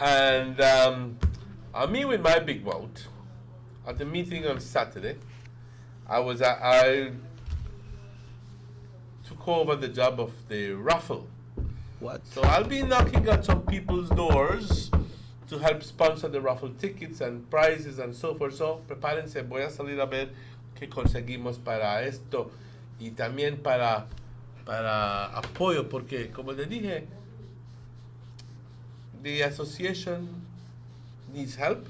And I meet with my big mouth at the meeting on Saturday. I took over the job of the raffle. What? So I'll be knocking at some people's doors to help sponsor the raffle tickets and prizes and so forth. So prepárense, voy a salir a ver qué conseguimos para esto y también para apoyo, porque como les dije, the association needs help.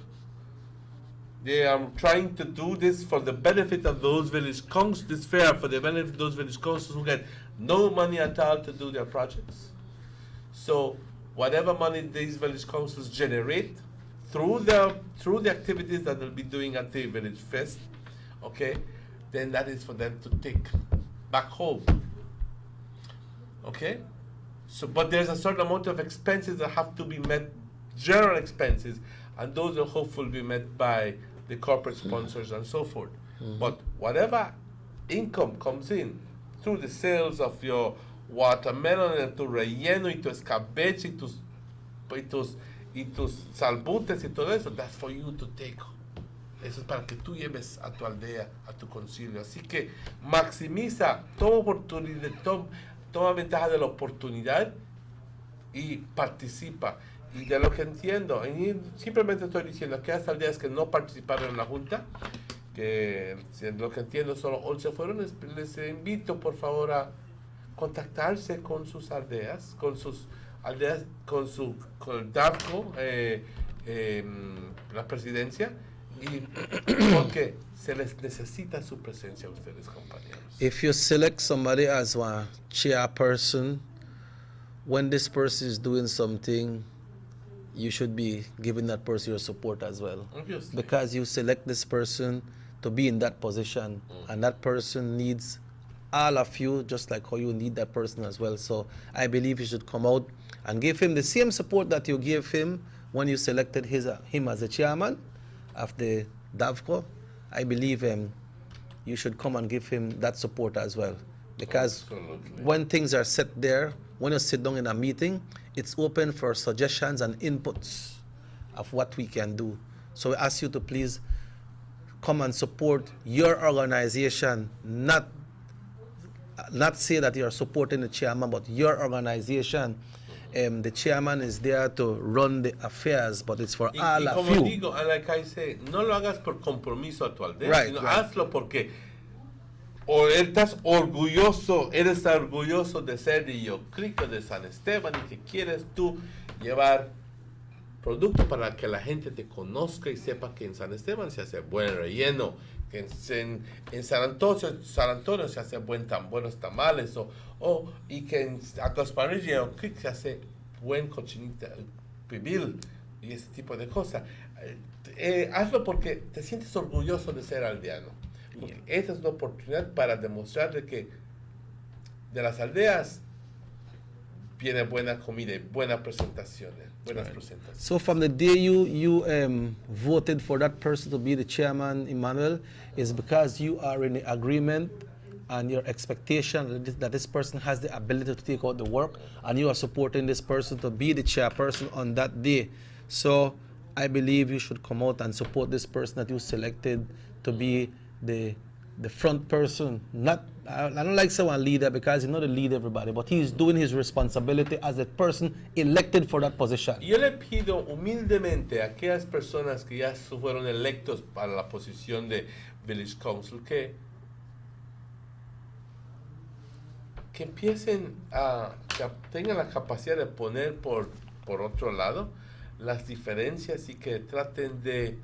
They are trying to do this for the benefit of those village councils, this fair for the benefit of those village councils who get no money at all to do their projects. So whatever money these village councils generate through the activities that they'll be doing at the village fest, okay, then that is for them to take back home. Okay? So but there's a certain amount of expenses that have to be met, general expenses, and those will hopefully be met by the corporate sponsors and so forth. But whatever income comes in through the sales of your watermelon and tu relleno y tu escabeche y tus salbutes y todo eso, that's for you to take. Eso es para que tú lleves a tu aldea, a tu concilio. Así que maximiza, toma ventaja de la oportunidad y participa. Y de lo que entiendo, y simplemente estoy diciendo que hasta aldeas que no participaron en la Junta, que de lo que entiendo solo 11 fueron, les invito por favor a contactarse con sus aldeas, con el DAFCO, la presidencia, y porque se les necesita su presencia a ustedes, compañeros. If you select somebody as a chairperson, when this person is doing something, you should be giving that person your support as well. Obviously. Because you select this person to be in that position, and that person needs all of you just like how you need that person as well. So I believe you should come out and give him the same support that you gave him when you selected him as the chairman of the DAVCO. I believe you should come and give him that support as well. Because when things are set there, when you sit down in a meeting, it's open for suggestions and inputs of what we can do. So I ask you to please come and support your organization, not say that you're supporting the chairman, but your organization. The chairman is there to run the affairs, but it's for all of como you. Digo, like I say, no lo hagas por compromiso a tu aldea, Right, sino right. hazlo porque eres orgulloso de ser de Yocrico, de San Esteban, y que quieres tú llevar producto para que la gente te conozca y sepa que en San Esteban se hace buen relleno, que en San Antonio se hacen buenos tamales, y que en Acosparilla y Yocric se hace buen cochinita pibil y ese tipo de cosas. Hazlo porque te sientes orgulloso de ser aldeano. Porque esa es una oportunidad para demostrarle que de las aldeas viene buena comida y buenas presentaciones. So from the day you voted for that person to be the chairman, Emmanuel, is because you are in agreement and your expectation that this person has the ability to take out the work, and you are supporting this person to be the chairperson on that day. So I believe you should come out and support this person that you selected to be the front person. I don't like someone leader because he's not a leader, everybody, but he's doing his responsibility as a person elected for that position. Yo le pido humildemente a aquellas personas que ya fueron electos para la posición de Village Council que empiecen que tengan la capacidad de poner por otro lado las diferencias y que traten de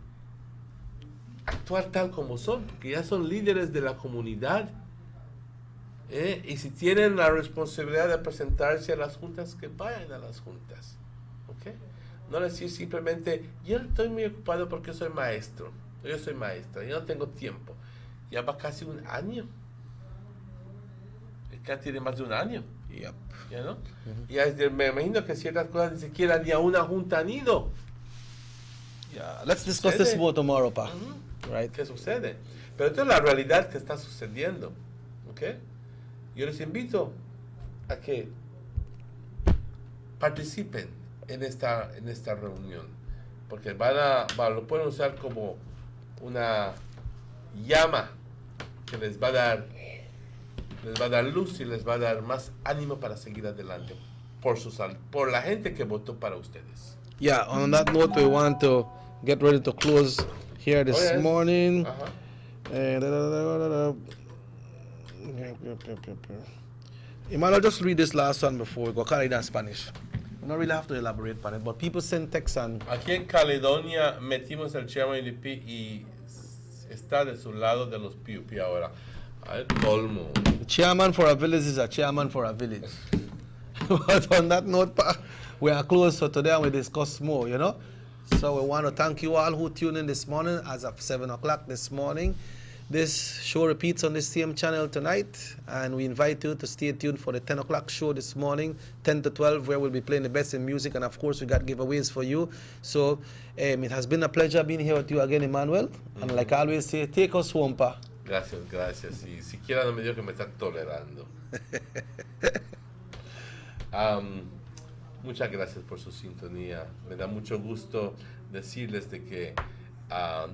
actuar tal como son, porque ya son líderes de la comunidad, y si tienen la responsabilidad de presentarse a las juntas, que vayan a las juntas, ¿ok? No decir simplemente, yo estoy muy ocupado porque soy maestro, yo soy maestra, yo no tengo tiempo. Ya va casi un año, ya tiene más de un año. Yep. ¿Ya no? Y me imagino que ciertas cosas ni siquiera ni a una junta han ido. Yeah, let's discuss this more tomorrow, Pa. Right? ¿Qué sucede? Pero esto es la realidad que está sucediendo. ¿Ok? Yo les invito a que participen en esta reunión. Porque lo pueden usar como una llama que les va a dar luz y les va a dar más ánimo para seguir adelante por la gente que votó para ustedes. Yeah, on that note, we want to get ready to close here this morning. Emmanuel, just read this last one before we go. Carry that in Spanish. We don't really have to elaborate on it, but people send texts and... Aquí en Caledonia metimos al chairman UDP y está de su lado de los PUP ahora. Al colmo. The chairman for a village is a chairman for a village. But on that note, we are close for today and we discuss more, you know. So we want to thank you all who tuned in this morning as of 7 o'clock this morning. This show repeats on the same channel tonight, and we invite you to stay tuned for the 10 o'clock show this morning, 10 to 12, where we'll be playing the best in music, and of course we got giveaways for you. So it has been a pleasure being here with you again, Emmanuel, and like I always say, take us home, Pa. Gracias. Y siquiera no me dio que me está tolerando. Muchas gracias por su sintonía. Me da mucho gusto decirles de que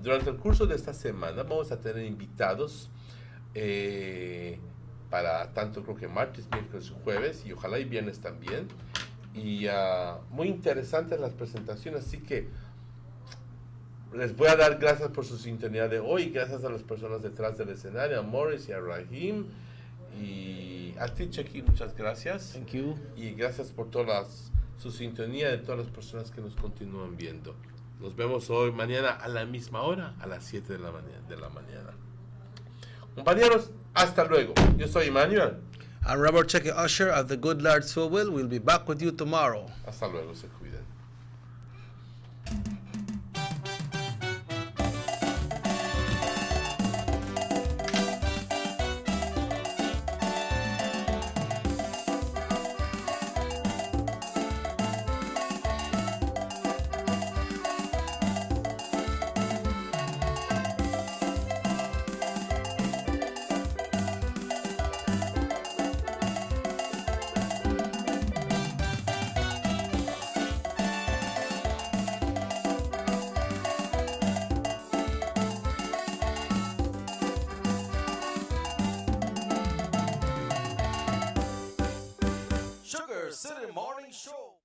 durante el curso de esta semana vamos a tener invitados para tanto creo que martes, miércoles y jueves, y ojalá y viernes también. Y muy interesantes las presentaciones, así que les voy a dar gracias por su sintonía de hoy, gracias a las personas detrás del escenario, a Morris y a Rahim. Y a ti, Chucky, muchas gracias. Thank you. Y gracias por su sintonía de todas las personas que nos continúan viendo. Nos vemos hoy, mañana a la misma hora, a las 7 de la mañana. Compañeros, hasta luego. Yo soy Emmanuel. I'm Robert Chucky Usher of the Good Lord So Will. We'll be back with you tomorrow. Hasta luego, se cuiden. Sugar City Morning Show.